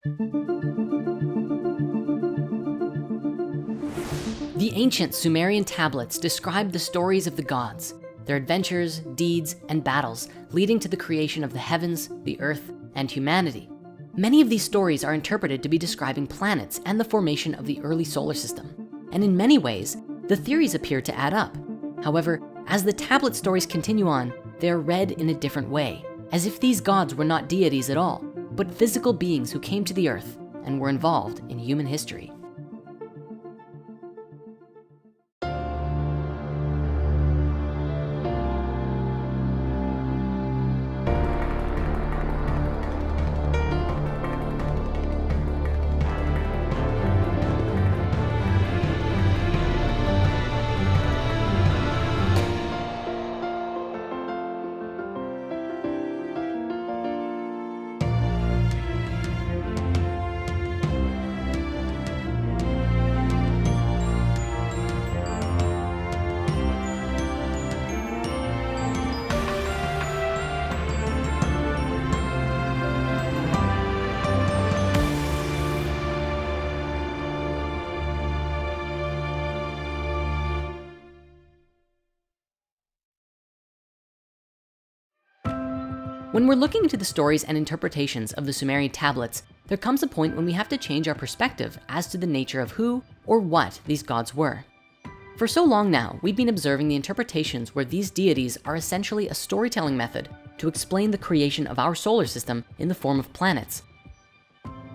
The ancient Sumerian tablets describe the stories of the gods, their adventures, deeds, and battles leading to the creation of the heavens, the earth, and humanity. Many of these stories are interpreted to be describing planets and the formation of the early solar system. And in many ways, the theories appear to add up. However, as the tablet stories continue on, they are read in a different way, as if these gods were not deities at all, but physical beings who came to the earth and were involved in human history. When we're looking into the stories and interpretations of the Sumerian tablets, there comes a point when we have to change our perspective as to the nature of who or what these gods were. For so long now, we've been observing the interpretations where these deities are essentially a storytelling method to explain the creation of our solar system in the form of planets.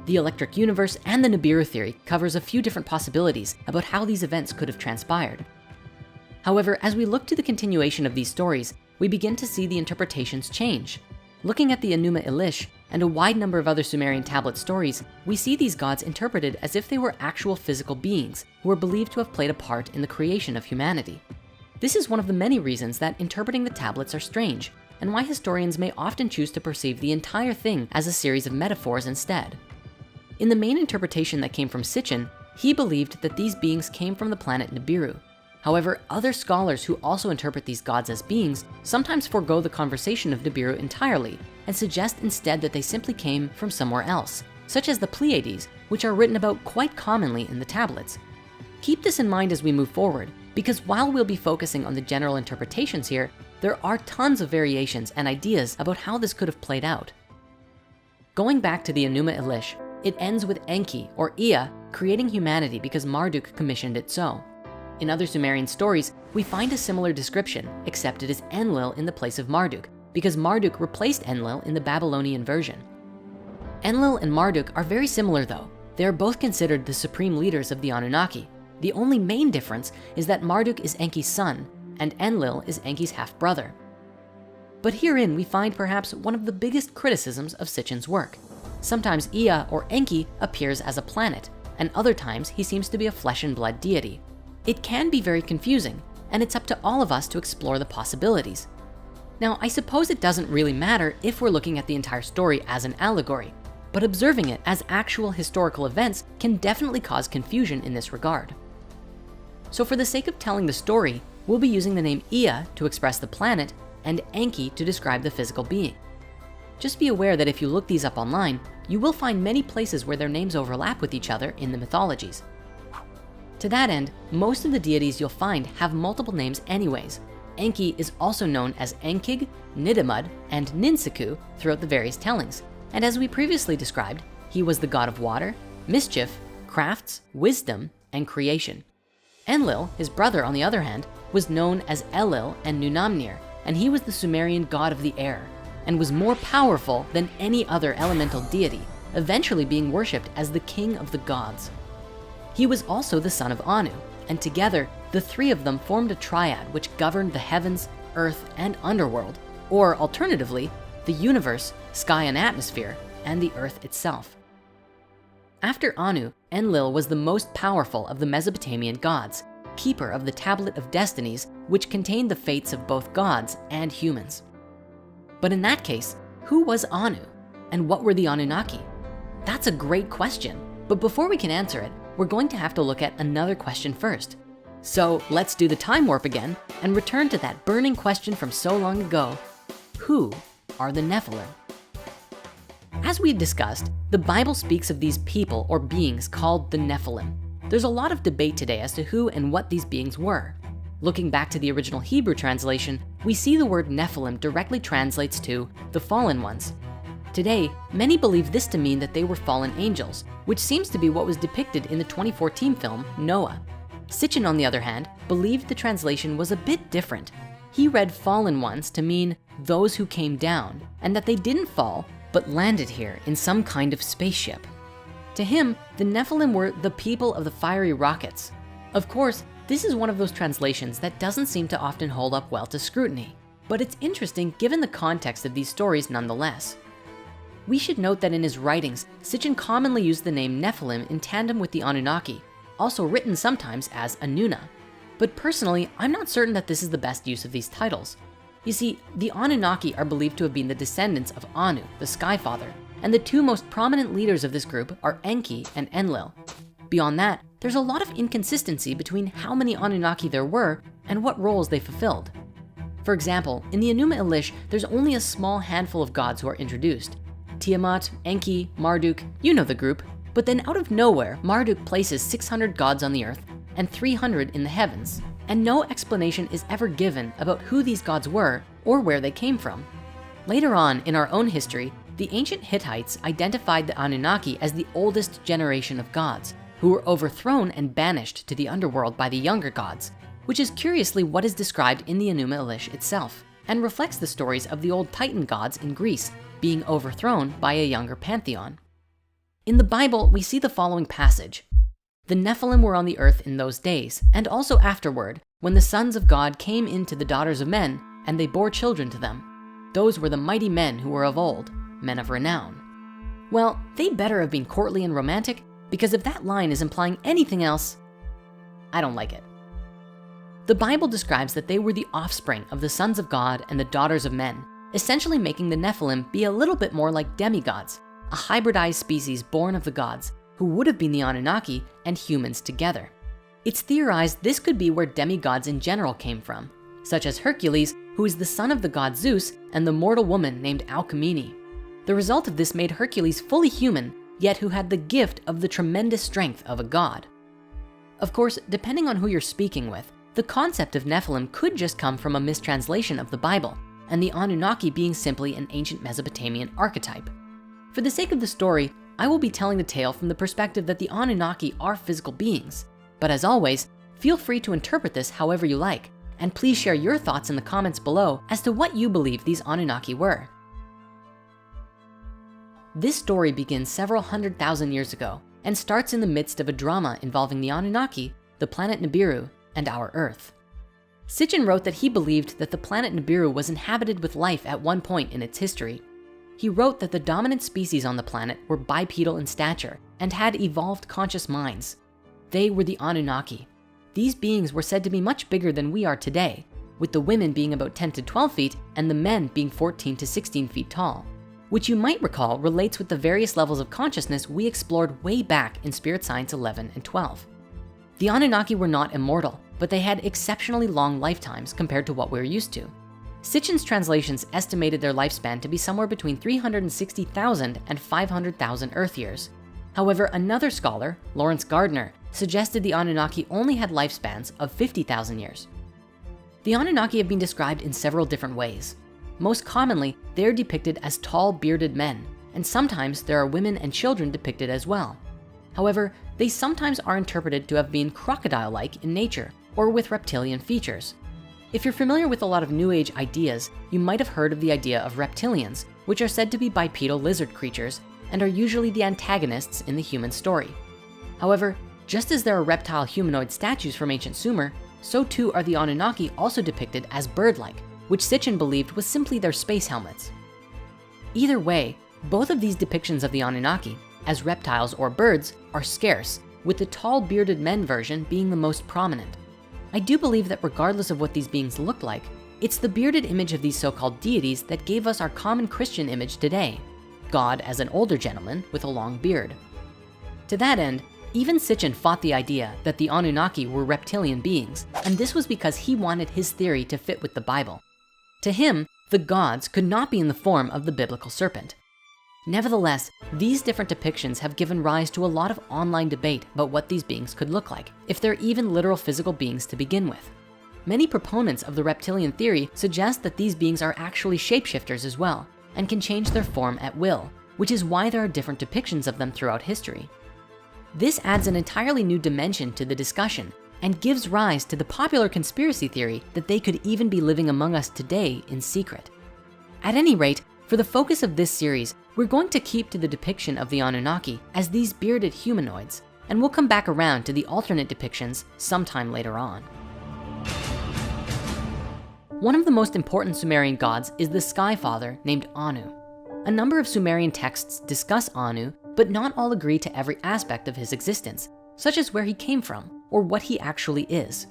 The electric universe and the Nibiru theory covers a few different possibilities about how these events could have transpired. However, as we look to the continuation of these stories, we begin to see the interpretations change. Looking at the Enuma Elish and a wide number of other Sumerian tablet stories, we see these gods interpreted as if they were actual physical beings who are believed to have played a part in the creation of humanity. This is one of the many reasons that interpreting the tablets are strange, and why historians may often choose to perceive the entire thing as a series of metaphors instead. In the main interpretation that came from Sitchin, he believed that these beings came from the planet Nibiru. However, other scholars who also interpret these gods as beings sometimes forego the conversation of Nibiru entirely and suggest instead that they simply came from somewhere else, such as the Pleiades, which are written about quite commonly in the tablets. Keep this in mind as we move forward, because while we'll be focusing on the general interpretations here, there are tons of variations and ideas about how this could have played out. Going back to the Enuma Elish, it ends with Enki or Ea creating humanity because Marduk commissioned it so. In other Sumerian stories, we find a similar description, except it is Enlil in the place of Marduk, because Marduk replaced Enlil in the Babylonian version. Enlil and Marduk are very similar though. They are both considered the supreme leaders of the Anunnaki. The only main difference is that Marduk is Enki's son, and Enlil is Enki's half-brother. But herein we find perhaps one of the biggest criticisms of Sitchin's work. Sometimes Ea or Enki appears as a planet, and other times he seems to be a flesh and blood deity. It can be very confusing, and it's up to all of us to explore the possibilities. Now, I suppose it doesn't really matter if we're looking at the entire story as an allegory, but observing it as actual historical events can definitely cause confusion in this regard. So for the sake of telling the story, we'll be using the name Ea to express the planet and Enki to describe the physical being. Just be aware that if you look these up online, you will find many places where their names overlap with each other in the mythologies. To that end, most of the deities you'll find have multiple names anyways. Enki is also known as Enkig, Nidamud, and Ninsiku throughout the various tellings. And as we previously described, he was the god of water, mischief, crafts, wisdom, and creation. Enlil, his brother on the other hand, was known as Elil and Nunamnir, and he was the Sumerian god of the air, and was more powerful than any other elemental deity, eventually being worshipped as the king of the gods. He was also the son of Anu, and together, the three of them formed a triad which governed the heavens, earth, and underworld, or alternatively, the universe, sky and atmosphere, and the earth itself. After Anu, Enlil was the most powerful of the Mesopotamian gods, keeper of the Tablet of Destinies, which contained the fates of both gods and humans. But in that case, who was Anu? And what were the Anunnaki? That's a great question, but before we can answer it, we're going to have to look at another question first. So let's do the time warp again and return to that burning question from so long ago. Who are the Nephilim? As we discussed, the Bible speaks of these people or beings called the Nephilim. There's a lot of debate today as to who and what these beings were. Looking back to the original Hebrew translation, we see the word Nephilim directly translates to the fallen ones. Today, many believe this to mean that they were fallen angels, which seems to be what was depicted in the 2014 film Noah. Sitchin, on the other hand, believed the translation was a bit different. He read fallen ones to mean those who came down, and that they didn't fall, but landed here in some kind of spaceship. To him, the Nephilim were the people of the fiery rockets. Of course, this is one of those translations that doesn't seem to often hold up well to scrutiny, but it's interesting given the context of these stories nonetheless. We should note that in his writings, Sitchin commonly used the name Nephilim in tandem with the Anunnaki, also written sometimes as Anuna. But personally, I'm not certain that this is the best use of these titles. You see, the Anunnaki are believed to have been the descendants of Anu, the Sky Father, and the two most prominent leaders of this group are Enki and Enlil. Beyond that, there's a lot of inconsistency between how many Anunnaki there were and what roles they fulfilled. For example, in the Enuma Elish, there's only a small handful of gods who are introduced. Tiamat, Enki, Marduk, you know the group. But then out of nowhere, Marduk places 600 gods on the earth and 300 in the heavens, and no explanation is ever given about who these gods were or where they came from. Later on in our own history, the ancient Hittites identified the Anunnaki as the oldest generation of gods, who were overthrown and banished to the underworld by the younger gods, which is curiously what is described in the Enuma Elish itself, and reflects the stories of the old Titan gods in Greece being overthrown by a younger pantheon. In the Bible, we see the following passage. The Nephilim were on the earth in those days, and also afterward, when the sons of God came into the daughters of men, and they bore children to them. Those were the mighty men who were of old, men of renown. Well, they better have been courtly and romantic, because if that line is implying anything else, I don't like it. The Bible describes that they were the offspring of the sons of God and the daughters of men, essentially making the Nephilim be a little bit more like demigods, a hybridized species born of the gods, who would have been the Anunnaki and humans together. It's theorized this could be where demigods in general came from, such as Hercules, who is the son of the god Zeus, and the mortal woman named Alcmene. The result of this made Hercules fully human, yet who had the gift of the tremendous strength of a god. Of course, depending on who you're speaking with, the concept of Nephilim could just come from a mistranslation of the Bible, and the Anunnaki being simply an ancient Mesopotamian archetype. For the sake of the story, I will be telling the tale from the perspective that the Anunnaki are physical beings. But as always, feel free to interpret this however you like, and please share your thoughts in the comments below as to what you believe these Anunnaki were. This story begins several 100,000 years ago and starts in the midst of a drama involving the Anunnaki, the planet Nibiru, and our Earth. Sitchin wrote that he believed that the planet Nibiru was inhabited with life at one point in its history. He wrote that the dominant species on the planet were bipedal in stature and had evolved conscious minds. They were the Anunnaki. These beings were said to be much bigger than we are today, with the women being about 10 to 12 feet and the men being 14 to 16 feet tall, which you might recall relates with the various levels of consciousness we explored way back in Spirit Science 11 and 12. The Anunnaki were not immortal, but they had exceptionally long lifetimes compared to what we're used to. Sitchin's translations estimated their lifespan to be somewhere between 360,000 and 500,000 Earth years. However, another scholar, Lawrence Gardner, suggested the Anunnaki only had lifespans of 50,000 years. The Anunnaki have been described in several different ways. Most commonly, they're depicted as tall, bearded men, and sometimes there are women and children depicted as well. However, they sometimes are interpreted to have been crocodile-like in nature or with reptilian features. If you're familiar with a lot of New Age ideas, you might have heard of the idea of reptilians, which are said to be bipedal lizard creatures and are usually the antagonists in the human story. However, just as there are reptile humanoid statues from ancient Sumer, so too are the Anunnaki also depicted as bird-like, which Sitchin believed was simply their space helmets. Either way, both of these depictions of the Anunnaki, as reptiles or birds, are scarce, with the tall bearded men version being the most prominent. I do believe that regardless of what these beings look like, it's the bearded image of these so-called deities that gave us our common Christian image today, God as an older gentleman with a long beard. To that end, even Sitchin fought the idea that the Anunnaki were reptilian beings, and this was because he wanted his theory to fit with the Bible. To him, the gods could not be in the form of the biblical serpent. Nevertheless, these different depictions have given rise to a lot of online debate about what these beings could look like, if they're even literal physical beings to begin with. Many proponents of the reptilian theory suggest that these beings are actually shapeshifters as well, and can change their form at will, which is why there are different depictions of them throughout history. This adds an entirely new dimension to the discussion and gives rise to the popular conspiracy theory that they could even be living among us today in secret. At any rate, for the focus of this series, we're going to keep to the depiction of the Anunnaki as these bearded humanoids, and we'll come back around to the alternate depictions sometime later on. One of the most important Sumerian gods is the Sky Father named Anu. A number of Sumerian texts discuss Anu, but not all agree to every aspect of his existence, such as where he came from or what he actually is.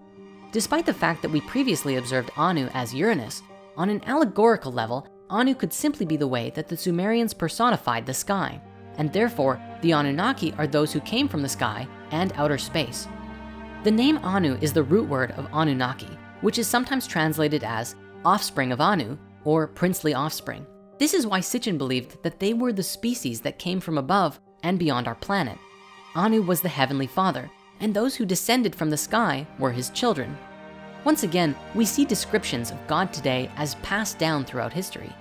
Despite the fact that we previously observed Anu as Uranus, on an allegorical level, Anu could simply be the way that the Sumerians personified the sky, and therefore the Anunnaki are those who came from the sky and outer space. The name Anu is the root word of Anunnaki, which is sometimes translated as offspring of Anu or princely offspring. This is why Sitchin believed that they were the species that came from above and beyond our planet. Anu was the heavenly father, and those who descended from the sky were his children. Once again, we see descriptions of God today as passed down throughout history.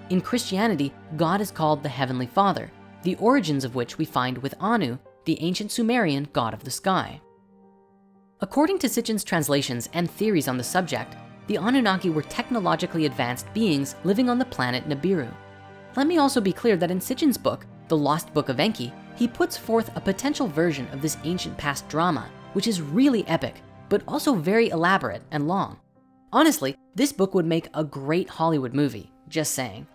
In Christianity, God is called the Heavenly Father, the origins of which we find with Anu, the ancient Sumerian god of the sky. According to Sitchin's translations and theories on the subject, the Anunnaki were technologically advanced beings living on the planet Nibiru. Let me also be clear that in Sitchin's book, The Lost Book of Enki, he puts forth a potential version of this ancient past drama, which is really epic, but also very elaborate and long. Honestly, this book would make a great Hollywood movie, just saying.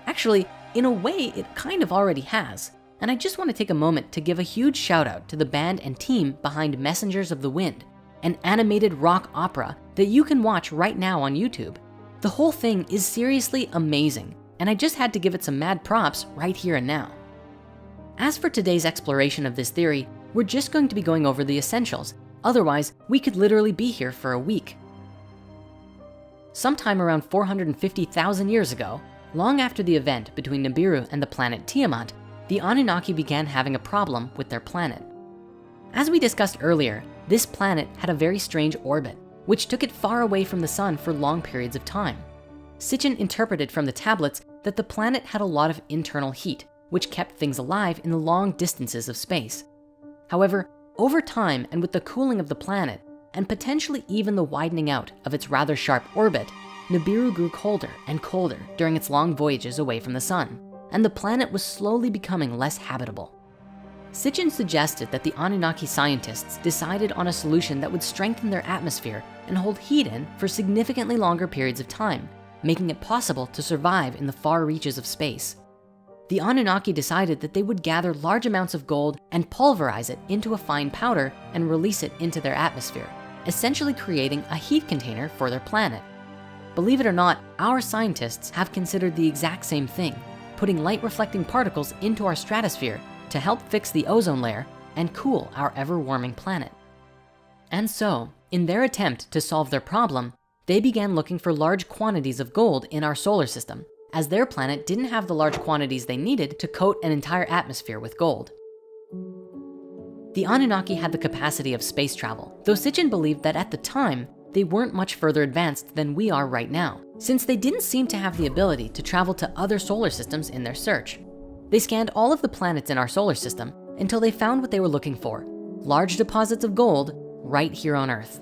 Actually, in a way, it kind of already has. And I just want to take a moment to give a huge shout out to the band and team behind Messengers of the Wind, an animated rock opera that you can watch right now on YouTube. The whole thing is seriously amazing, and I just had to give it some mad props right here and now. As for today's exploration of this theory, we're just going to be going over the essentials. Otherwise, we could literally be here for a week. Sometime around 450,000 years ago, long after the event between Nibiru and the planet Tiamat, the Anunnaki began having a problem with their planet. As we discussed earlier, this planet had a very strange orbit, which took it far away from the sun for long periods of time. Sitchin interpreted from the tablets that the planet had a lot of internal heat, which kept things alive in the long distances of space. However, over time and with the cooling of the planet, and potentially even the widening out of its rather sharp orbit, Nibiru grew colder and colder during its long voyages away from the sun, and the planet was slowly becoming less habitable. Sitchin suggested that the Anunnaki scientists decided on a solution that would strengthen their atmosphere and hold heat in for significantly longer periods of time, making it possible to survive in the far reaches of space. The Anunnaki decided that they would gather large amounts of gold and pulverize it into a fine powder and release it into their atmosphere, essentially creating a heat container for their planet. Believe it or not, our scientists have considered the exact same thing, putting light reflecting particles into our stratosphere to help fix the ozone layer and cool our ever-warming planet. And so, in their attempt to solve their problem, they began looking for large quantities of gold in our solar system, as their planet didn't have the large quantities they needed to coat an entire atmosphere with gold. The Anunnaki had the capacity of space travel, though Sitchin believed that at the time, they weren't much further advanced than we are right now, since they didn't seem to have the ability to travel to other solar systems in their search. They scanned all of the planets in our solar system until they found what they were looking for, large deposits of gold right here on Earth.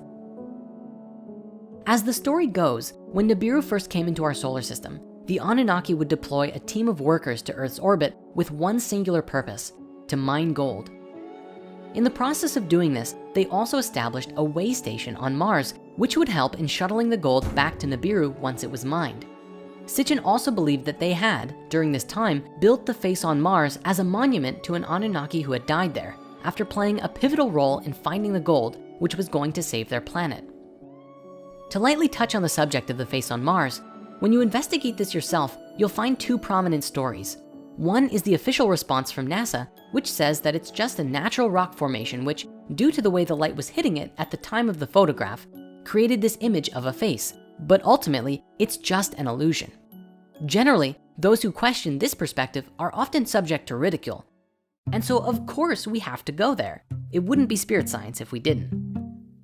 As the story goes, when Nibiru first came into our solar system, the Anunnaki would deploy a team of workers to Earth's orbit with one singular purpose: to mine gold. In the process of doing this, they also established a way station on Mars, which would help in shuttling the gold back to Nibiru once it was mined. Sitchin also believed that they had, during this time, built the face on Mars as a monument to an Anunnaki who had died there, after playing a pivotal role in finding the gold, which was going to save their planet. To lightly touch on the subject of the face on Mars, when you investigate this yourself, you'll find two prominent stories. One is the official response from NASA, which says that it's just a natural rock formation which, due to the way the light was hitting it at the time of the photograph, created this image of a face, but ultimately, it's just an illusion. Generally, those who question this perspective are often subject to ridicule. And so of course we have to go there. It wouldn't be spirit science if we didn't.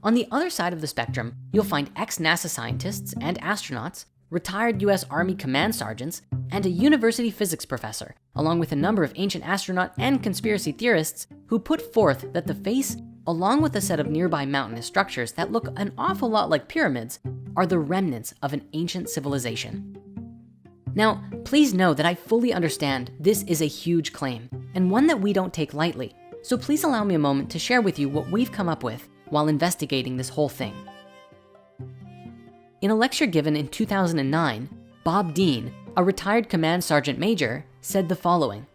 On the other side of the spectrum, you'll find ex-NASA scientists and astronauts, retired US Army command sergeants, and a university physics professor, along with a number of ancient astronaut and conspiracy theorists who put forth that the face, along with a set of nearby mountainous structures that look an awful lot like pyramids, are the remnants of an ancient civilization. Now, please know that I fully understand this is a huge claim and one that we don't take lightly. So please allow me a moment to share with you what we've come up with while investigating this whole thing. In a lecture given in 2009, Bob Dean, a retired command sergeant major, said the following.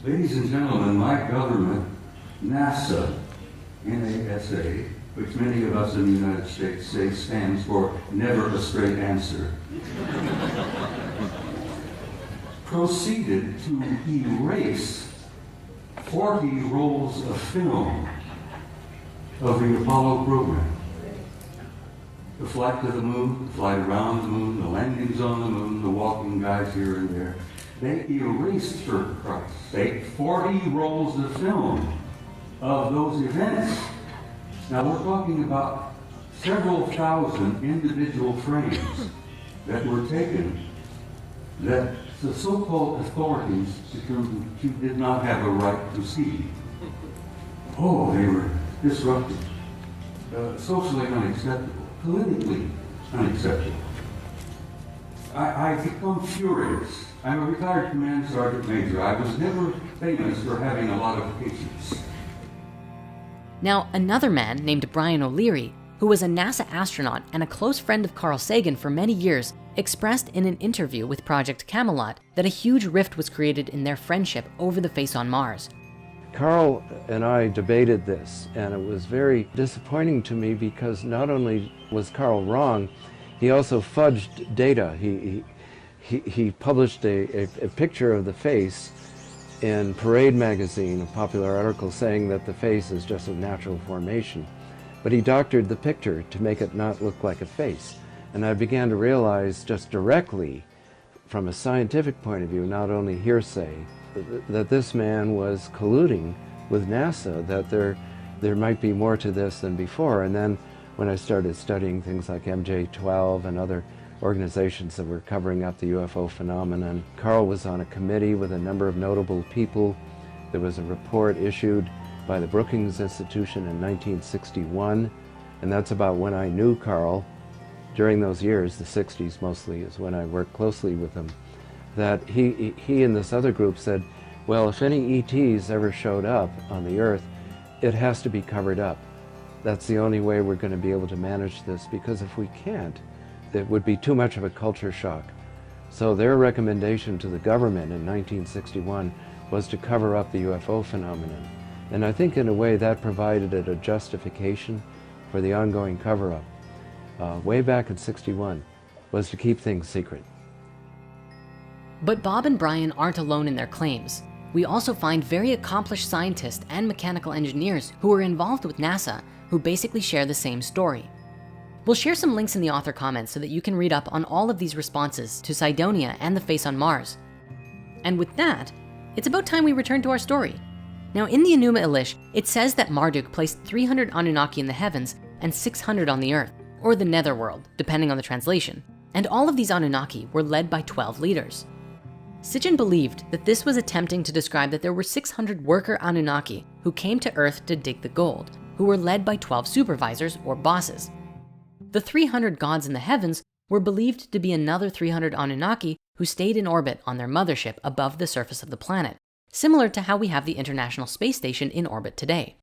Ladies and gentlemen, my government, NASA, NASA, which many of us in the United States say stands for never a straight answer, proceeded to erase 40 rolls of film of the Apollo program. The flight to the moon, the flight around the moon, the landings on the moon, the walking guys here and there. They erased, for Christ's sake, 40 rolls of film of those events. Now we're talking about several thousand individual frames that were taken that the so-called authorities determined you did not have a right to see. Oh, they were disruptive, socially unacceptable, politically unacceptable. I become furious. I'm a retired command sergeant major. I was never famous for having a lot of patience. Now, another man named Brian O'Leary, who was a NASA astronaut and a close friend of Carl Sagan for many years, expressed in an interview with Project Camelot that a huge rift was created in their friendship over the face on Mars. Carl and I debated this, and it was very disappointing to me because not only was Carl wrong, he also fudged data. He published a picture of the face in Parade magazine, a popular article saying that the face is just a natural formation. But he doctored the picture to make it not look like a face. And I began to realize just directly, from a scientific point of view, not only hearsay, that this man was colluding with NASA, that there might be more to this than before. And then when I started studying things like MJ-12 and other organizations that were covering up the UFO phenomenon, Carl was on a committee with a number of notable people. There was a report issued by the Brookings Institution in 1961, and that's about when I knew Carl. During those years, the 60s mostly, is when I worked closely with him, that he and this other group said, well, if any ETs ever showed up on the Earth, it has to be covered up. That's the only way we're going to be able to manage this, because if we can't, it would be too much of a culture shock. So their recommendation to the government in 1961 was to cover up the UFO phenomenon. And I think in a way that provided a justification for the ongoing cover-up. Way back in '61, was to keep things secret. But Bob and Brian aren't alone in their claims. We also find very accomplished scientists and mechanical engineers who are involved with NASA who basically share the same story. We'll share some links in the author comments so that you can read up on all of these responses to Cydonia and the face on Mars. And with that, it's about time we return to our story. Now in the Enuma Elish, it says that Marduk placed 300 Anunnaki in the heavens and 600 on the earth, or the netherworld, depending on the translation. And all of these Anunnaki were led by 12 leaders. Sitchin believed that this was attempting to describe that there were 600 worker Anunnaki who came to Earth to dig the gold, who were led by 12 supervisors or bosses. The 300 gods in the heavens were believed to be another 300 Anunnaki who stayed in orbit on their mothership above the surface of the planet, similar to how we have the International Space Station in orbit today.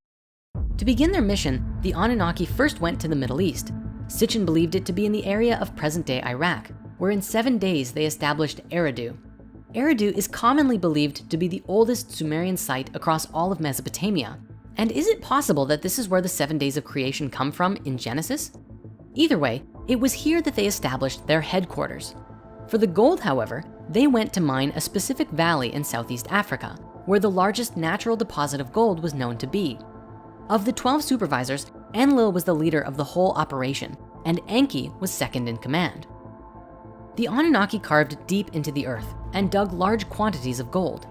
To begin their mission, the Anunnaki first went to the Middle East. Sitchin believed it to be in the area of present-day Iraq, where in 7 days they established Eridu. Eridu is commonly believed to be the oldest Sumerian site across all of Mesopotamia. And is it possible that this is where the 7 days of creation come from in Genesis? Either way, it was here that they established their headquarters. For the gold, however, they went to mine a specific valley in Southeast Africa, where the largest natural deposit of gold was known to be. Of the 12 supervisors, Enlil was the leader of the whole operation, and Enki was second in command. The Anunnaki carved deep into the earth and dug large quantities of gold.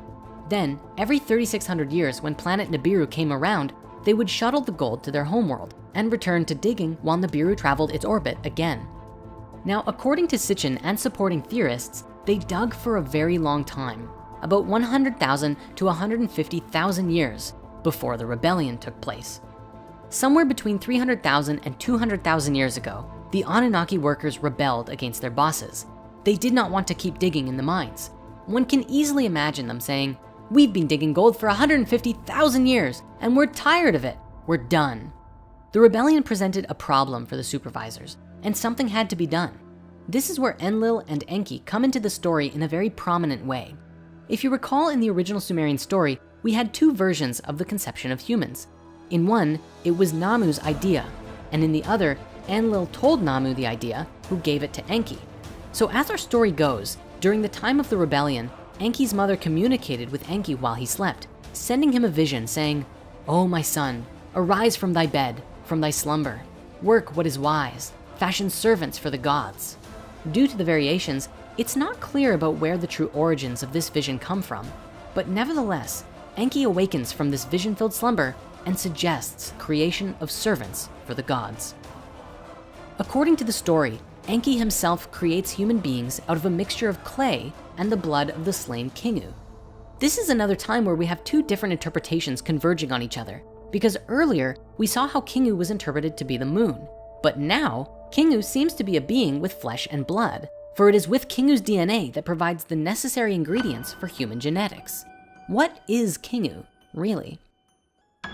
Then, every 3,600 years when planet Nibiru came around, they would shuttle the gold to their homeworld and return to digging while Nibiru traveled its orbit again. Now, according to Sitchin and supporting theorists, they dug for a very long time, about 100,000 to 150,000 years before the rebellion took place. Somewhere between 300,000 and 200,000 years ago, the Anunnaki workers rebelled against their bosses. They did not want to keep digging in the mines. One can easily imagine them saying, "We've been digging gold for 150,000 years and we're tired of it. We're done." The rebellion presented a problem for the supervisors and something had to be done. This is where Enlil and Enki come into the story in a very prominent way. If you recall, in the original Sumerian story, we had two versions of the conception of humans. In one, it was Namu's idea, and in the other, Enlil told Namu the idea, who gave it to Enki. So as our story goes, during the time of the rebellion, Enki's mother communicated with Enki while he slept, sending him a vision saying, "Oh my son, arise from thy bed, from thy slumber. Work what is wise, fashion servants for the gods." Due to the variations, it's not clear about where the true origins of this vision come from, but nevertheless, Enki awakens from this vision-filled slumber and suggests creation of servants for the gods. According to the story, Enki himself creates human beings out of a mixture of clay and the blood of the slain Kingu. This is another time where we have two different interpretations converging on each other, because earlier we saw how Kingu was interpreted to be the moon, but now Kingu seems to be a being with flesh and blood, for it is with Kingu's DNA that provides the necessary ingredients for human genetics. What is Kingu, really?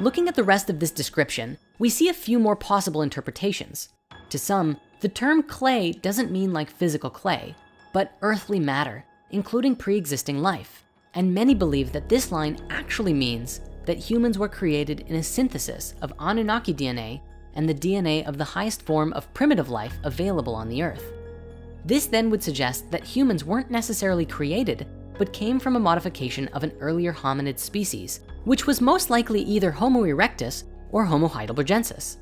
Looking at the rest of this description, we see a few more possible interpretations. To some, the term clay doesn't mean like physical clay, but earthly matter, including pre-existing life. And many believe that this line actually means that humans were created in a synthesis of Anunnaki DNA and the DNA of the highest form of primitive life available on the earth. This then would suggest that humans weren't necessarily created, but came from a modification of an earlier hominid species, which was most likely either Homo erectus or Homo heidelbergensis.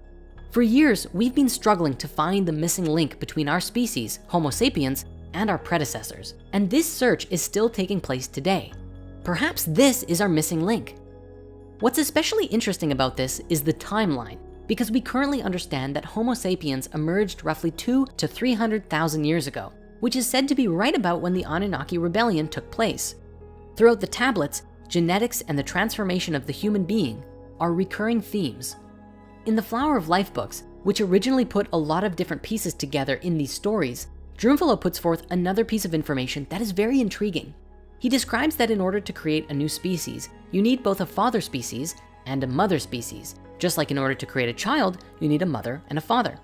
For years, we've been struggling to find the missing link between our species, Homo sapiens, and our predecessors, and this search is still taking place today. Perhaps this is our missing link. What's especially interesting about this is the timeline, because we currently understand that Homo sapiens emerged roughly 200,000 to 300,000 years ago, which is said to be right about when the Anunnaki rebellion took place. Throughout the tablets, genetics and the transformation of the human being are recurring themes. In the Flower of Life books, which originally put a lot of different pieces together in these stories, Drunvalo puts forth another piece of information that is very intriguing. He describes that in order to create a new species, you need both a father species and a mother species. Just like in order to create a child, you need a mother and a father.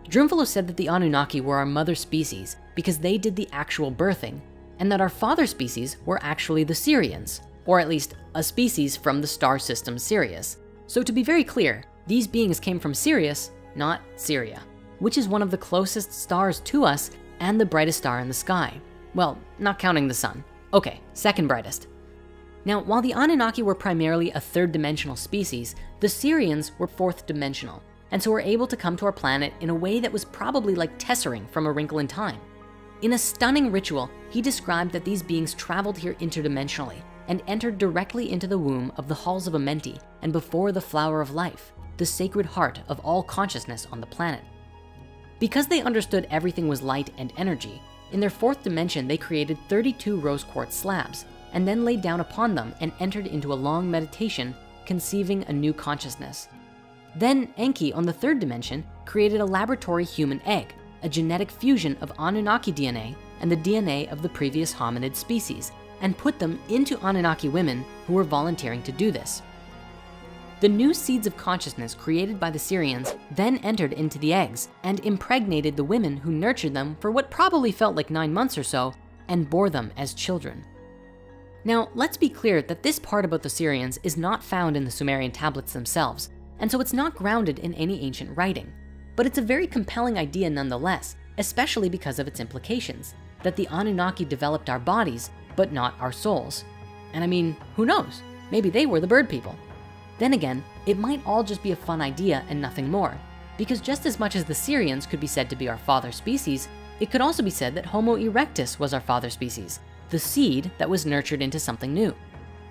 Drunvalo said that the Anunnaki were our mother species because they did the actual birthing, and that our father species were actually the Sirians, or at least a species from the star system Sirius. So to be very clear, these beings came from Sirius, not Syria, which is one of the closest stars to us and the brightest star in the sky. Well, not counting the sun. Okay, second brightest. Now, while the Anunnaki were primarily a third-dimensional species, the Sirians were fourth-dimensional, and so were able to come to our planet in a way that was probably like tessering from A Wrinkle in Time. In a stunning ritual, he described that these beings traveled here interdimensionally and entered directly into the womb of the halls of Amenti and before the Flower of Life, the sacred heart of all consciousness on the planet. Because they understood everything was light and energy, in their fourth dimension, they created 32 rose quartz slabs and then laid down upon them and entered into a long meditation, conceiving a new consciousness. Then Enki on the third dimension created a laboratory human egg, a genetic fusion of Anunnaki DNA and the DNA of the previous hominid species, and put them into Anunnaki women who were volunteering to do this. The new seeds of consciousness created by the Sirians then entered into the eggs and impregnated the women who nurtured them for what probably felt like 9 months or so and bore them as children. Now, let's be clear that this part about the Sirians is not found in the Sumerian tablets themselves, and so it's not grounded in any ancient writing. But it's a very compelling idea nonetheless, especially because of its implications, that the Anunnaki developed our bodies, but not our souls. And I mean, who knows? Maybe they were the bird people. Then again, it might all just be a fun idea and nothing more, because just as much as the Sirians could be said to be our father species, It could also be said that Homo erectus was our father species, the seed that was nurtured into something new.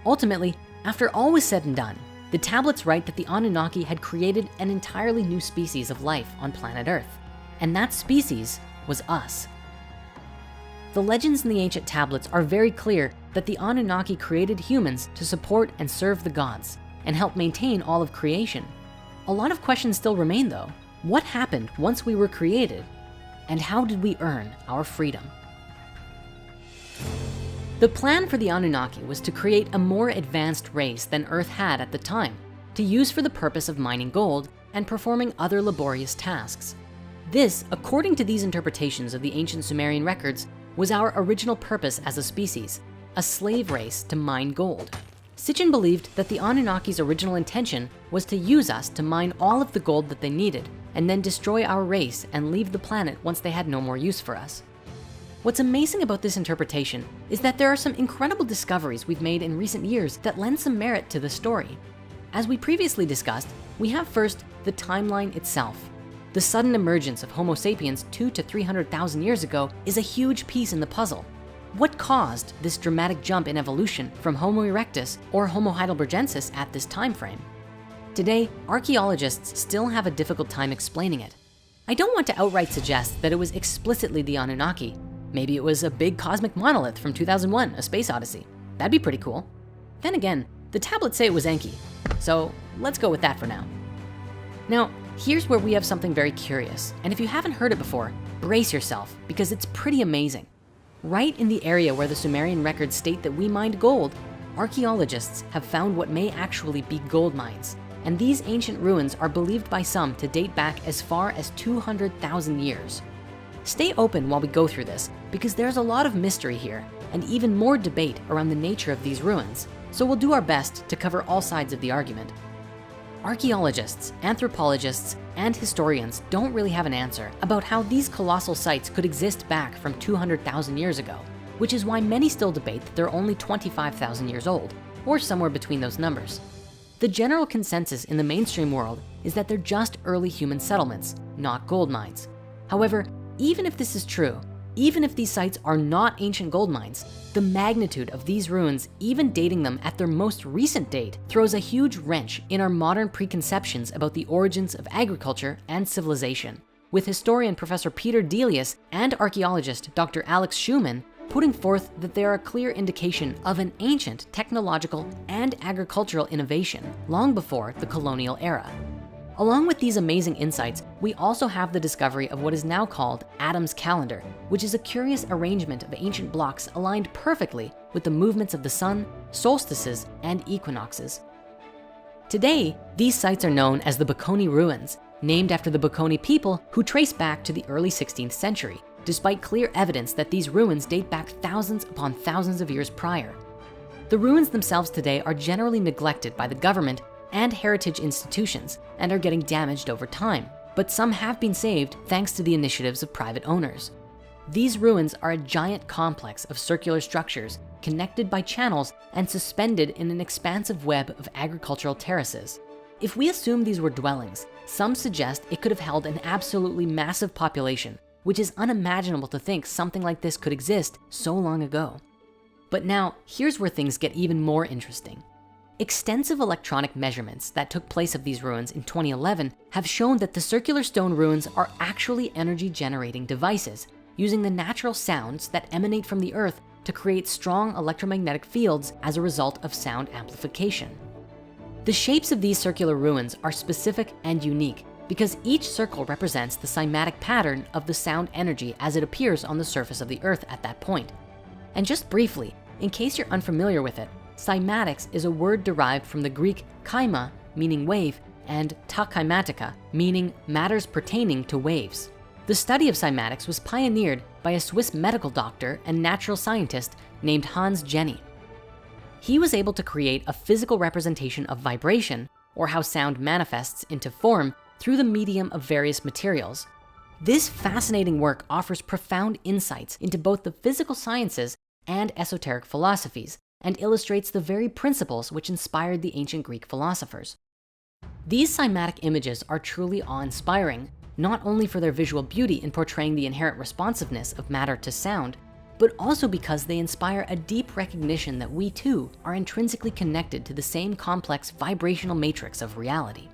Ultimately, after all was said and done, the tablets write that the Anunnaki had created an entirely new species of life on planet Earth, and that species was us. The legends in the ancient tablets are very clear that the Anunnaki created humans to support and serve the gods and help maintain all of creation. A lot of questions still remain though. What happened once we were created? And how did we earn our freedom? The plan for the Anunnaki was to create a more advanced race than Earth had at the time, to use for the purpose of mining gold and performing other laborious tasks. This, according to these interpretations of the ancient Sumerian records, was our original purpose as a species, a slave race to mine gold. Sitchin believed that the Anunnaki's original intention was to use us to mine all of the gold that they needed and then destroy our race and leave the planet once they had no more use for us. What's amazing about this interpretation is that there are some incredible discoveries we've made in recent years that lend some merit to the story. As we previously discussed, we have first the timeline itself. The sudden emergence of Homo sapiens 200,000 to 300,000 years ago is a huge piece in the puzzle. What caused this dramatic jump in evolution from Homo erectus or Homo heidelbergensis at this time frame? Today, archaeologists still have a difficult time explaining it. I don't want to outright suggest that it was explicitly the Anunnaki. Maybe it was a big cosmic monolith from 2001, A Space Odyssey. That'd be pretty cool. Then again, the tablets say it was Enki. So let's go with that for now. Now, here's where we have something very curious. And if you haven't heard it before, brace yourself because it's pretty amazing. Right in the area where the Sumerian records state that we mined gold, archaeologists have found what may actually be gold mines. And these ancient ruins are believed by some to date back as far as 200,000 years. Stay open while we go through this because there's a lot of mystery here and even more debate around the nature of these ruins. So we'll do our best to cover all sides of the argument. Archaeologists, anthropologists, and historians don't really have an answer about how these colossal sites could exist back from 200,000 years ago, which is why many still debate that they're only 25,000 years old, or somewhere between those numbers. The general consensus in the mainstream world is that they're just early human settlements, not gold mines. However, even if this is true, even if these sites are not ancient gold mines, the magnitude of these ruins, even dating them at their most recent date, throws a huge wrench in our modern preconceptions about the origins of agriculture and civilization, with historian Professor Peter Delius and archaeologist Dr. Alex Schumann putting forth that they are a clear indication of an ancient technological and agricultural innovation long before the colonial era. Along with these amazing insights, we also have the discovery of what is now called Adam's calendar, which is a curious arrangement of ancient blocks aligned perfectly with the movements of the sun, solstices, and equinoxes. Today, these sites are known as the Baconi ruins, named after the Baconi people who trace back to the early 16th century, despite clear evidence that these ruins date back thousands upon thousands of years prior. The ruins themselves today are generally neglected by the government and heritage institutions and are getting damaged over time, but some have been saved thanks to the initiatives of private owners. These ruins are a giant complex of circular structures connected by channels and suspended in an expansive web of agricultural terraces. If we assume these were dwellings, some suggest it could have held an absolutely massive population, which is unimaginable to think something like this could exist so long ago. But now, here's where things get even more interesting. Extensive electronic measurements that took place of these ruins in 2011 have shown that the circular stone ruins are actually energy generating devices using the natural sounds that emanate from the earth to create strong electromagnetic fields as a result of sound amplification. The shapes of these circular ruins are specific and unique because each circle represents the cymatic pattern of the sound energy as it appears on the surface of the earth at that point. And just briefly, in case you're unfamiliar with it, cymatics is a word derived from the Greek chyma, meaning wave, and ta chymatica, meaning matters pertaining to waves. The study of cymatics was pioneered by a Swiss medical doctor and natural scientist named Hans Jenny. He was able to create a physical representation of vibration, or how sound manifests into form through the medium of various materials. This fascinating work offers profound insights into both the physical sciences and esoteric philosophies, and illustrates the very principles which inspired the ancient Greek philosophers. These cymatic images are truly awe-inspiring, not only for their visual beauty in portraying the inherent responsiveness of matter to sound, but also because they inspire a deep recognition that we too are intrinsically connected to the same complex vibrational matrix of reality.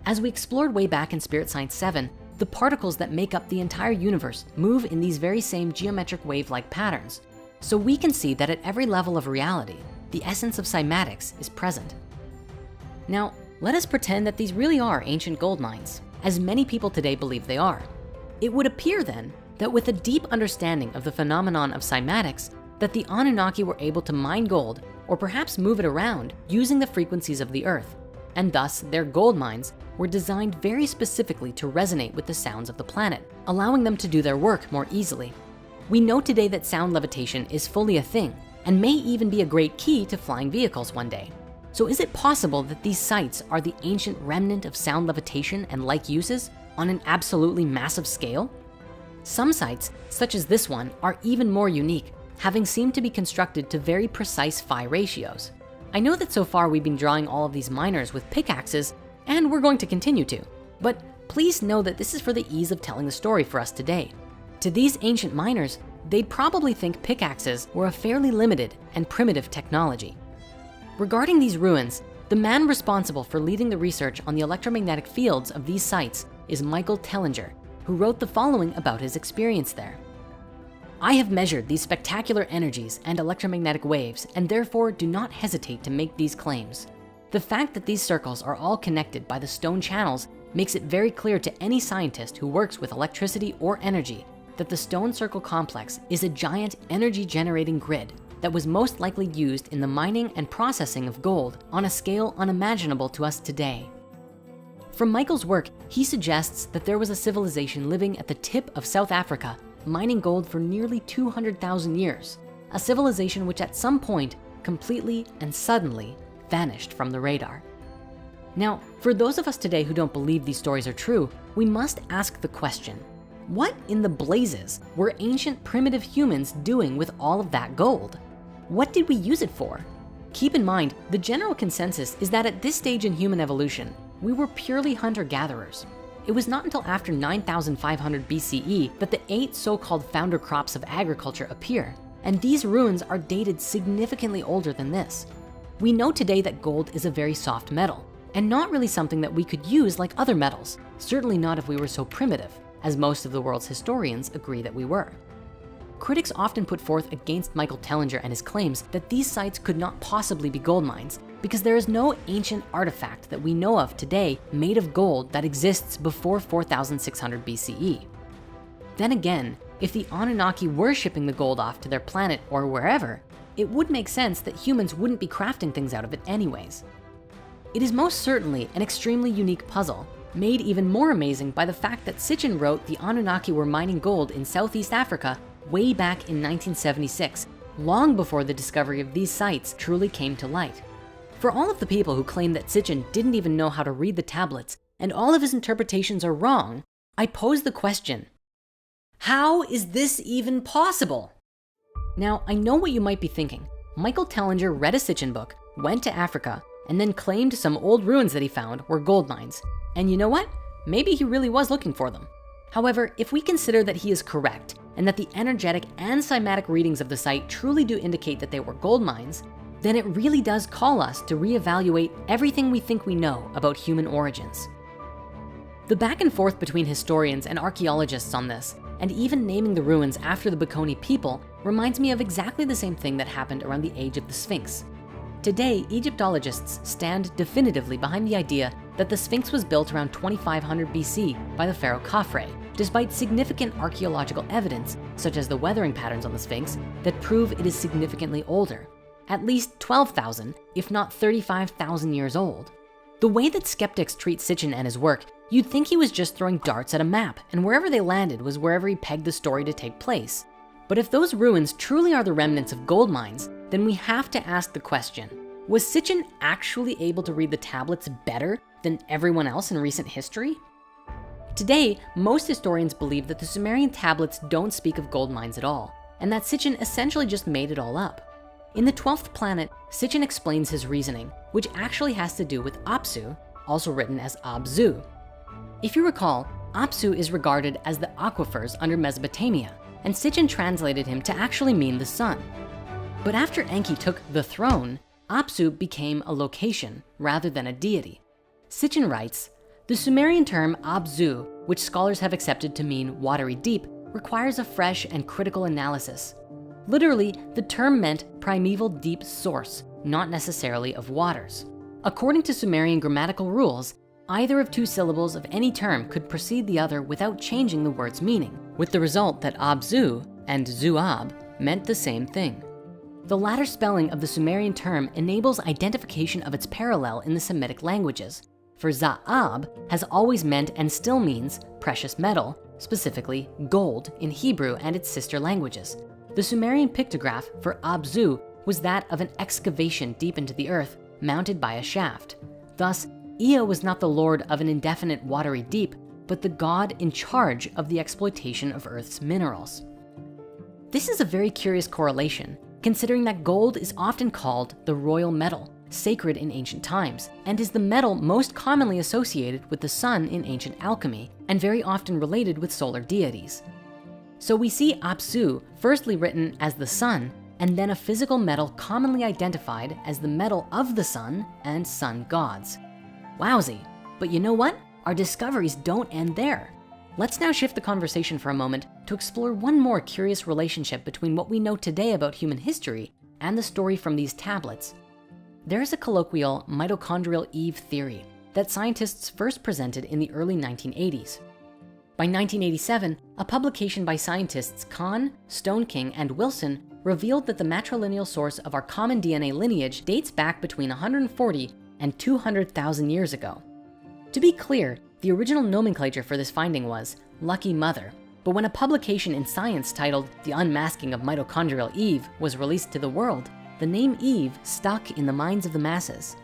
As we explored way back in Spirit Science 7, the particles that make up the entire universe move in these very same geometric wave-like patterns. So we can see that at every level of reality, the essence of cymatics is present. Now, let us pretend that these really are ancient gold mines, as many people today believe they are. It would appear then that with a deep understanding of the phenomenon of cymatics, that the Anunnaki were able to mine gold or perhaps move it around using the frequencies of the earth, and thus their gold mines were designed very specifically to resonate with the sounds of the planet, allowing them to do their work more easily. We know today that sound levitation is fully a thing and may even be a great key to flying vehicles one day. So is it possible that these sites are the ancient remnant of sound levitation and like uses on an absolutely massive scale? Some sites, such as this one, are even more unique, having seemed to be constructed to very precise phi ratios. I know that so far we've been drawing all of these miners with pickaxes, and we're going to continue to, but please know that this is for the ease of telling the story for us today. To these ancient miners, they'd probably think pickaxes were a fairly limited and primitive technology. Regarding these ruins, the man responsible for leading the research on the electromagnetic fields of these sites is Michael Tellinger, who wrote the following about his experience there. I have measured these spectacular energies and electromagnetic waves and therefore do not hesitate to make these claims. The fact that these circles are all connected by the stone channels makes it very clear to any scientist who works with electricity or energy that the stone circle complex is a giant energy generating grid that was most likely used in the mining and processing of gold on a scale unimaginable to us today. From Michael's work, he suggests that there was a civilization living at the tip of South Africa, mining gold for nearly 200,000 years, a civilization which at some point completely and suddenly vanished from the radar. Now, for those of us today who don't believe these stories are true, we must ask the question, what in the blazes were ancient primitive humans doing with all of that gold? What did we use it for? Keep in mind, the general consensus is that at this stage in human evolution, we were purely hunter-gatherers. It was not until after 9,500 BCE that the 8 so-called founder crops of agriculture appear, and these ruins are dated significantly older than this. We know today that gold is a very soft metal, and not really something that we could use like other metals, certainly not if we were so primitive, as most of the world's historians agree that we were. Critics often put forth against Michael Tellinger and his claims that these sites could not possibly be gold mines because there is no ancient artifact that we know of today made of gold that exists before 4,600 BCE. Then again, if the Anunnaki were shipping the gold off to their planet or wherever, it would make sense that humans wouldn't be crafting things out of it anyways. It is most certainly an extremely unique puzzle, made even more amazing by the fact that Sitchin wrote the Anunnaki were mining gold in Southeast Africa way back in 1976, long before the discovery of these sites truly came to light. For all of the people who claim that Sitchin didn't even know how to read the tablets and all of his interpretations are wrong, I pose the question, how is this even possible? Now, I know what you might be thinking. Michael Tellinger read a Sitchin book, went to Africa, and then claimed some old ruins that he found were gold mines. And you know what? Maybe he really was looking for them. However, if we consider that he is correct and that the energetic and cymatic readings of the site truly do indicate that they were gold mines, then it really does call us to reevaluate everything we think we know about human origins. The back and forth between historians and archaeologists on this, and even naming the ruins after the Bikoni people, reminds me of exactly the same thing that happened around the age of the Sphinx. Today, Egyptologists stand definitively behind the idea that the Sphinx was built around 2500 BC by the pharaoh Khafre, despite significant archaeological evidence, such as the weathering patterns on the Sphinx, that prove it is significantly older, at least 12,000, if not 35,000 years old. The way that skeptics treat Sitchin and his work, you'd think he was just throwing darts at a map, and wherever they landed was wherever he pegged the story to take place. But if those ruins truly are the remnants of gold mines, then we have to ask the question, was Sitchin actually able to read the tablets better than everyone else in recent history? Today, most historians believe that the Sumerian tablets don't speak of gold mines at all, and that Sitchin essentially just made it all up. In the 12th planet, Sitchin explains his reasoning, which actually has to do with Apsu, also written as Abzu. If you recall, Apsu is regarded as the aquifers under Mesopotamia, and Sitchin translated him to actually mean the sun. But after Enki took the throne, Apsu became a location rather than a deity. Sitchin writes, the Sumerian term Abzu, which scholars have accepted to mean watery deep, requires a fresh and critical analysis. Literally, the term meant primeval deep source, not necessarily of waters. According to Sumerian grammatical rules, either of two syllables of any term could precede the other without changing the word's meaning, with the result that Abzu and Zuab meant the same thing. The latter spelling of the Sumerian term enables identification of its parallel in the Semitic languages. For Za'ab has always meant and still means precious metal, specifically gold in Hebrew and its sister languages. The Sumerian pictograph for Abzu was that of an excavation deep into the earth mounted by a shaft. Thus, Ea was not the lord of an indefinite watery deep, but the god in charge of the exploitation of Earth's minerals. This is a very curious correlation, considering that gold is often called the royal metal, sacred in ancient times, and is the metal most commonly associated with the sun in ancient alchemy, and very often related with solar deities. So we see Apsu firstly written as the sun, and then a physical metal commonly identified as the metal of the sun and sun gods. Wowsy, but you know what? Our discoveries don't end there. Let's now shift the conversation for a moment to explore one more curious relationship between what we know today about human history and the story from these tablets. There is a colloquial mitochondrial Eve theory that scientists first presented in the early 1980s. By 1987, a publication by scientists Kahn, Stoneking, and Wilson revealed that the matrilineal source of our common DNA lineage dates back between 140 and 200,000 years ago. To be clear, the original nomenclature for this finding was Lucky Mother, but when a publication in Science titled The Unmasking of Mitochondrial Eve was released to the world, the name Eve stuck in the minds of the masses.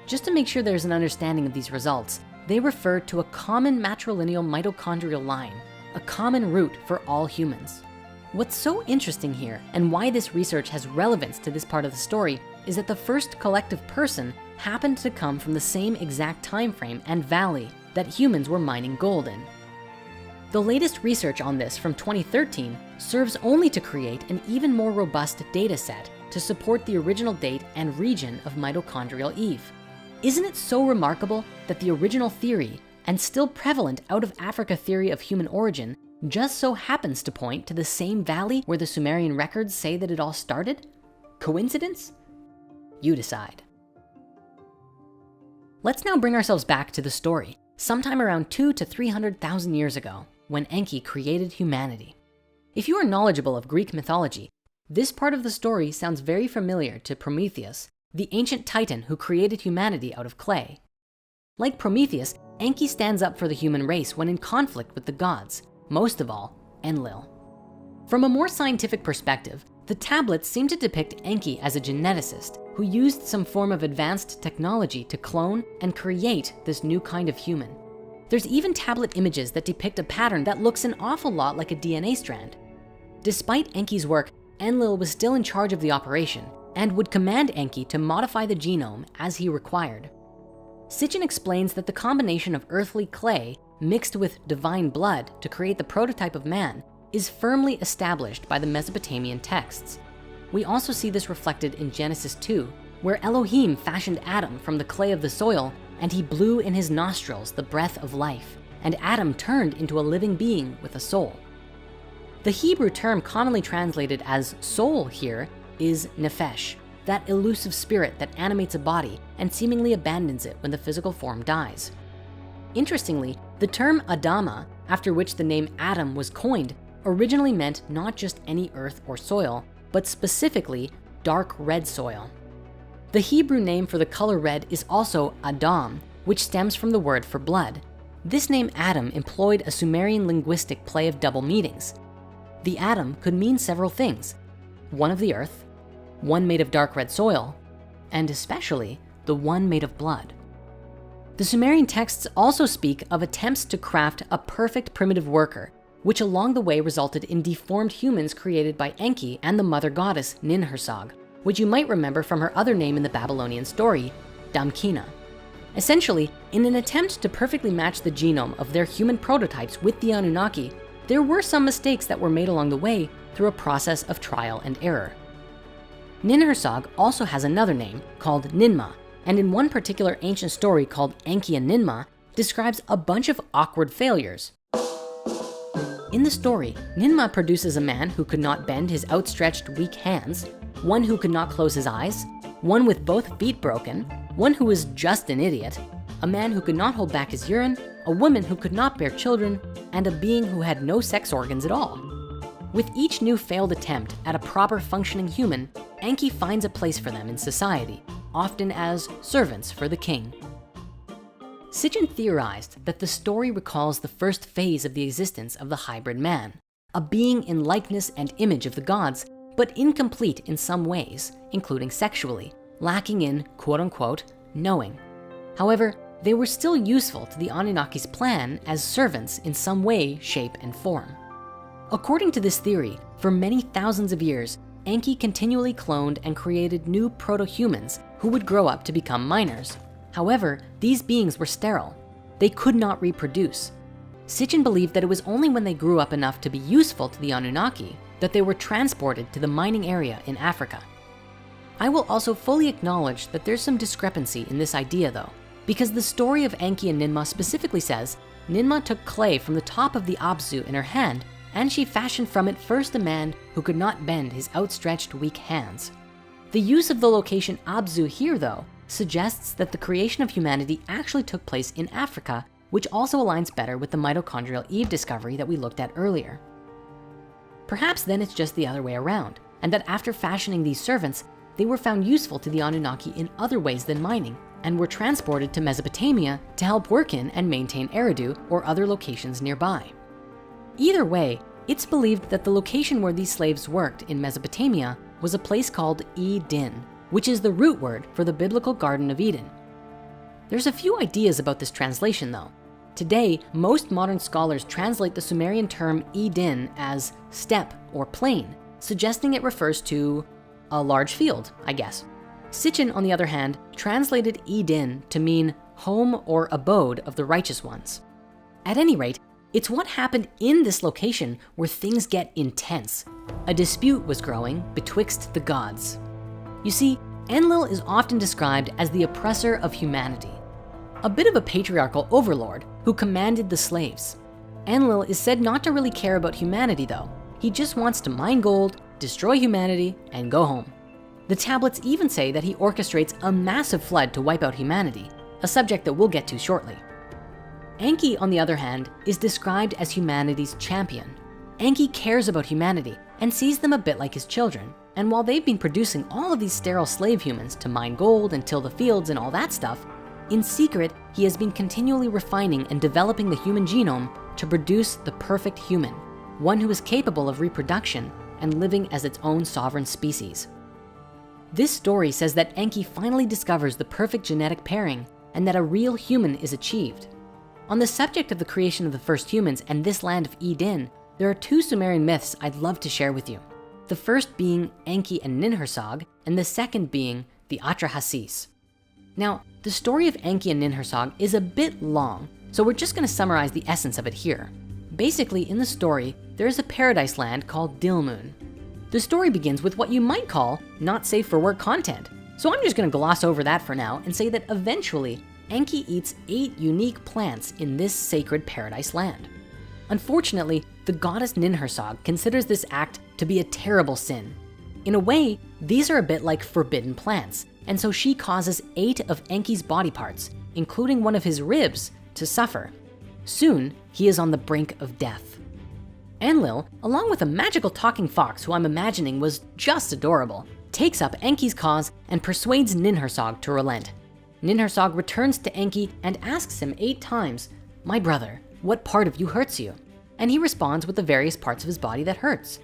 Just to make sure there's an understanding of these results, they refer to a common matrilineal mitochondrial line, a common root for all humans. What's so interesting here, and why this research has relevance to this part of the story, is that the first collective person happened to come from the same exact time frame and valley that humans were mining gold in. The latest research on this from 2013 serves only to create an even more robust data set to support the original date and region of mitochondrial Eve. Isn't it so remarkable that the original theory and still prevalent out of Africa theory of human origin just so happens to point to the same valley where the Sumerian records say that it all started? Coincidence? You decide. Let's now bring ourselves back to the story, sometime around 200,000 to 300,000 years ago, when Enki created humanity. If you are knowledgeable of Greek mythology, this part of the story sounds very familiar to Prometheus, the ancient titan who created humanity out of clay. Like Prometheus, Enki stands up for the human race when in conflict with the gods, most of all, Enlil. From a more scientific perspective, the tablets seem to depict Enki as a geneticist who used some form of advanced technology to clone and create this new kind of human. There's even tablet images that depict a pattern that looks an awful lot like a DNA strand. Despite Enki's work, Enlil was still in charge of the operation and would command Enki to modify the genome as he required. Sitchin explains that the combination of earthly clay mixed with divine blood to create the prototype of man is firmly established by the Mesopotamian texts. We also see this reflected in Genesis 2, where Elohim fashioned Adam from the clay of the soil, and he blew in his nostrils the breath of life, and Adam turned into a living being with a soul. The Hebrew term commonly translated as soul here is nephesh, that elusive spirit that animates a body and seemingly abandons it when the physical form dies. Interestingly, the term Adama, after which the name Adam was coined, originally meant not just any earth or soil, but specifically dark red soil. The Hebrew name for the color red is also Adam, which stems from the word for blood. This name Adam employed a Sumerian linguistic play of double meanings. The Adam could mean several things: one of the earth, one made of dark red soil, and especially the one made of blood. The Sumerian texts also speak of attempts to craft a perfect primitive worker, which along the way resulted in deformed humans created by Enki and the mother goddess Ninhursag, which you might remember from her other name in the Babylonian story, Damkina. Essentially, In an attempt to perfectly match the genome of their human prototypes with the Anunnaki, there were some mistakes that were made along the way through a process of trial and error. Ninhursag also has another name called Ninmah, and in one particular ancient story called Enki and Ninmah, describes a bunch of awkward failures. In the story, Ninmah produces a man who could not bend his outstretched weak hands, one who could not close his eyes, one with both feet broken, one who was just an idiot, a man who could not hold back his urine, a woman who could not bear children, and a being who had no sex organs at all. With each new failed attempt at a proper functioning human, Enki finds a place for them in society, often as servants for the king. Sitchin theorized that the story recalls the first phase of the existence of the hybrid man, a being in likeness and image of the gods, but incomplete in some ways, including sexually, lacking in quote unquote knowing. However, they were still useful to the Anunnaki's plan as servants in some way, shape, and form. According to this theory, for many thousands of years, Enki continually cloned and created new proto-humans who would grow up to become miners. However, these beings were sterile. They could not reproduce. Sitchin believed that it was only when they grew up enough to be useful to the Anunnaki that they were transported to the mining area in Africa. I will also fully acknowledge that there's some discrepancy in this idea though, because the story of Enki and Ninmah specifically says Ninmah took clay from the top of the Abzu in her hand, and she fashioned from it first a man who could not bend his outstretched weak hands. The use of the location Abzu here though suggests that the creation of humanity actually took place in Africa, which also aligns better with the mitochondrial Eve discovery that we looked at earlier. Perhaps then it's just the other way around, and that after fashioning these servants, they were found useful to the Anunnaki in other ways than mining, and were transported to Mesopotamia to help work in and maintain Eridu or other locations nearby. Either way, it's believed that the location where these slaves worked in Mesopotamia was a place called Eden, which is the root word for the biblical Garden of Eden. There's a few ideas about this translation though. Today, most modern scholars translate the Sumerian term Eden as steppe or plain, suggesting it refers to a large field, I guess. Sitchin, on the other hand, translated Eden to mean home or abode of the righteous ones. At any rate, it's what happened in this location where things get intense. A dispute was growing betwixt the gods. You see, Enlil is often described as the oppressor of humanity, a bit of a patriarchal overlord who commanded the slaves. Enlil is said not to really care about humanity though. He just wants to mine gold, destroy humanity, and go home. The tablets even say that he orchestrates a massive flood to wipe out humanity, a subject that we'll get to shortly. Enki, on the other hand, is described as humanity's champion. Enki cares about humanity and sees them a bit like his children. And while they've been producing all of these sterile slave humans to mine gold and till the fields and all that stuff, in secret, he has been continually refining and developing the human genome to produce the perfect human, one who is capable of reproduction and living as its own sovereign species. This story says that Enki finally discovers the perfect genetic pairing and that a real human is achieved. On the subject of the creation of the first humans and this land of Eden, there are two Sumerian myths I'd love to share with you. The first being Enki and Ninhursag, and the second being the Atrahasis. Now, the story of Enki and Ninhursag is a bit long, so we're just gonna summarize the essence of it here. Basically, in the story, there is a paradise land called Dilmun. The story begins with what you might call not safe for work content. So I'm just gonna gloss over that for now and say that eventually, Enki eats 8 unique plants in this sacred paradise land. Unfortunately, the goddess Ninhursag considers this act to be a terrible sin. In a way, these are a bit like forbidden plants, and so she causes 8 of Enki's body parts, including one of his ribs, to suffer. Soon, he is on the brink of death. Enlil, along with a magical talking fox who I'm imagining was just adorable, takes up Enki's cause and persuades Ninhursag to relent. Ninhursag returns to Enki and asks him 8 times, "My brother, what part of you hurts you?" And he responds with the various parts of his body that hurts.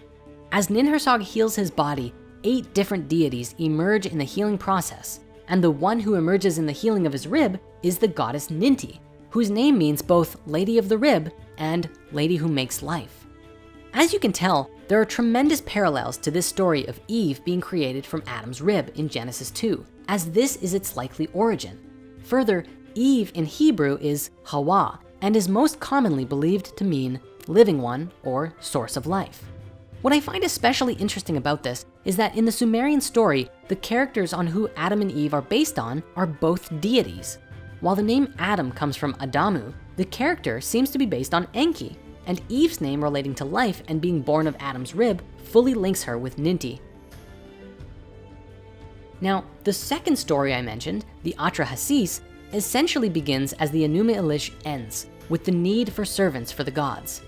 As Ninhursag heals his body, 8 different deities emerge in the healing process, and the one who emerges in the healing of his rib is the goddess Ninti, whose name means both Lady of the Rib and Lady who makes life. As you can tell, there are tremendous parallels to this story of Eve being created from Adam's rib in Genesis 2, as this is its likely origin. Further, Eve in Hebrew is Hawa and is most commonly believed to mean living one or source of life. What I find especially interesting about this is that in the Sumerian story, the characters on who Adam and Eve are based on are both deities. While the name Adam comes from Adamu, the character seems to be based on Enki, and Eve's name relating to life and being born of Adam's rib fully links her with Ninti. Now, the second story I mentioned, the Atrahasis, essentially begins as the Enuma Elish ends, with the need for servants for the gods.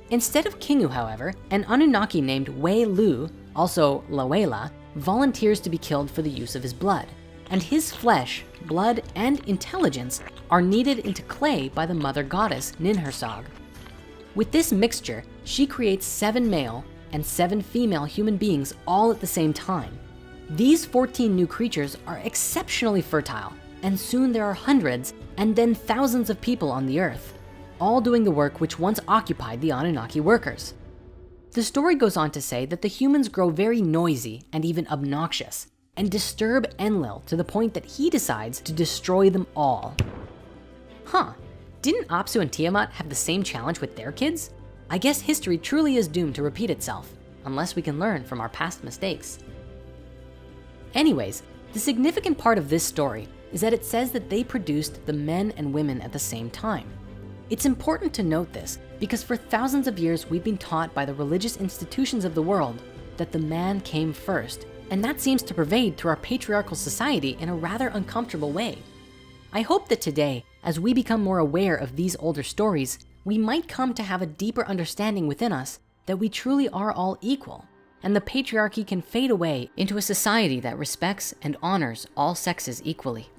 Instead of Kingu, however, an Anunnaki named Wei Lu, also Lawela, volunteers to be killed for the use of his blood. And his flesh, blood, and intelligence are kneaded into clay by the mother goddess Ninhursag. With this mixture, she creates 7 male and 7 female human beings all at the same time. These 14 new creatures are exceptionally fertile, and soon there are hundreds and then thousands of people on the earth, all doing the work which once occupied the Anunnaki workers. The story goes on to say that the humans grow very noisy and even obnoxious and disturb Enlil to the point that he decides to destroy them all. Didn't Apsu and Tiamat have the same challenge with their kids? I guess history truly is doomed to repeat itself, unless we can learn from our past mistakes. Anyways, the significant part of this story is that it says that they produced the men and women at the same time. It's important to note this because for thousands of years we've been taught by the religious institutions of the world that the man came first, and that seems to pervade through our patriarchal society in a rather uncomfortable way. I hope that today, as we become more aware of these older stories, we might come to have a deeper understanding within us that we truly are all equal, and the patriarchy can fade away into a society that respects and honors all sexes equally.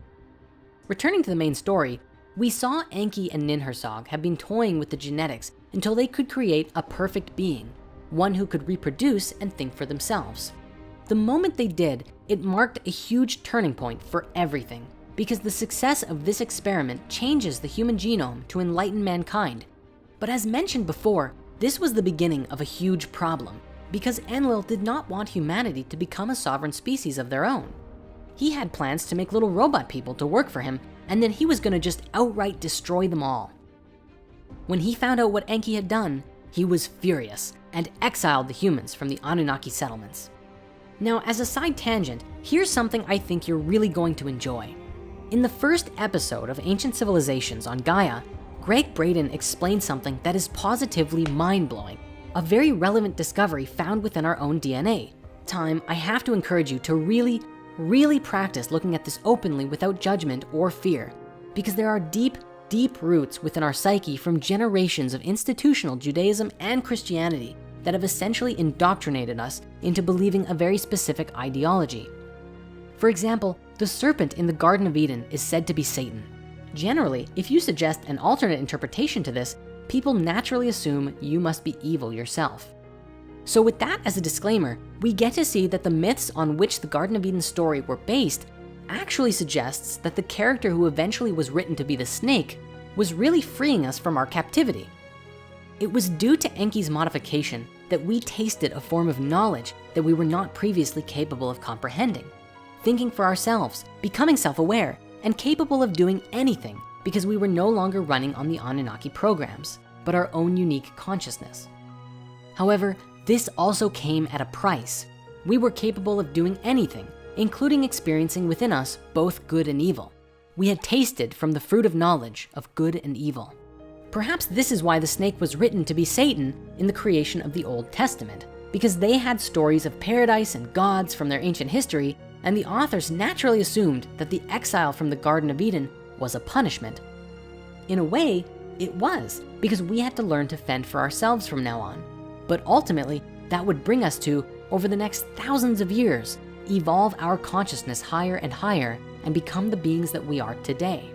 Returning to the main story, we saw Enki and Ninhursag have been toying with the genetics until they could create a perfect being, one who could reproduce and think for themselves. The moment they did, it marked a huge turning point for everything, because the success of this experiment changes the human genome to enlighten mankind. But as mentioned before, this was the beginning of a huge problem, because Enlil did not want humanity to become a sovereign species of their own. He had plans to make little robot people to work for him, and then he was gonna just outright destroy them all. When he found out what Enki had done, he was furious and exiled the humans from the Anunnaki settlements. Now, as a side tangent, here's something I think you're really going to enjoy. In the first episode of Ancient Civilizations on Gaia, Greg Braden explained something that is positively mind-blowing, a very relevant discovery found within our own DNA. I have to encourage you to really practice looking at this openly without judgment or fear, because there are deep roots within our psyche from generations of institutional Judaism and Christianity that have essentially indoctrinated us into believing a very specific ideology. For example, the serpent in the Garden of Eden is said to be Satan. Generally, if you suggest an alternate interpretation to this, people naturally assume you must be evil yourself. So with that as a disclaimer, we get to see that the myths on which the Garden of Eden story were based actually suggests that the character who eventually was written to be the snake was really freeing us from our captivity. It was due to Enki's modification that we tasted a form of knowledge that we were not previously capable of comprehending, thinking for ourselves, becoming self-aware, and capable of doing anything because we were no longer running on the Anunnaki programs, but our own unique consciousness. However, this also came at a price. We were capable of doing anything, including experiencing within us both good and evil. We had tasted from the fruit of knowledge of good and evil. Perhaps this is why the snake was written to be Satan in the creation of the Old Testament, because they had stories of paradise and gods from their ancient history, and the authors naturally assumed that the exile from the Garden of Eden was a punishment. In a way, it was, because we had to learn to fend for ourselves from now on. But ultimately, that would bring us to, over the next thousands of years, evolve our consciousness higher and higher and become the beings that we are today.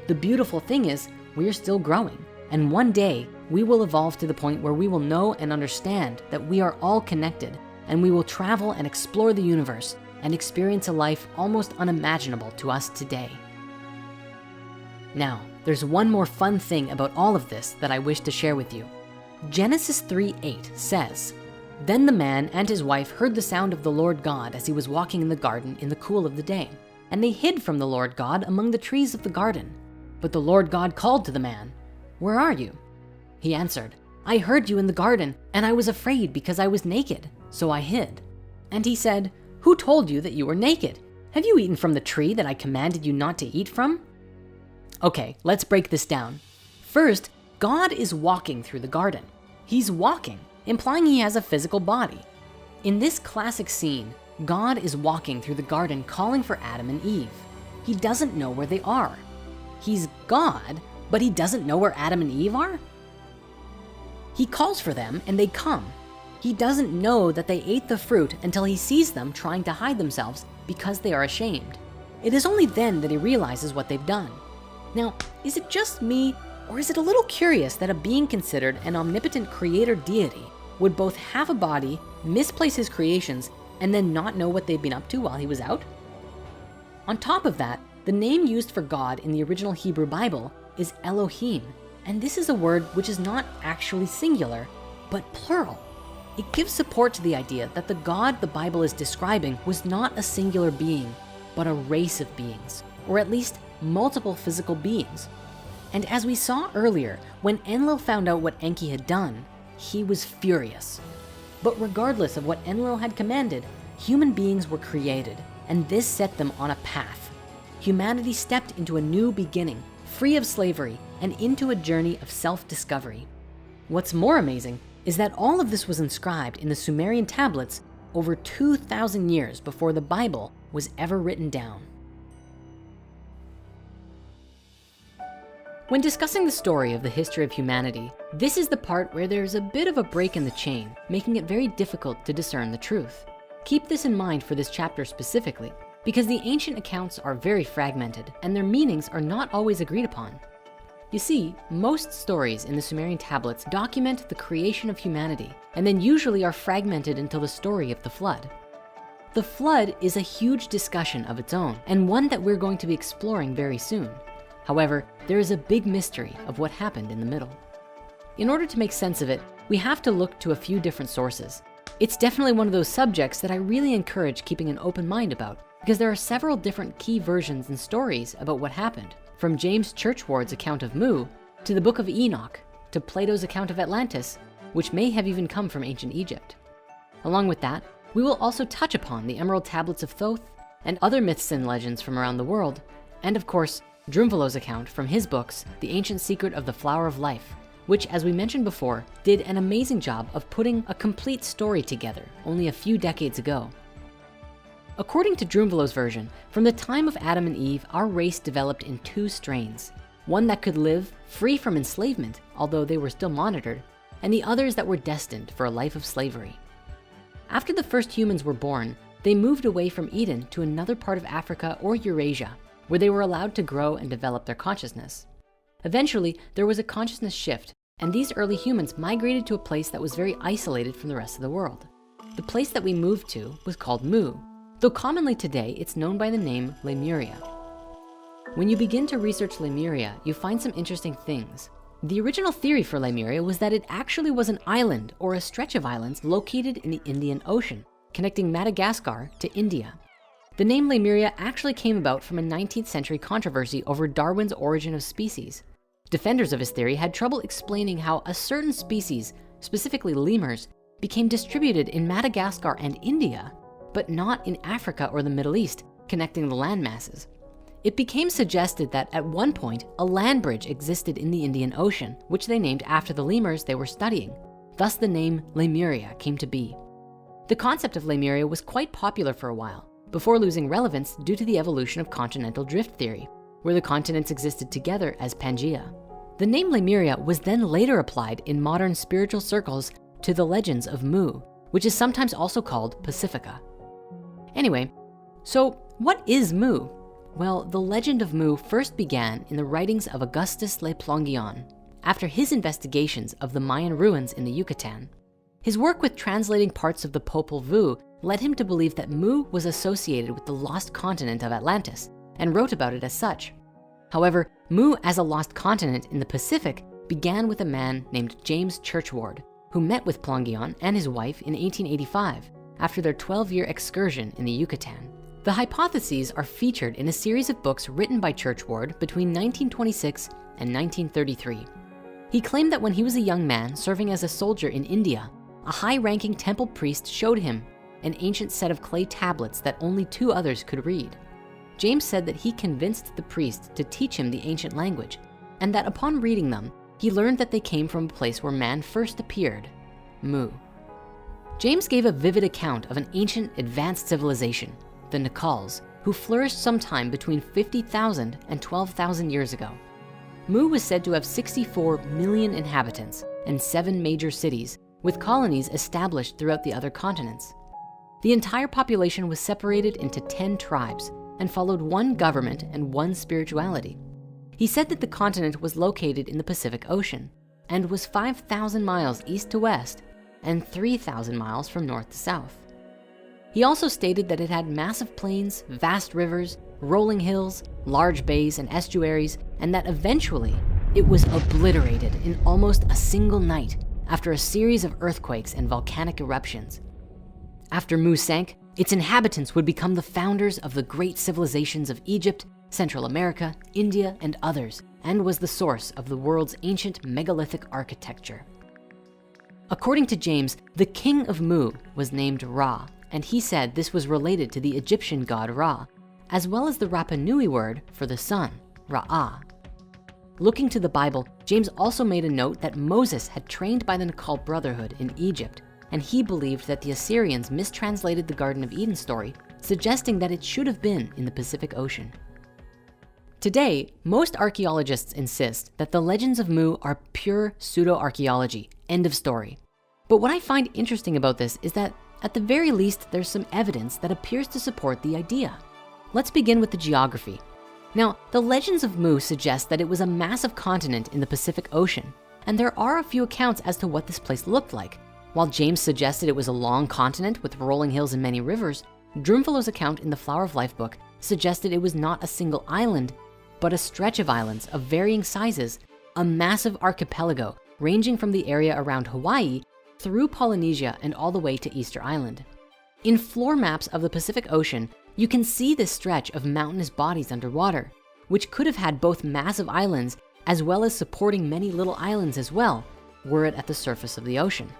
The beautiful thing is, we're still growing, and one day we will evolve to the point where we will know and understand that we are all connected, and we will travel and explore the universe and experience a life almost unimaginable to us today. Now, there's one more fun thing about all of this that I wish to share with you. Genesis 3:8 says, "Then the man and his wife heard the sound of the Lord God as he was walking in the garden in the cool of the day, and they hid from the Lord God among the trees of the garden. But the Lord God called to the man, 'Where are you?' He answered, 'I heard you in the garden, and I was afraid because I was naked, so I hid.' And he said, 'Who told you that you were naked? Have you eaten from the tree that I commanded you not to eat from?'" Okay, let's break this down. First, God is walking through the garden. He's walking, implying he has a physical body. In this classic scene, God is walking through the garden calling for Adam and Eve. He doesn't know where they are. He's God, but he doesn't know where Adam and Eve are? He calls for them and they come. He doesn't know that they ate the fruit until he sees them trying to hide themselves because they are ashamed. It is only then that he realizes what they've done. Now, is it just me, or is it a little curious that a being considered an omnipotent creator deity would both have a body, misplace his creations, and then not know what they've been up to while he was out? On top of that, the name used for God in the original Hebrew Bible is Elohim, and this is a word which is not actually singular, but plural. It gives support to the idea that the God the Bible is describing was not a singular being, but a race of beings, or at least multiple physical beings. And as we saw earlier, when Enlil found out what Enki had done, he was furious. But regardless of what Enlil had commanded, human beings were created, and this set them on a path. Humanity stepped into a new beginning, free of slavery, and into a journey of self-discovery. What's more amazing is that all of this was inscribed in the Sumerian tablets over 2,000 years before the Bible was ever written down. When discussing the story of the history of humanity, this is the part where there's a bit of a break in the chain, making it very difficult to discern the truth. Keep this in mind for this chapter specifically, because the ancient accounts are very fragmented and their meanings are not always agreed upon. You see, most stories in the Sumerian tablets document the creation of humanity and then usually are fragmented until the story of the flood. The flood is a huge discussion of its own and one that we're going to be exploring very soon. However, there is a big mystery of what happened in the middle. In order to make sense of it, we have to look to a few different sources. It's definitely one of those subjects that I really encourage keeping an open mind about, because there are several different key versions and stories about what happened, from James Churchward's account of Mu, to the Book of Enoch, to Plato's account of Atlantis, which may have even come from ancient Egypt. Along with that, we will also touch upon the Emerald Tablets of Thoth and other myths and legends from around the world, and of course, Drumvelo's account from his books, The Ancient Secret of the Flower of Life, which, as we mentioned before, did an amazing job of putting a complete story together only a few decades ago. According to Drumvelo's version, from the time of Adam and Eve, our race developed in two strains. One that could live free from enslavement, although they were still monitored, and the others that were destined for a life of slavery. After the first humans were born, they moved away from Eden to another part of Africa or Eurasia, where they were allowed to grow and develop their consciousness. Eventually, there was a consciousness shift, and these early humans migrated to a place that was very isolated from the rest of the world. The place that we moved to was called Mu, though commonly today it's known by the name Lemuria. When you begin to research Lemuria, you find some interesting things. The original theory for Lemuria was that it actually was an island or a stretch of islands located in the Indian Ocean, connecting Madagascar to India. The name Lemuria actually came about from a 19th century controversy over Darwin's origin of species. Defenders of his theory had trouble explaining how a certain species, specifically lemurs, became distributed in Madagascar and India, but not in Africa or the Middle East, connecting the land masses. It became suggested that at one point, a land bridge existed in the Indian Ocean, which they named after the lemurs they were studying. Thus the name Lemuria came to be. The concept of Lemuria was quite popular for a while, before losing relevance due to the evolution of continental drift theory, where the continents existed together as Pangaea. The name Lemuria was then later applied in modern spiritual circles to the legends of Mu, which is sometimes also called Pacifica. Anyway, so what is Mu? Well, the legend of Mu first began in the writings of Augustus Le Plongeon, after his investigations of the Mayan ruins in the Yucatan. His work with translating parts of the Popol Vuh led him to believe that Mu was associated with the lost continent of Atlantis, and wrote about it as such. However, Mu as a lost continent in the Pacific began with a man named James Churchward, who met with Plongeon and his wife in 1885 after their 12-year excursion in the Yucatan. The hypotheses are featured in a series of books written by Churchward between 1926 and 1933. He claimed that when he was a young man serving as a soldier in India, a high-ranking temple priest showed him an ancient set of clay tablets that only 2 others could read. James said that he convinced the priest to teach him the ancient language, and that upon reading them, he learned that they came from a place where man first appeared, Mu. James gave a vivid account of an ancient advanced civilization, the Nakals, who flourished sometime between 50,000 and 12,000 years ago. Mu was said to have 64 million inhabitants and 7 major cities, with colonies established throughout the other continents. The entire population was separated into 10 tribes and followed one government and one spirituality. He said that the continent was located in the Pacific Ocean and was 5,000 miles east to west and 3,000 miles from north to south. He also stated that it had massive plains, vast rivers, rolling hills, large bays and estuaries, and that eventually it was obliterated in almost a single night after a series of earthquakes and volcanic eruptions. After Mu sank, its inhabitants would become the founders of the great civilizations of Egypt, Central America, India, and others, and was the source of the world's ancient megalithic architecture. According to James, the king of Mu was named Ra, and he said this was related to the Egyptian god Ra, as well as the Rapa Nui word for the sun, Ra'ah. Looking to the Bible, James also made a note that Moses had trained by the Nakal Brotherhood in Egypt, and he believed that the Assyrians mistranslated the Garden of Eden story, suggesting that it should have been in the Pacific Ocean. Today, most archaeologists insist that the legends of Mu are pure pseudo-archaeology, end of story. But what I find interesting about this is that at the very least, there's some evidence that appears to support the idea. Let's begin with the geography. Now, the legends of Mu suggest that it was a massive continent in the Pacific Ocean, and there are a few accounts as to what this place looked like. While James suggested it was a long continent with rolling hills and many rivers, Drumfellow's account in the Flower of Life book suggested it was not a single island, but a stretch of islands of varying sizes, a massive archipelago ranging from the area around Hawaii through Polynesia and all the way to Easter Island. In floor maps of the Pacific Ocean, you can see this stretch of mountainous bodies underwater, which could have had both massive islands as well as supporting many little islands as well, were it at the surface of the ocean.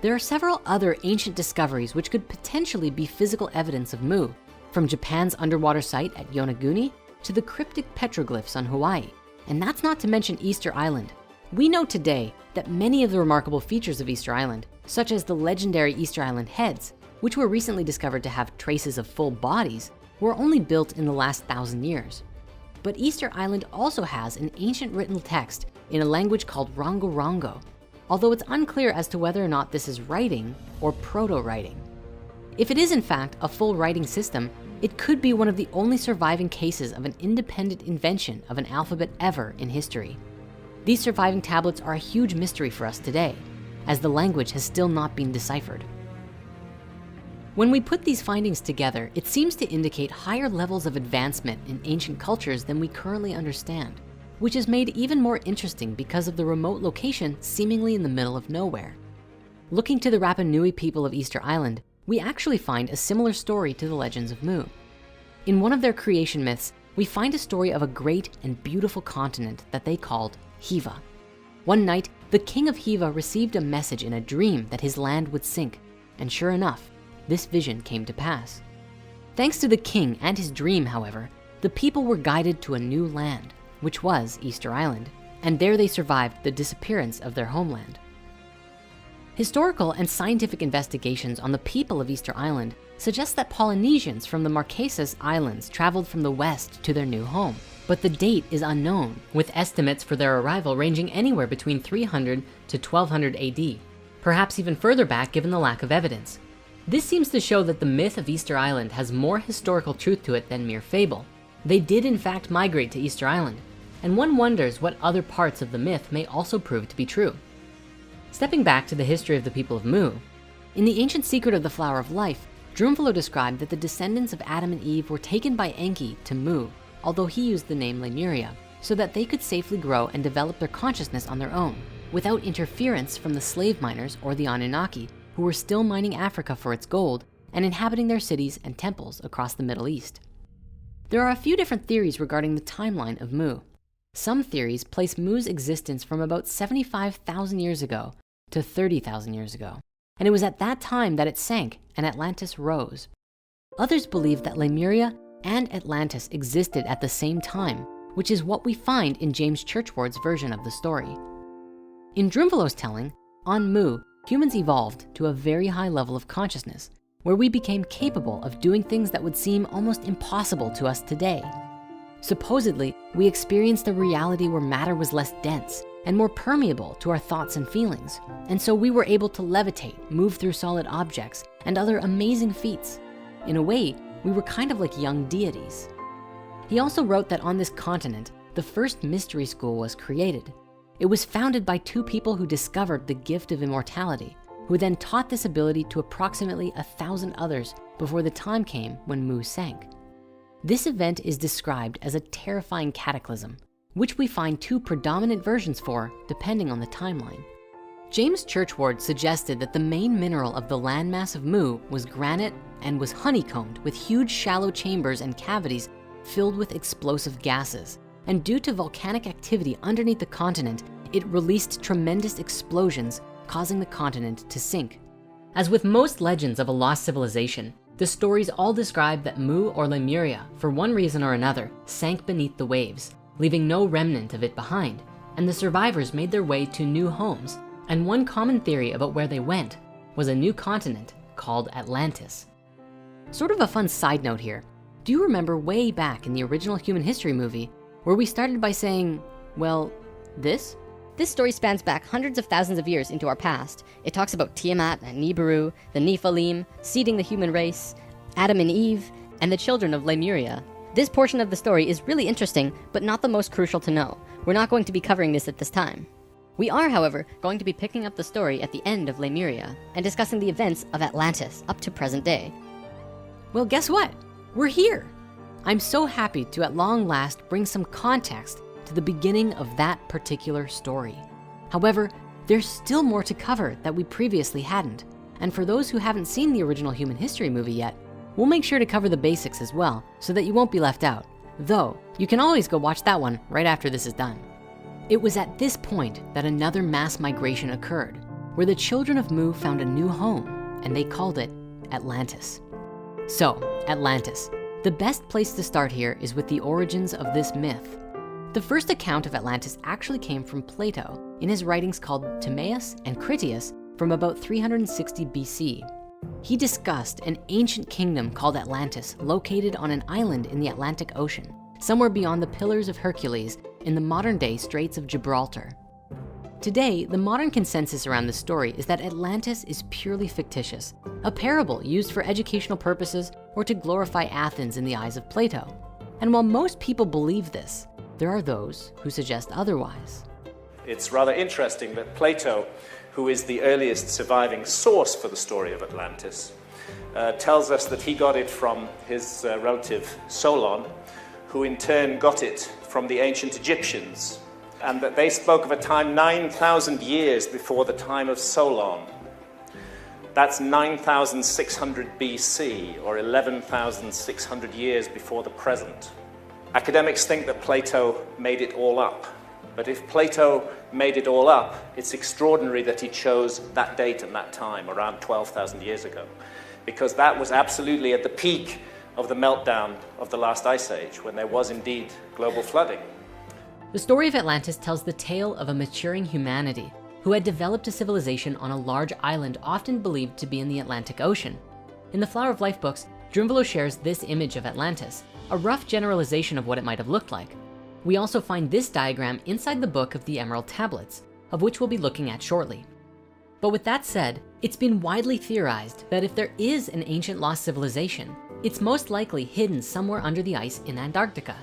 There are several other ancient discoveries which could potentially be physical evidence of Mu, from Japan's underwater site at Yonaguni to the cryptic petroglyphs on Hawaii. And that's not to mention Easter Island. We know today that many of the remarkable features of Easter Island, such as the legendary Easter Island heads, which were recently discovered to have traces of full bodies, were only built in the last 1,000 years. But Easter Island also has an ancient written text in a language called Rongo Rongo, although it's unclear as to whether or not this is writing or proto-writing. If it is in fact a full writing system, it could be one of the only surviving cases of an independent invention of an alphabet ever in history. These surviving tablets are a huge mystery for us today, as the language has still not been deciphered. When we put these findings together, it seems to indicate higher levels of advancement in ancient cultures than we currently understand, which is made even more interesting because of the remote location seemingly in the middle of nowhere. Looking to the Rapa Nui people of Easter Island, we actually find a similar story to the legends of Mu. In one of their creation myths, we find a story of a great and beautiful continent that they called Hiva. One night, the king of Hiva received a message in a dream that his land would sink, and sure enough, this vision came to pass. Thanks to the king and his dream, however, the people were guided to a new land, which was Easter Island, and there they survived the disappearance of their homeland. Historical and scientific investigations on the people of Easter Island suggest that Polynesians from the Marquesas Islands traveled from the west to their new home, but the date is unknown, with estimates for their arrival ranging anywhere between 300 to 1200 AD, perhaps even further back given the lack of evidence. This seems to show that the myth of Easter Island has more historical truth to it than mere fable. They did in fact migrate to Easter Island, and one wonders what other parts of the myth may also prove to be true. Stepping back to the history of the people of Mu, in the ancient secret of the Flower of Life, Drumfellow described that the descendants of Adam and Eve were taken by Enki to Mu, although he used the name Lemuria, so that they could safely grow and develop their consciousness on their own, without interference from the slave miners or the Anunnaki, who were still mining Africa for its gold and inhabiting their cities and temples across the Middle East. There are a few different theories regarding the timeline of Mu. Some theories place Mu's existence from about 75,000 years ago to 30,000 years ago, and it was at that time that it sank and Atlantis rose. Others believe that Lemuria and Atlantis existed at the same time, which is what we find in James Churchward's version of the story. In Drunvalo's telling, on Mu, humans evolved to a very high level of consciousness, where we became capable of doing things that would seem almost impossible to us today. Supposedly, we experienced a reality where matter was less dense and more permeable to our thoughts and feelings. And so we were able to levitate, move through solid objects, and other amazing feats. In a way, we were kind of like young deities. He also wrote that on this continent, the first mystery school was created. It was founded by two people who discovered the gift of immortality, who then taught this ability to approximately 1,000 others before the time came when Mu sank. This event is described as a terrifying cataclysm, which we find two predominant versions for depending on the timeline. James Churchward suggested that the main mineral of the landmass of Mu was granite and was honeycombed with huge shallow chambers and cavities filled with explosive gases. And due to volcanic activity underneath the continent, it released tremendous explosions, causing the continent to sink. As with most legends of a lost civilization, the stories all describe that Mu or Lemuria, for one reason or another, sank beneath the waves, leaving no remnant of it behind, and the survivors made their way to new homes. And one common theory about where they went was a new continent called Atlantis. Sort of a fun side note here. Do you remember way back in the original human history movie where we started by saying, well, this? This story spans back hundreds of thousands of years into our past. It talks about Tiamat and Nibiru, the Nephilim, seeding the human race, Adam and Eve, and the children of Lemuria. This portion of the story is really interesting, but not the most crucial to know. We're not going to be covering this at this time. We are, however, going to be picking up the story at the end of Lemuria and discussing the events of Atlantis up to present day. Well, guess what? We're here. I'm so happy to at long last bring some context to the beginning of that particular story. However, there's still more to cover that we previously hadn't. And for those who haven't seen the original human history movie yet, we'll make sure to cover the basics as well so that you won't be left out. Though, you can always go watch that one right after this is done. It was at this point that another mass migration occurred, where the children of Mu found a new home, and they called it Atlantis. So, Atlantis. The best place to start here is with the origins of this myth. The first account of Atlantis actually came from Plato in his writings called Timaeus and Critias from about 360 BC. He discussed an ancient kingdom called Atlantis located on an island in the Atlantic Ocean, somewhere beyond the Pillars of Hercules in the modern-day Straits of Gibraltar. Today, the modern consensus around this story is that Atlantis is purely fictitious, a parable used for educational purposes or to glorify Athens in the eyes of Plato. And while most people believe this, there are those who suggest otherwise. It's rather interesting that Plato, who is the earliest surviving source for the story of Atlantis, tells us that he got it from his relative Solon, who in turn got it from the ancient Egyptians, and that they spoke of a time 9,000 years before the time of Solon. That's 9,600 BC, or 11,600 years before the present. Academics think that Plato made it all up. But if Plato made it all up, it's extraordinary that he chose that date and that time, around 12,000 years ago, because that was absolutely at the peak of the meltdown of the last ice age, when there was indeed global flooding. The story of Atlantis tells the tale of a maturing humanity who had developed a civilization on a large island often believed to be in the Atlantic Ocean. In the Flower of Life books, Drunvalo shares this image of Atlantis, a rough generalization of what it might have looked like. We also find this diagram inside the book of the Emerald Tablets, of which we'll be looking at shortly. But with that said, it's been widely theorized that if there is an ancient lost civilization, it's most likely hidden somewhere under the ice in Antarctica.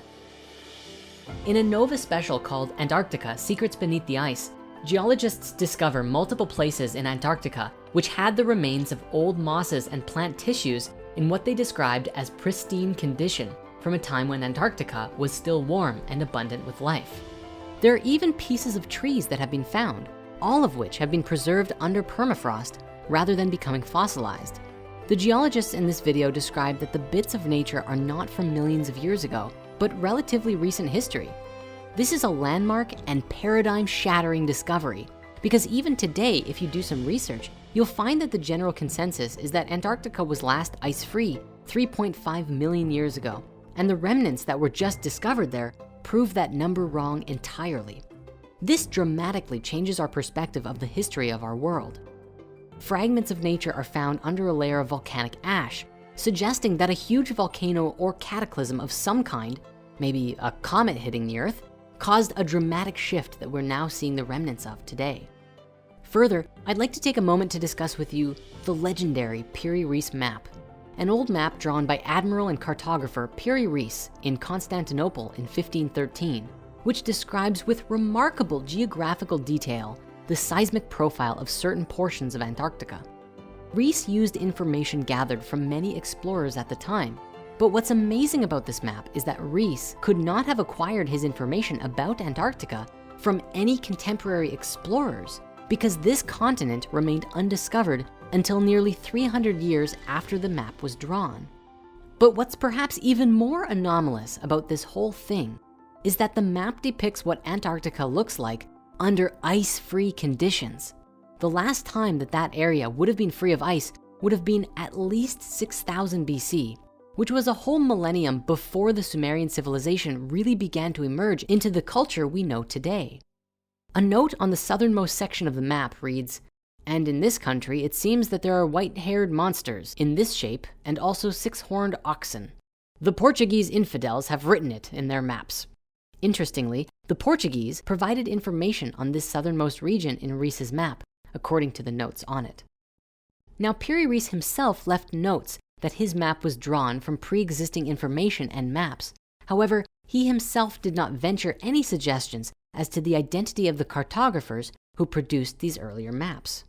In a Nova special called Antarctica: Secrets Beneath the Ice, geologists discover multiple places in Antarctica which had the remains of old mosses and plant tissues in what they described as pristine condition from a time when Antarctica was still warm and abundant with life. There are even pieces of trees that have been found, all of which have been preserved under permafrost rather than becoming fossilized. The geologists in this video describe that the bits of nature are not from millions of years ago, but relatively recent history. This is a landmark and paradigm-shattering discovery, because even today, if you do some research, you'll find that the general consensus is that Antarctica was last ice-free 3.5 million years ago, and the remnants that were just discovered there prove that number wrong entirely. This dramatically changes our perspective of the history of our world. Fragments of nature are found under a layer of volcanic ash, suggesting that a huge volcano or cataclysm of some kind, maybe a comet hitting the Earth, caused a dramatic shift that we're now seeing the remnants of today. Further, I'd like to take a moment to discuss with you the legendary Piri-Reis map, an old map drawn by admiral and cartographer Piri-Reis in Constantinople in 1513, which describes with remarkable geographical detail the seismic profile of certain portions of Antarctica. Reis used information gathered from many explorers at the time, but what's amazing about this map is that Reis could not have acquired his information about Antarctica from any contemporary explorers, because this continent remained undiscovered until nearly 300 years after the map was drawn. But what's perhaps even more anomalous about this whole thing is that the map depicts what Antarctica looks like under ice-free conditions. The last time that that area would have been free of ice would have been at least 6,000 BC, which was a whole millennium before the Sumerian civilization really began to emerge into the culture we know today. A note on the southernmost section of the map reads, "And in this country, it seems that there are white-haired monsters in this shape and also 6-horned oxen. The Portuguese infidels have written it in their maps." Interestingly, the Portuguese provided information on this southernmost region in Reis's map, according to the notes on it. Now, Piri-Reis himself left notes that his map was drawn from pre-existing information and maps. However, he himself did not venture any suggestions as to the identity of the cartographers who produced these earlier maps.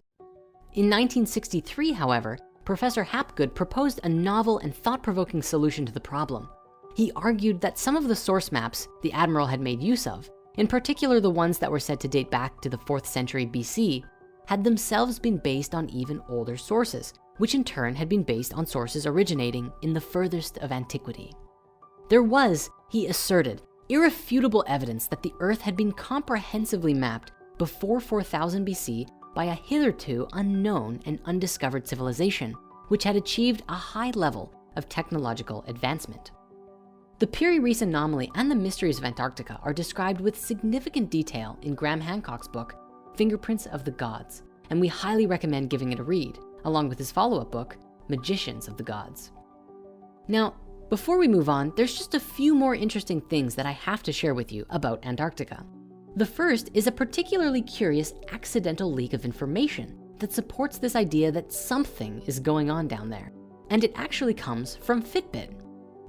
In 1963, however, Professor Hapgood proposed a novel and thought-provoking solution to the problem. He argued that some of the source maps the admiral had made use of, in particular the ones that were said to date back to the 4th century BC, had themselves been based on even older sources, which in turn had been based on sources originating in the furthest of antiquity. There was, he asserted, irrefutable evidence that the Earth had been comprehensively mapped before 4000 BC by a hitherto unknown and undiscovered civilization, which had achieved a high level of technological advancement. The Piri-Reis anomaly and the mysteries of Antarctica are described with significant detail in Graham Hancock's book, Fingerprints of the Gods, and we highly recommend giving it a read, along with his follow-up book, Magicians of the Gods. Now, before we move on, there's just a few more interesting things that I have to share with you about Antarctica. The first is a particularly curious accidental leak of information that supports this idea that something is going on down there, and it actually comes from Fitbit.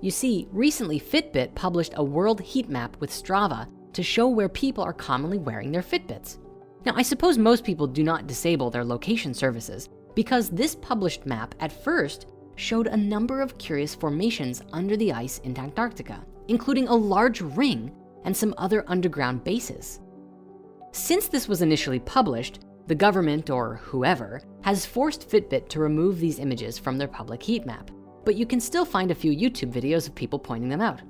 You see, recently Fitbit published a world heat map with Strava to show where people are commonly wearing their Fitbits. Now, I suppose most people do not disable their location services, because this published map at first showed a number of curious formations under the ice in Antarctica, including a large ring and some other underground bases. Since this was initially published, the government or whoever has forced Fitbit to remove these images from their public heat map, but you can still find a few YouTube videos of people pointing them out.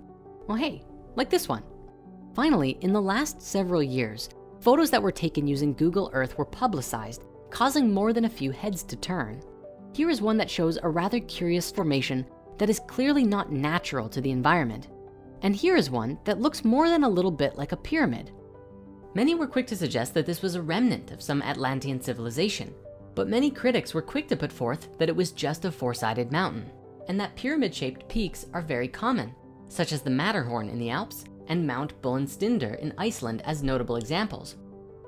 Well, hey, like this one. Finally, in the last several years, photos that were taken using Google Earth were publicized, causing more than a few heads to turn. Here is one that shows a rather curious formation that is clearly not natural to the environment. And here is one that looks more than a little bit like a pyramid. Many were quick to suggest that this was a remnant of some Atlantean civilization, but many critics were quick to put forth that it was just a four-sided mountain, and that pyramid-shaped peaks are very common, such as the Matterhorn in the Alps and Mount Bullenstinder in Iceland as notable examples.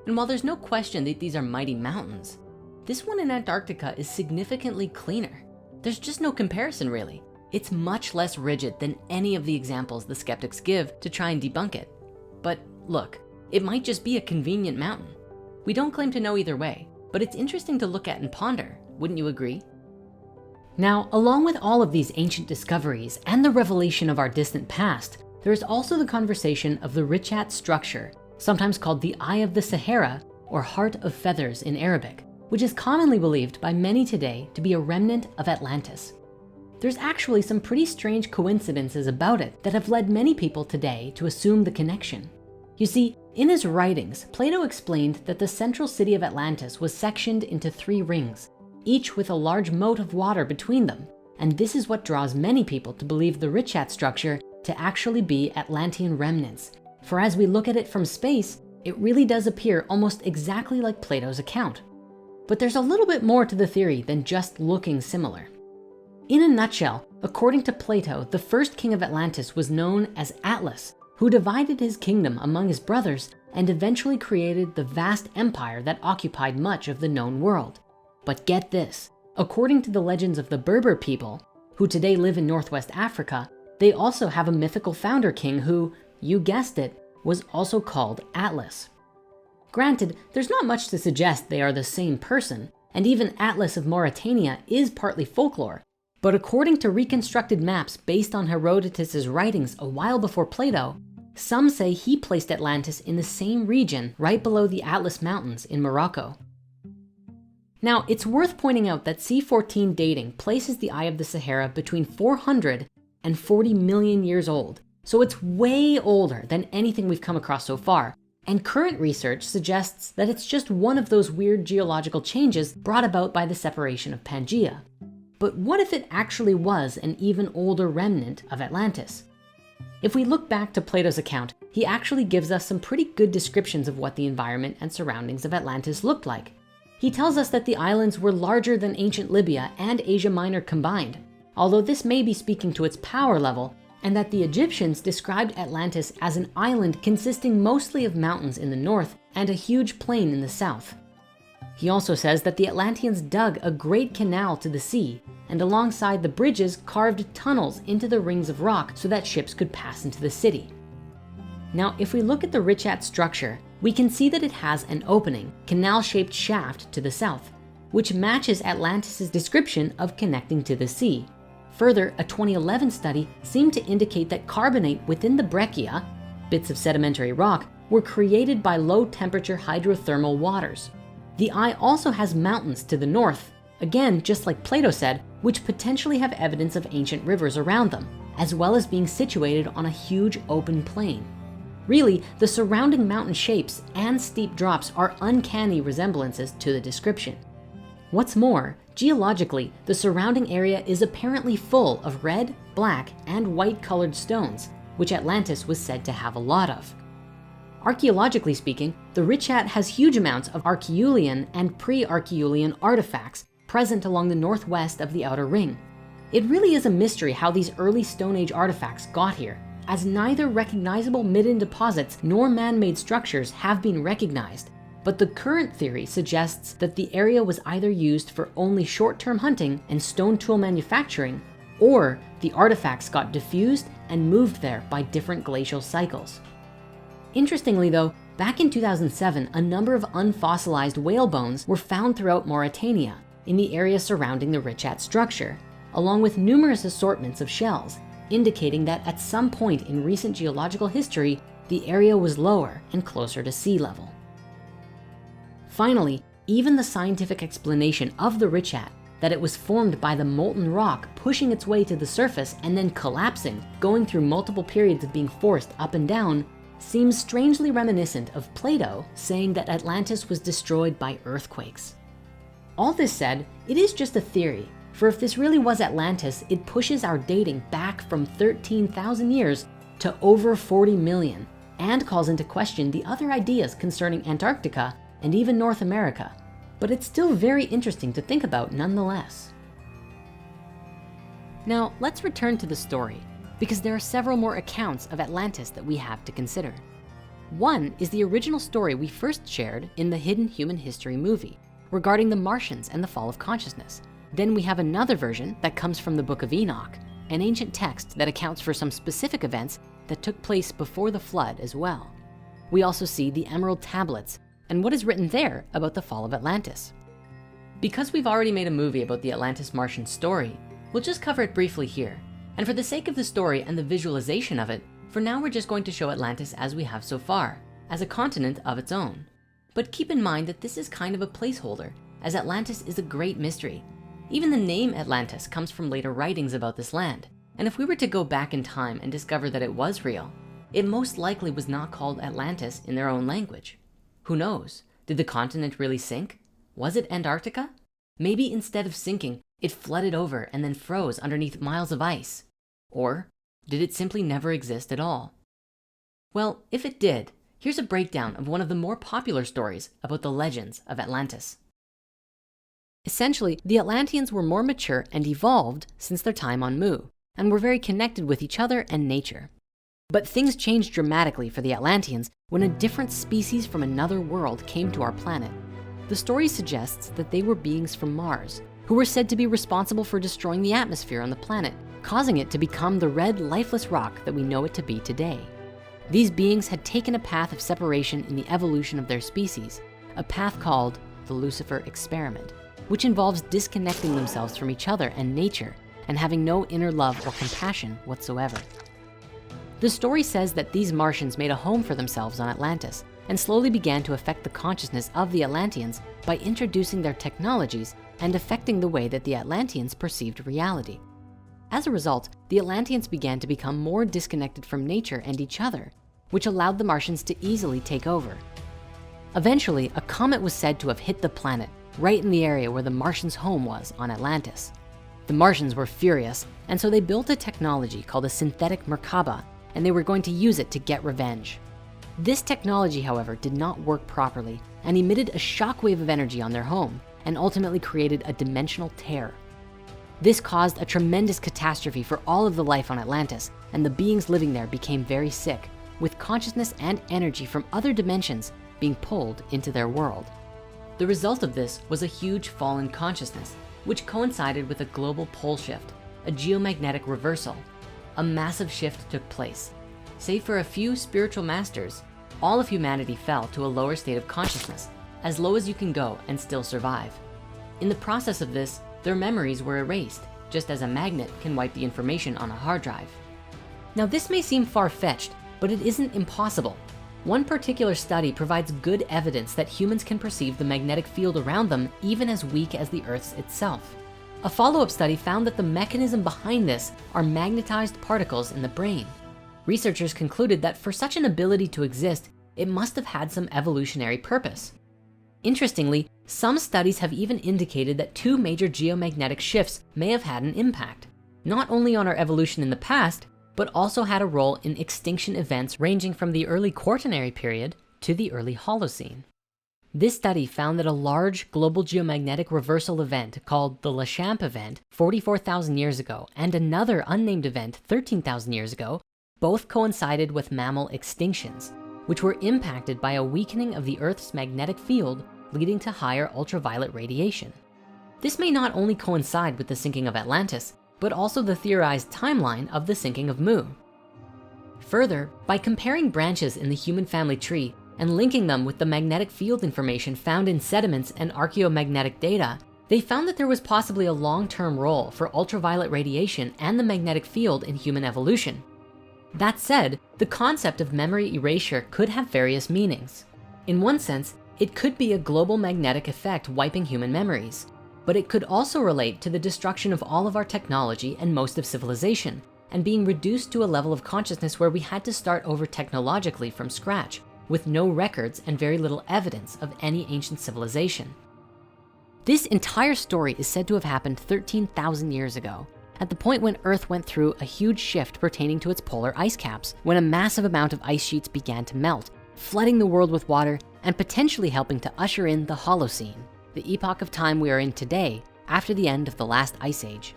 And while there's no question that these are mighty mountains, this one in Antarctica is significantly cleaner. There's just no comparison really. It's much less rigid than any of the examples the skeptics give to try and debunk it. But look, it might just be a convenient mountain. We don't claim to know either way, but it's interesting to look at and ponder, wouldn't you agree? Now, along with all of these ancient discoveries and the revelation of our distant past, there is also the conversation of the Richat structure, sometimes called the Eye of the Sahara or Heart of Feathers in Arabic, which is commonly believed by many today to be a remnant of Atlantis. There's actually some pretty strange coincidences about it that have led many people today to assume the connection. You see, in his writings, Plato explained that the central city of Atlantis was sectioned into 3 rings, each with a large moat of water between them. And this is what draws many people to believe the Richat structure to actually be Atlantean remnants. For as we look at it from space, it really does appear almost exactly like Plato's account. But there's a little bit more to the theory than just looking similar. In a nutshell, according to Plato, the first king of Atlantis was known as Atlas, who divided his kingdom among his brothers and eventually created the vast empire that occupied much of the known world. But get this, according to the legends of the Berber people, who today live in Northwest Africa, they also have a mythical founder king who, you guessed it, was also called Atlas. Granted, there's not much to suggest they are the same person, and even Atlas of Mauritania is partly folklore. But according to reconstructed maps based on Herodotus's writings a while before Plato, some say he placed Atlantis in the same region right below the Atlas Mountains in Morocco. Now, it's worth pointing out that C14 dating places the Eye of the Sahara between 400 and 40 million years old. So it's way older than anything we've come across so far. And current research suggests that it's just one of those weird geological changes brought about by the separation of Pangaea. But what if it actually was an even older remnant of Atlantis? If we look back to Plato's account, he actually gives us some pretty good descriptions of what the environment and surroundings of Atlantis looked like. He tells us that the islands were larger than ancient Libya and Asia Minor combined, although this may be speaking to its power level, and that the Egyptians described Atlantis as an island consisting mostly of mountains in the north and a huge plain in the south. He also says that the Atlanteans dug a great canal to the sea, and alongside the bridges carved tunnels into the rings of rock so that ships could pass into the city. Now, if we look at the Richat structure, we can see that it has an opening, canal-shaped shaft to the south, which matches Atlantis's description of connecting to the sea. Further, a 2011 study seemed to indicate that carbonate within the breccia, bits of sedimentary rock, were created by low-temperature hydrothermal waters. The eye also has mountains to the north, again, just like Plato said, which potentially have evidence of ancient rivers around them, as well as being situated on a huge open plain. Really, the surrounding mountain shapes and steep drops are uncanny resemblances to the description. What's more, geologically, the surrounding area is apparently full of red, black, and white colored stones, which Atlantis was said to have a lot of. Archaeologically speaking, the Richat has huge amounts of Archeolian and pre-Archeolian artifacts present along the northwest of the outer ring. It really is a mystery how these early Stone Age artifacts got here, as neither recognizable midden deposits nor man-made structures have been recognized. But the current theory suggests that the area was either used for only short-term hunting and stone tool manufacturing, or the artifacts got diffused and moved there by different glacial cycles. Interestingly though, back in 2007, a number of unfossilized whale bones were found throughout Mauritania in the area surrounding the Richat structure, along with numerous assortments of shells, indicating that at some point in recent geological history, the area was lower and closer to sea level. Finally, even the scientific explanation of the Richat, that it was formed by the molten rock pushing its way to the surface and then collapsing, going through multiple periods of being forced up and down, seems strangely reminiscent of Plato saying that Atlantis was destroyed by earthquakes. All this said, it is just a theory, for if this really was Atlantis, it pushes our dating back from 13,000 years to over 40 million, and calls into question the other ideas concerning Antarctica and even North America. But it's still very interesting to think about nonetheless. Now, let's return to the story, because there are several more accounts of Atlantis that we have to consider. One is the original story we first shared in the Hidden Human History movie regarding the Martians and the fall of consciousness. Then we have another version that comes from the Book of Enoch, an ancient text that accounts for some specific events that took place before the flood as well. We also see the Emerald Tablets and what is written there about the fall of Atlantis. Because we've already made a movie about the Atlantis Martian story, we'll just cover it briefly here. And for the sake of the story and the visualization of it, for now we're just going to show Atlantis as we have so far, as a continent of its own. But keep in mind that this is kind of a placeholder, as Atlantis is a great mystery. Even the name Atlantis comes from later writings about this land. And if we were to go back in time and discover that it was real, it most likely was not called Atlantis in their own language. Who knows? Did the continent really sink? Was it Antarctica? Maybe instead of sinking, it flooded over and then froze underneath miles of ice. Or did it simply never exist at all? Well, if it did, here's a breakdown of one of the more popular stories about the legends of Atlantis. Essentially, the Atlanteans were more mature and evolved since their time on Mu, and were very connected with each other and nature. But things changed dramatically for the Atlanteans when a different species from another world came to our planet. The story suggests that they were beings from Mars, who were said to be responsible for destroying the atmosphere on the planet, causing it to become the red, lifeless rock that we know it to be today. These beings had taken a path of separation in the evolution of their species, a path called the Lucifer experiment, which involves disconnecting themselves from each other and nature and having no inner love or compassion whatsoever. The story says that these Martians made a home for themselves on Atlantis and slowly began to affect the consciousness of the Atlanteans by introducing their technologies and affecting the way that the Atlanteans perceived reality. As a result, the Atlanteans began to become more disconnected from nature and each other, which allowed the Martians to easily take over. Eventually, a comet was said to have hit the planet right in the area where the Martians' home was on Atlantis. The Martians were furious, and so they built a technology called a synthetic Merkaba, and they were going to use it to get revenge. This technology, however, did not work properly and emitted a shockwave of energy on their home and ultimately created a dimensional tear. This caused a tremendous catastrophe for all of the life on Atlantis, and the beings living there became very sick, with consciousness and energy from other dimensions being pulled into their world. The result of this was a huge fall in consciousness, which coincided with a global pole shift, a geomagnetic reversal. A massive shift took place. Save for a few spiritual masters, all of humanity fell to a lower state of consciousness, as low as you can go and still survive. In the process of this, their memories were erased, just as a magnet can wipe the information on a hard drive. Now, this may seem far-fetched, but it isn't impossible. One particular study provides good evidence that humans can perceive the magnetic field around them even as weak as the Earth's itself. A follow-up study found that the mechanism behind this are magnetized particles in the brain. Researchers concluded that for such an ability to exist, it must have had some evolutionary purpose. Interestingly, some studies have even indicated that two major geomagnetic shifts may have had an impact, not only on our evolution in the past, but also had a role in extinction events ranging from the early Quaternary period to the early Holocene. This study found that a large global geomagnetic reversal event called the Lechamp event 44,000 years ago and another unnamed event 13,000 years ago both coincided with mammal extinctions, which were impacted by a weakening of the Earth's magnetic field leading to higher ultraviolet radiation. This may not only coincide with the sinking of Atlantis, but also the theorized timeline of the sinking of Mu. Further, by comparing branches in the human family tree and linking them with the magnetic field information found in sediments and archaeomagnetic data, they found that there was possibly a long-term role for ultraviolet radiation and the magnetic field in human evolution. That said, the concept of memory erasure could have various meanings. In one sense, it could be a global magnetic effect wiping human memories, but it could also relate to the destruction of all of our technology and most of civilization, and being reduced to a level of consciousness where we had to start over technologically from scratch, with no records and very little evidence of any ancient civilization. This entire story is said to have happened 13,000 years ago, at the point when Earth went through a huge shift pertaining to its polar ice caps, when a massive amount of ice sheets began to melt, flooding the world with water and potentially helping to usher in the Holocene, the epoch of time we are in today after the end of the last ice age.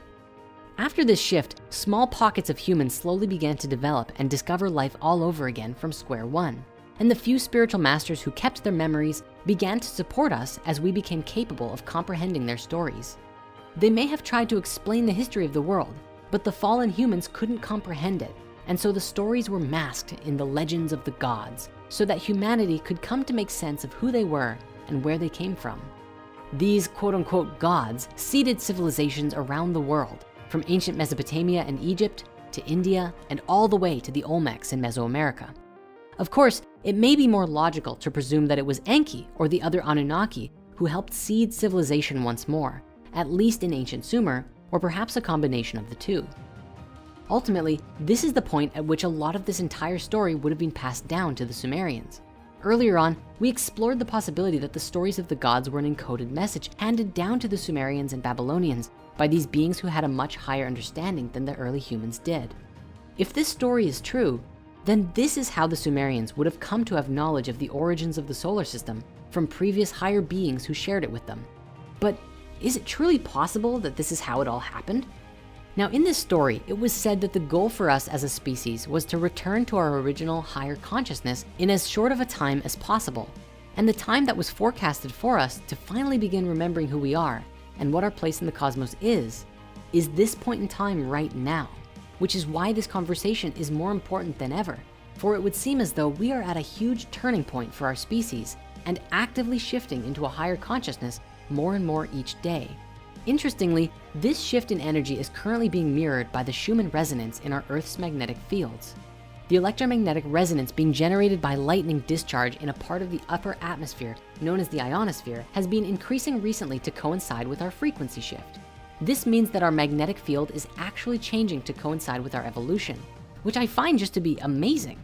After this shift, small pockets of humans slowly began to develop and discover life all over again from square one. And the few spiritual masters who kept their memories began to support us as we became capable of comprehending their stories. They may have tried to explain the history of the world, but the fallen humans couldn't comprehend it. And so the stories were masked in the legends of the gods so that humanity could come to make sense of who they were and where they came from. These quote unquote gods seeded civilizations around the world, from ancient Mesopotamia and Egypt to India and all the way to the Olmecs in Mesoamerica. Of course, it may be more logical to presume that it was Enki or the other Anunnaki who helped seed civilization once more, at least in ancient Sumer, or perhaps a combination of the two. Ultimately, this is the point at which a lot of this entire story would have been passed down to the Sumerians. Earlier on, we explored the possibility that the stories of the gods were an encoded message handed down to the Sumerians and Babylonians by these beings who had a much higher understanding than the early humans did. If this story is true, then this is how the Sumerians would have come to have knowledge of the origins of the solar system from previous higher beings who shared it with them. But is it truly possible that this is how it all happened? Now, in this story, it was said that the goal for us as a species was to return to our original higher consciousness in as short of a time as possible. And the time that was forecasted for us to finally begin remembering who we are and what our place in the cosmos is this point in time right now, which is why this conversation is more important than ever. For it would seem as though we are at a huge turning point for our species and actively shifting into a higher consciousness more and more each day. Interestingly, this shift in energy is currently being mirrored by the Schumann resonance in our Earth's magnetic fields. The electromagnetic resonance being generated by lightning discharge in a part of the upper atmosphere known as the ionosphere has been increasing recently to coincide with our frequency shift. This means that our magnetic field is actually changing to coincide with our evolution, which I find just to be amazing.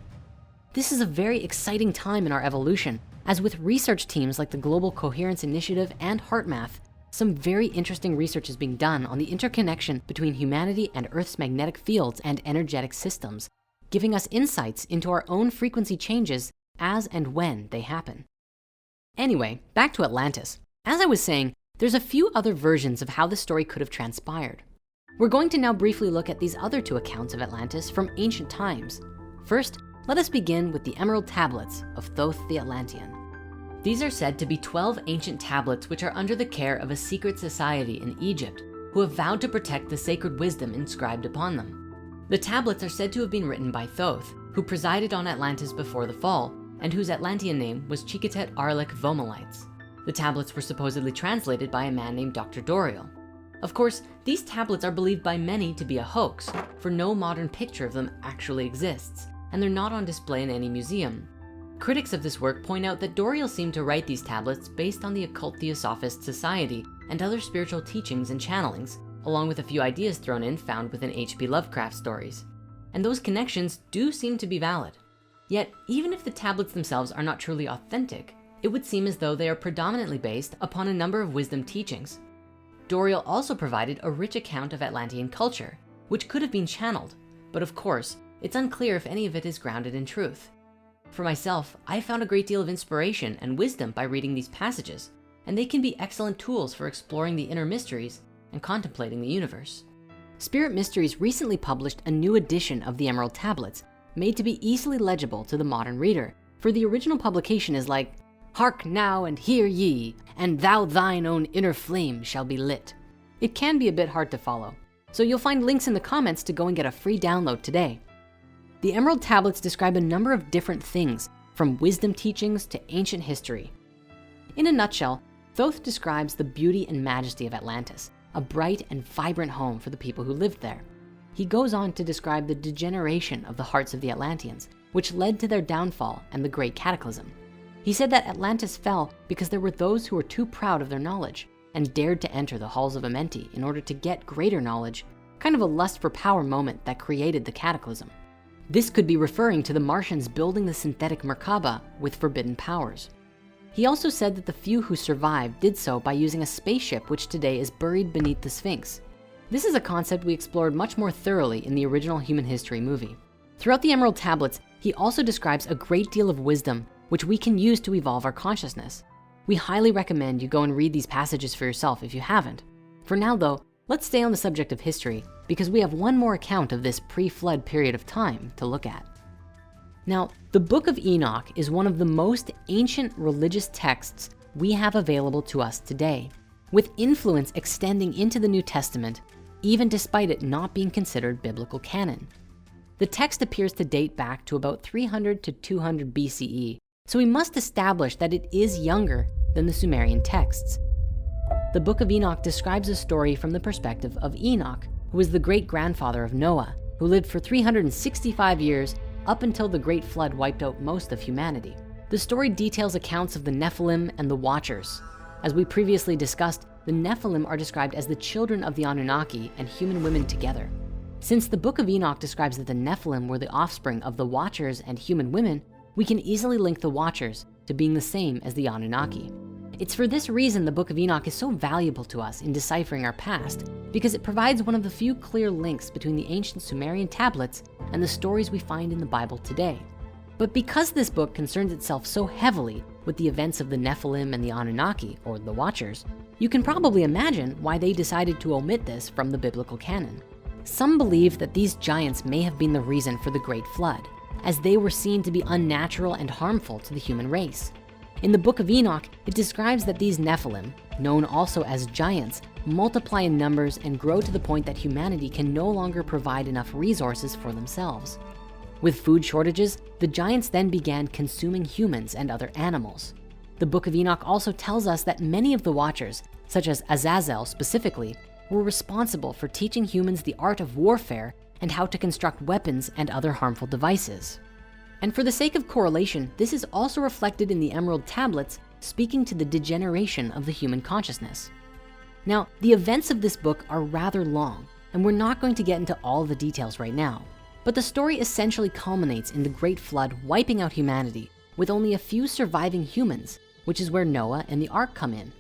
This is a very exciting time in our evolution, as with research teams like the Global Coherence Initiative and HeartMath, some very interesting research is being done on the interconnection between humanity and Earth's magnetic fields and energetic systems, giving us insights into our own frequency changes as and when they happen. Anyway, back to Atlantis. As I was saying, there's a few other versions of how the story could have transpired. We're going to now briefly look at these other two accounts of Atlantis from ancient times. First, let us begin with the Emerald Tablets of Thoth the Atlantean. These are said to be 12 ancient tablets which are under the care of a secret society in Egypt who have vowed to protect the sacred wisdom inscribed upon them. The tablets are said to have been written by Thoth, who presided on Atlantis before the fall and whose Atlantean name was Chikatet Arlik Vomalites. The tablets were supposedly translated by a man named Dr. Doriel. Of course, these tablets are believed by many to be a hoax, for no modern picture of them actually exists, and they're not on display in any museum. Critics of this work point out that Doriel seemed to write these tablets based on the occult Theosophist society and other spiritual teachings and channelings, along with a few ideas thrown in found within H.P. Lovecraft stories. And those connections do seem to be valid. Yet, even if the tablets themselves are not truly authentic, it would seem as though they are predominantly based upon a number of wisdom teachings. Doriel also provided a rich account of Atlantean culture, which could have been channeled, but of course, it's unclear if any of it is grounded in truth. For myself, I found a great deal of inspiration and wisdom by reading these passages, and they can be excellent tools for exploring the inner mysteries and contemplating the universe. Spirit Mysteries recently published a new edition of the Emerald Tablets, made to be easily legible to the modern reader, for the original publication is like, "Hark now and hear ye, and thou thine own inner flame shall be lit." It can be a bit hard to follow, so you'll find links in the comments to go and get a free download today. The Emerald Tablets describe a number of different things, from wisdom teachings to ancient history. In a nutshell, Thoth describes the beauty and majesty of Atlantis, a bright and vibrant home for the people who lived there. He goes on to describe the degeneration of the hearts of the Atlanteans, which led to their downfall and the Great Cataclysm. He said that Atlantis fell because there were those who were too proud of their knowledge and dared to enter the halls of Amenti in order to get greater knowledge, kind of a lust for power moment that created the cataclysm. This could be referring to the Martians building the synthetic Merkaba with forbidden powers. He also said that the few who survived did so by using a spaceship which today is buried beneath the Sphinx. This is a concept we explored much more thoroughly in the original Human History movie. Throughout the Emerald Tablets, he also describes a great deal of wisdom which we can use to evolve our consciousness. We highly recommend you go and read these passages for yourself if you haven't. For now though, let's stay on the subject of history because we have one more account of this pre-flood period of time to look at. Now, the Book of Enoch is one of the most ancient religious texts we have available to us today, with influence extending into the New Testament, even despite it not being considered biblical canon. The text appears to date back to about 300 to 200 BCE, so we must establish that it is younger than the Sumerian texts. The Book of Enoch describes a story from the perspective of Enoch, who was the great-grandfather of Noah, who lived for 365 years up until the Great Flood wiped out most of humanity. The story details accounts of the Nephilim and the Watchers. As we previously discussed, the Nephilim are described as the children of the Anunnaki and human women together. Since the Book of Enoch describes that the Nephilim were the offspring of the Watchers and human women, we can easily link the Watchers to being the same as the Anunnaki. It's for this reason the Book of Enoch is so valuable to us in deciphering our past, because it provides one of the few clear links between the ancient Sumerian tablets and the stories we find in the Bible today. But because this book concerns itself so heavily with the events of the Nephilim and the Anunnaki, or the Watchers, you can probably imagine why they decided to omit this from the biblical canon. Some believe that these giants may have been the reason for the Great Flood, as they were seen to be unnatural and harmful to the human race. In the Book of Enoch, it describes that these Nephilim, known also as giants, multiply in numbers and grow to the point that humanity can no longer provide enough resources for themselves. With food shortages, the giants then began consuming humans and other animals. The Book of Enoch also tells us that many of the Watchers, such as Azazel specifically, were responsible for teaching humans the art of warfare and how to construct weapons and other harmful devices. And for the sake of correlation, this is also reflected in the Emerald Tablets, speaking to the degeneration of the human consciousness. Now, the events of this book are rather long, and we're not going to get into all the details right now, but the story essentially culminates in the Great Flood wiping out humanity with only a few surviving humans, which is where Noah and the Ark come in.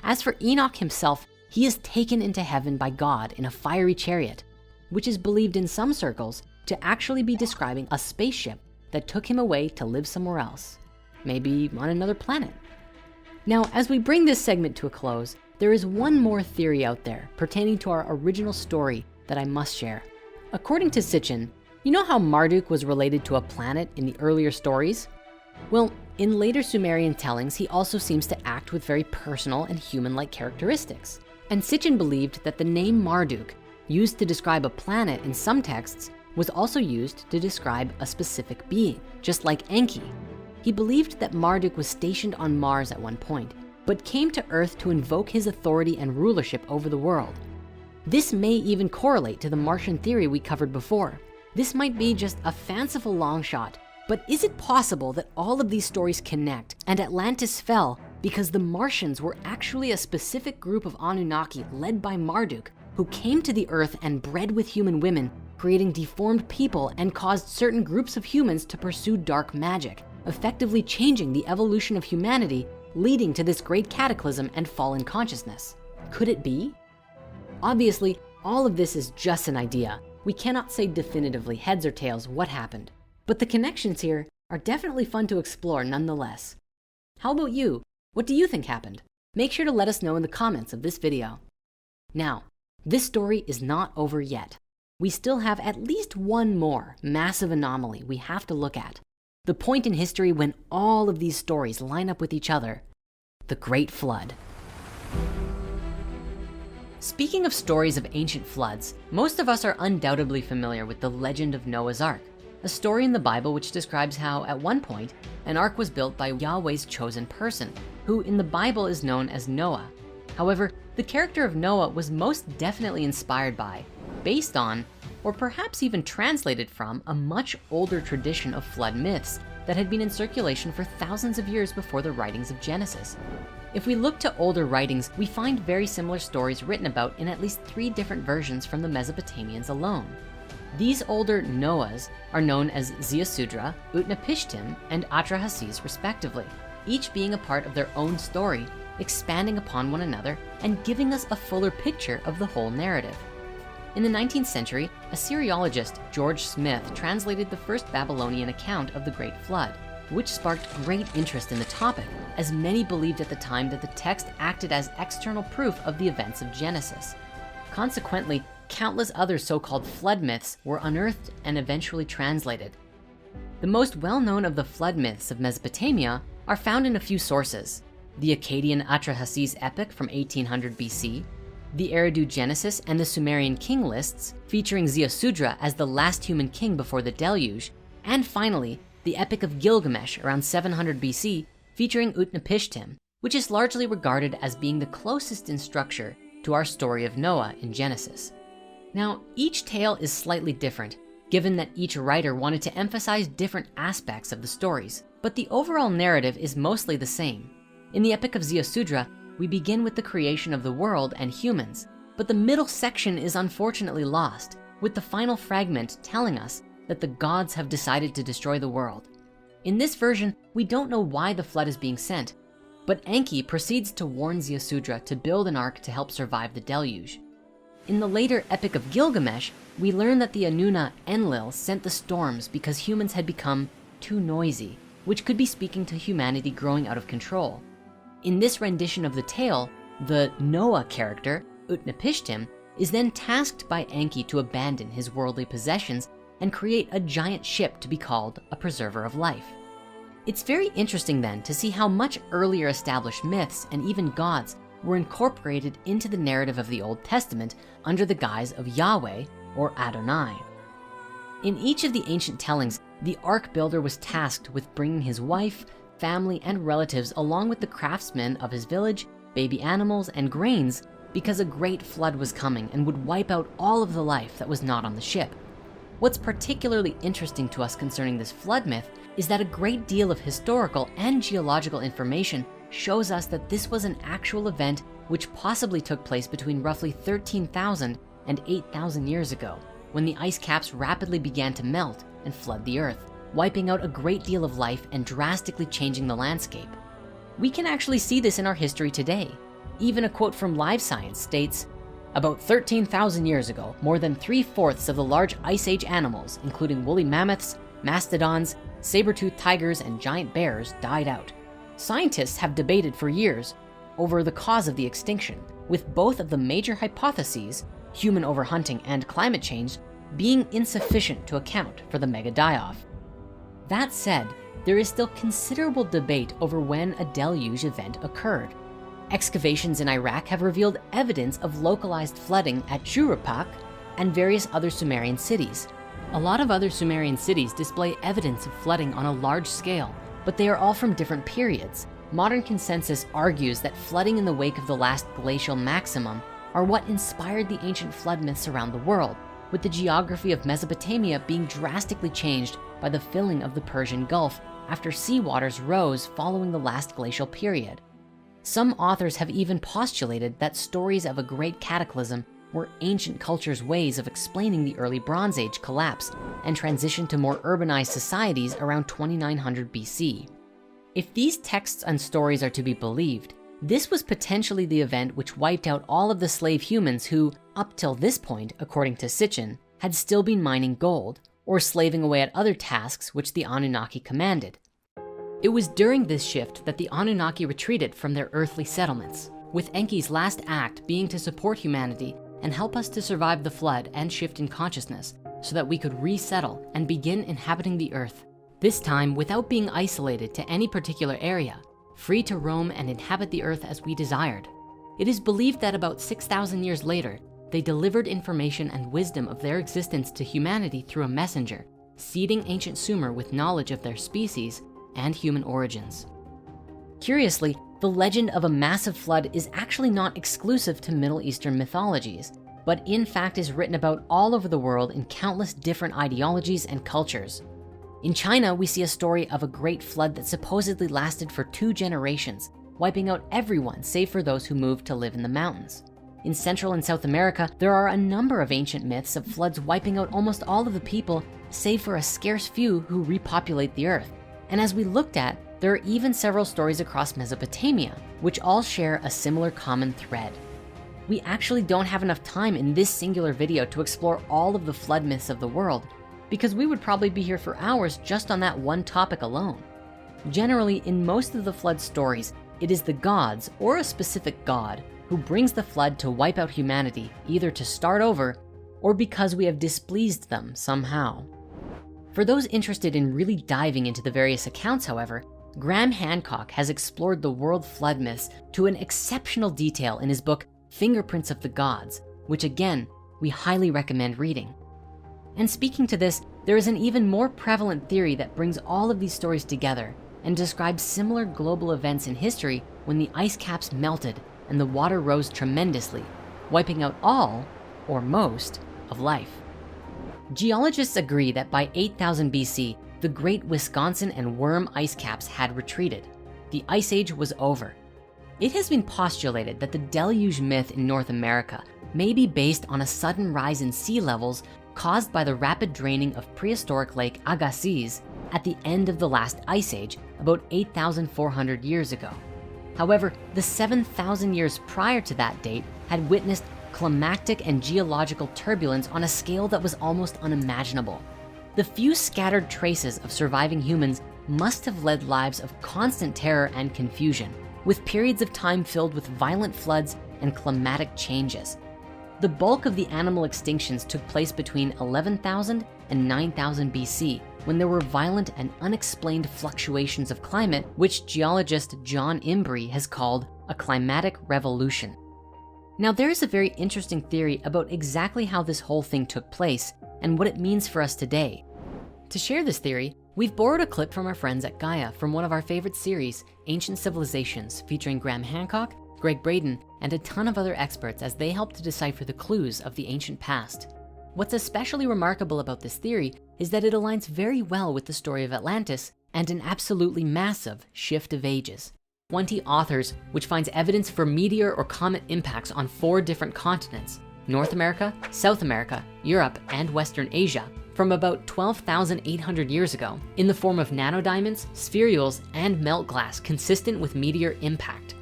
As for Enoch himself, he is taken into heaven by God in a fiery chariot, which is believed in some circles to actually be describing a spaceship that took him away to live somewhere else, maybe on another planet. Now, as we bring this segment to a close, there is one more theory out there pertaining to our original story that I must share. According to Sitchin, you know how Marduk was related to a planet in the earlier stories? Well, in later Sumerian tellings, he also seems to act with very personal and human-like characteristics. And Sitchin believed that the name Marduk, used to describe a planet in some texts, was also used to describe a specific being, just like Enki. He believed that Marduk was stationed on Mars at one point, but came to Earth to invoke his authority and rulership over the world. This may even correlate to the Martian theory we covered before. This might be just a fanciful long shot, but is it possible that all of these stories connect and Atlantis fell because the Martians were actually a specific group of Anunnaki led by Marduk, who came to the Earth and bred with human women, creating deformed people and caused certain groups of humans to pursue dark magic, effectively changing the evolution of humanity, leading to this great cataclysm and fall in consciousness? Could it be? Obviously, all of this is just an idea. We cannot say definitively heads or tails what happened, but the connections here are definitely fun to explore nonetheless. How about you? What do you think happened? Make sure to let us know in the comments of this video. Now, this story is not over yet. We still have at least one more massive anomaly we have to look at. The point in history when all of these stories line up with each other, the Great Flood. Speaking of stories of ancient floods, most of us are undoubtedly familiar with the legend of Noah's Ark, a story in the Bible which describes how, at one point, an ark was built by Yahweh's chosen person, who in the Bible is known as Noah. However, the character of Noah was most definitely inspired by, based on, or perhaps even translated from a much older tradition of flood myths that had been in circulation for thousands of years before the writings of Genesis. If we look to older writings, we find very similar stories written about in at least 3 different versions from the Mesopotamians alone. These older Noahs are known as Ziusudra, Utnapishtim, and Atrahasis respectively, each being a part of their own story, expanding upon one another and giving us a fuller picture of the whole narrative. In the 19th century, Assyriologist George Smith translated the first Babylonian account of the Great Flood, which sparked great interest in the topic, as many believed at the time that the text acted as external proof of the events of Genesis. Consequently, countless other so-called flood myths were unearthed and eventually translated. The most well-known of the flood myths of Mesopotamia are found in a few sources: the Akkadian Atrahasis epic from 1800 BC, the Eridu Genesis and the Sumerian king lists featuring Ziusudra as the last human king before the deluge, and finally, the Epic of Gilgamesh around 700 BC featuring Utnapishtim, which is largely regarded as being the closest in structure to our story of Noah in Genesis. Now, each tale is slightly different, given that each writer wanted to emphasize different aspects of the stories, but the overall narrative is mostly the same. In the Epic of Ziusudra, we begin with the creation of the world and humans, but the middle section is unfortunately lost, with the final fragment telling us that the gods have decided to destroy the world. In this version, we don't know why the flood is being sent, but Enki proceeds to warn Ziusudra to build an ark to help survive the deluge. In the later Epic of Gilgamesh, we learn that the Anunna Enlil sent the storms because humans had become too noisy, which could be speaking to humanity growing out of control. In this rendition of the tale, the Noah character, Utnapishtim, is then tasked by Enki to abandon his worldly possessions and create a giant ship to be called a preserver of life. It's very interesting then to see how much earlier established myths and even gods were incorporated into the narrative of the Old Testament under the guise of Yahweh or Adonai. In each of the ancient tellings, the ark builder was tasked with bringing his wife, family, and relatives along with the craftsmen of his village, baby animals, and grains, because a great flood was coming and would wipe out all of the life that was not on the ship. What's particularly interesting to us concerning this flood myth is that a great deal of historical and geological information shows us that this was an actual event which possibly took place between roughly 13,000 and 8,000 years ago, when the ice caps rapidly began to melt and flood the earth, wiping out a great deal of life and drastically changing the landscape. We can actually see this in our history today. Even a quote from Live Science states, "About 13,000 years ago, more than 3/4 of the large Ice Age animals, including woolly mammoths, mastodons, saber-toothed tigers, and giant bears, died out. Scientists have debated for years over the cause of the extinction, with both of the major hypotheses, human overhunting and climate change, being insufficient to account for the mega die-off." That said, there is still considerable debate over when a deluge event occurred. Excavations in Iraq have revealed evidence of localized flooding at Shuruppak and various other Sumerian cities. A lot of other Sumerian cities display evidence of flooding on a large scale, but they are all from different periods. Modern consensus argues that flooding in the wake of the last glacial maximum are what inspired the ancient flood myths around the world, with the geography of Mesopotamia being drastically changed by the filling of the Persian Gulf after seawaters rose following the last glacial period. Some authors have even postulated that stories of a great cataclysm were ancient cultures' ways of explaining the early Bronze Age collapse and transition to more urbanized societies around 2900 BC. If these texts and stories are to be believed, this was potentially the event which wiped out all of the slave humans who, up till this point, according to Sitchin, had still been mining gold or slaving away at other tasks which the Anunnaki commanded. It was during this shift that the Anunnaki retreated from their earthly settlements, with Enki's last act being to support humanity and help us to survive the flood and shift in consciousness so that we could resettle and begin inhabiting the earth, this time without being isolated to any particular area, free to roam and inhabit the earth as we desired. It is believed that about 6,000 years later, they delivered information and wisdom of their existence to humanity through a messenger, seeding ancient Sumer with knowledge of their species and human origins. Curiously, the legend of a massive flood is actually not exclusive to Middle Eastern mythologies, but in fact is written about all over the world in countless different ideologies and cultures. In China, we see a story of a great flood that supposedly lasted for 2 generations, wiping out everyone save for those who moved to live in the mountains. In Central and South America, there are a number of ancient myths of floods wiping out almost all of the people, save for a scarce few who repopulate the earth. And as we looked at, there are even several stories across Mesopotamia, which all share a similar common thread. We actually don't have enough time in this singular video to explore all of the flood myths of the world, because we would probably be here for hours just on that one topic alone. Generally, in most of the flood stories, it is the gods or a specific god who brings the flood to wipe out humanity, either to start over or because we have displeased them somehow. For those interested in really diving into the various accounts, however, Graham Hancock has explored the world flood myths to an exceptional detail in his book, Fingerprints of the Gods, which again, we highly recommend reading. And speaking to this, there is an even more prevalent theory that brings all of these stories together and describes similar global events in history when the ice caps melted and the water rose tremendously, wiping out all, or most, of life. Geologists agree that by 8,000 BC, the great Wisconsin and Worm ice caps had retreated. The Ice Age was over. It has been postulated that the deluge myth in North America may be based on a sudden rise in sea levels caused by the rapid draining of prehistoric Lake Agassiz at the end of the last ice age about 8,400 years ago. However, the 7,000 years prior to that date had witnessed climactic and geological turbulence on a scale that was almost unimaginable. The few scattered traces of surviving humans must have led lives of constant terror and confusion, with periods of time filled with violent floods and climatic changes. The bulk of the animal extinctions took place between 11,000 and 9,000 BC, when there were violent and unexplained fluctuations of climate, which geologist John Imbrie has called a climatic revolution. Now, there is a very interesting theory about exactly how this whole thing took place and what it means for us today. To share this theory, we've borrowed a clip from our friends at Gaia from one of our favorite series, Ancient Civilizations, featuring Graham Hancock, Greg Braden, and a ton of other experts as they help to decipher the clues of the ancient past. What's especially remarkable about this theory is that it aligns very well with the story of Atlantis and an absolutely massive shift of ages. 20 authors, which finds evidence for meteor or comet impacts on 4 different continents, North America, South America, Europe, and Western Asia, from about 12,800 years ago, in the form of nanodiamonds, spherules, and melt glass consistent with meteor impact.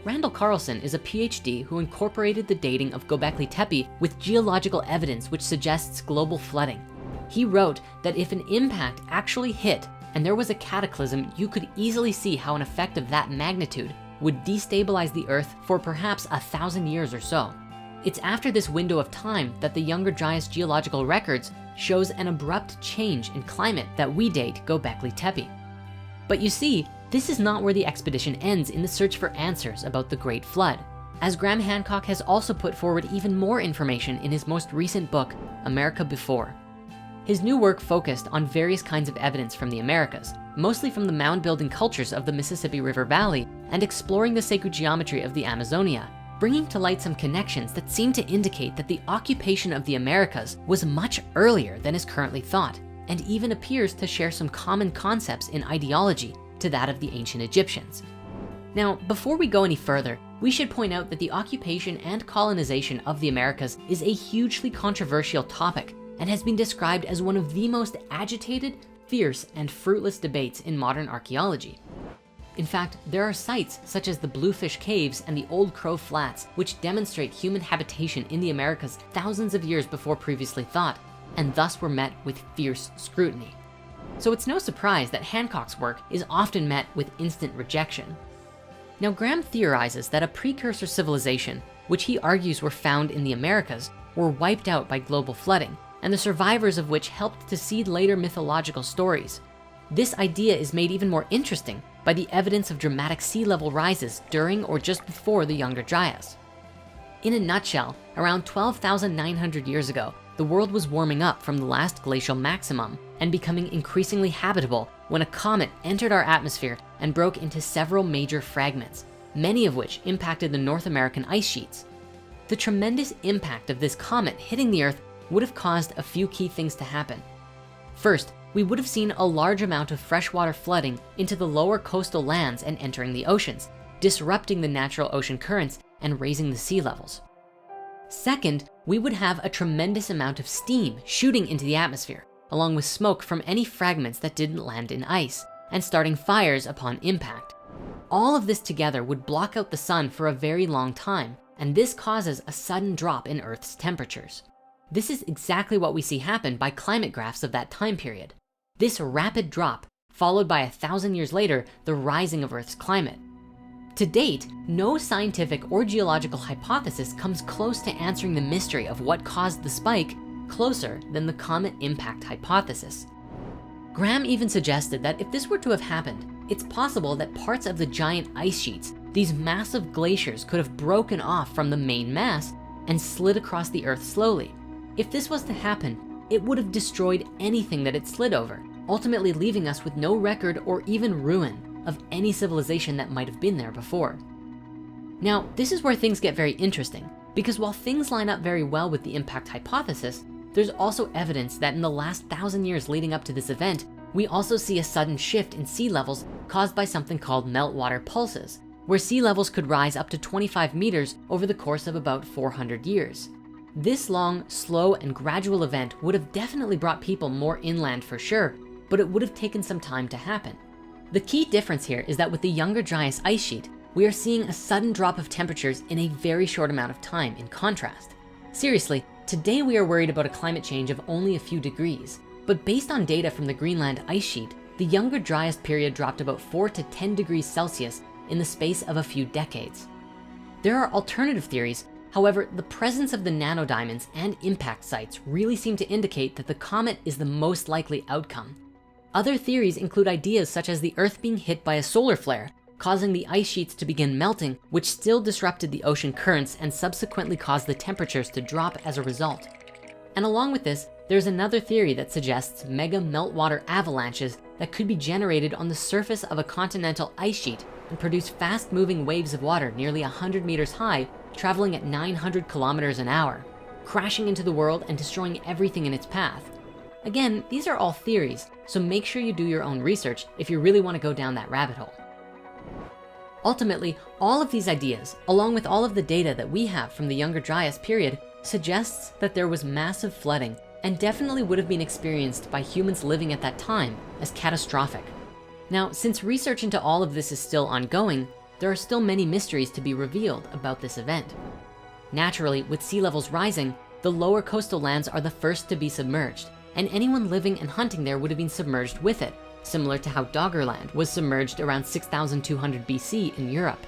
Randall Carlson is a PhD who incorporated the dating of Göbekli Tepe with geological evidence which suggests global flooding. He wrote that if an impact actually hit and there was a cataclysm, you could easily see how an effect of that magnitude would destabilize the Earth for perhaps 1,000 years or so. It's after this window of time that the Younger Dryas geological records shows an abrupt change in climate that we date Göbekli Tepe. But you see, this is not where the expedition ends in the search for answers about the Great Flood, as Graham Hancock has also put forward even more information in his most recent book, America Before. His new work focused on various kinds of evidence from the Americas, mostly from the mound-building cultures of the Mississippi River Valley and exploring the sacred geometry of the Amazonia, bringing to light some connections that seem to indicate that the occupation of the Americas was much earlier than is currently thought, and even appears to share some common concepts in ideology to that of the ancient Egyptians. Now, before we go any further, we should point out that the occupation and colonization of the Americas is a hugely controversial topic and has been described as one of the most agitated, fierce, and fruitless debates in modern archaeology. In fact, there are sites such as the Bluefish Caves and the Old Crow Flats, which demonstrate human habitation in the Americas thousands of years before previously thought, and thus were met with fierce scrutiny. So it's no surprise that Hancock's work is often met with instant rejection. Now, Graham theorizes that a precursor civilization, which he argues were found in the Americas, were wiped out by global flooding, and the survivors of which helped to seed later mythological stories. This idea is made even more interesting by the evidence of dramatic sea level rises during or just before the Younger Dryas. In a nutshell, around 12,900 years ago, the world was warming up from the last glacial maximum and becoming increasingly habitable when a comet entered our atmosphere and broke into several major fragments, many of which impacted the North American ice sheets. The tremendous impact of this comet hitting the Earth would have caused a few key things to happen. First, we would have seen a large amount of freshwater flooding into the lower coastal lands and entering the oceans, disrupting the natural ocean currents and raising the sea levels. Second, we would have a tremendous amount of steam shooting into the atmosphere, along with smoke from any fragments that didn't land in ice, and starting fires upon impact. All of this together would block out the sun for a very long time, and this causes a sudden drop in Earth's temperatures. This is exactly what we see happen by climate graphs of that time period. This rapid drop, followed by 1,000 years later, the rising of Earth's climate. To date, no scientific or geological hypothesis comes close to answering the mystery of what caused the spike, closer than the comet impact hypothesis. Graham even suggested that if this were to have happened, it's possible that parts of the giant ice sheets, these massive glaciers, could have broken off from the main mass and slid across the Earth slowly. If this was to happen, it would have destroyed anything that it slid over, ultimately leaving us with no record or even ruin of any civilization that might have been there before. Now, this is where things get very interesting, because while things line up very well with the impact hypothesis, there's also evidence that in the last 1,000 years leading up to this event, we also see a sudden shift in sea levels caused by something called meltwater pulses, where sea levels could rise up to 25 meters over the course of about 400 years. This long, slow, and gradual event would have definitely brought people more inland for sure, but it would have taken some time to happen. The key difference here is that with the Younger Dryas ice sheet, we are seeing a sudden drop of temperatures in a very short amount of time in contrast. Seriously, today we are worried about a climate change of only a few degrees, but based on data from the Greenland ice sheet, the Younger Dryas period dropped about 4 to 10 degrees Celsius in the space of a few decades. There are alternative theories. However, the presence of the nanodiamonds and impact sites really seem to indicate that the comet is the most likely outcome. Other theories include ideas such as the Earth being hit by a solar flare, causing the ice sheets to begin melting, which still disrupted the ocean currents and subsequently caused the temperatures to drop as a result. And along with this, there's another theory that suggests mega meltwater avalanches that could be generated on the surface of a continental ice sheet and produce fast-moving waves of water nearly 100 meters high, traveling at 900 kilometers an hour, crashing into the world and destroying everything in its path. Again, these are all theories, so make sure you do your own research if you really want to go down that rabbit hole. Ultimately, all of these ideas, along with all of the data that we have from the Younger Dryas period, suggests that there was massive flooding and definitely would have been experienced by humans living at that time as catastrophic. Now, since research into all of this is still ongoing, there are still many mysteries to be revealed about this event. Naturally, with sea levels rising, the lower coastal lands are the first to be submerged, and anyone living and hunting there would have been submerged with it, similar to how Doggerland was submerged around 6,200 BC in Europe.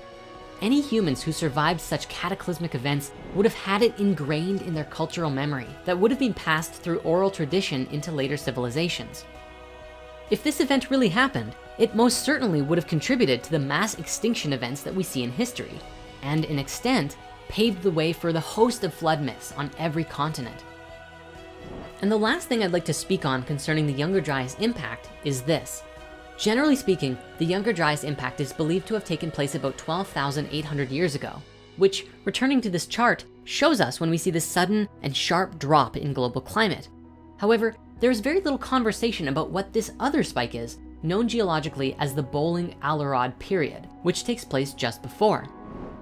Any humans who survived such cataclysmic events would have had it ingrained in their cultural memory that would have been passed through oral tradition into later civilizations. If this event really happened, it most certainly would have contributed to the mass extinction events that we see in history, and in extent, paved the way for the host of flood myths on every continent. And the last thing I'd like to speak on concerning the Younger Dryas impact is this. Generally speaking, the Younger Dryas impact is believed to have taken place about 12,800 years ago, which, returning to this chart, shows us when we see this sudden and sharp drop in global climate. However, there is very little conversation about what this other spike is, known geologically as the Bowling-Allarod period, which takes place just before.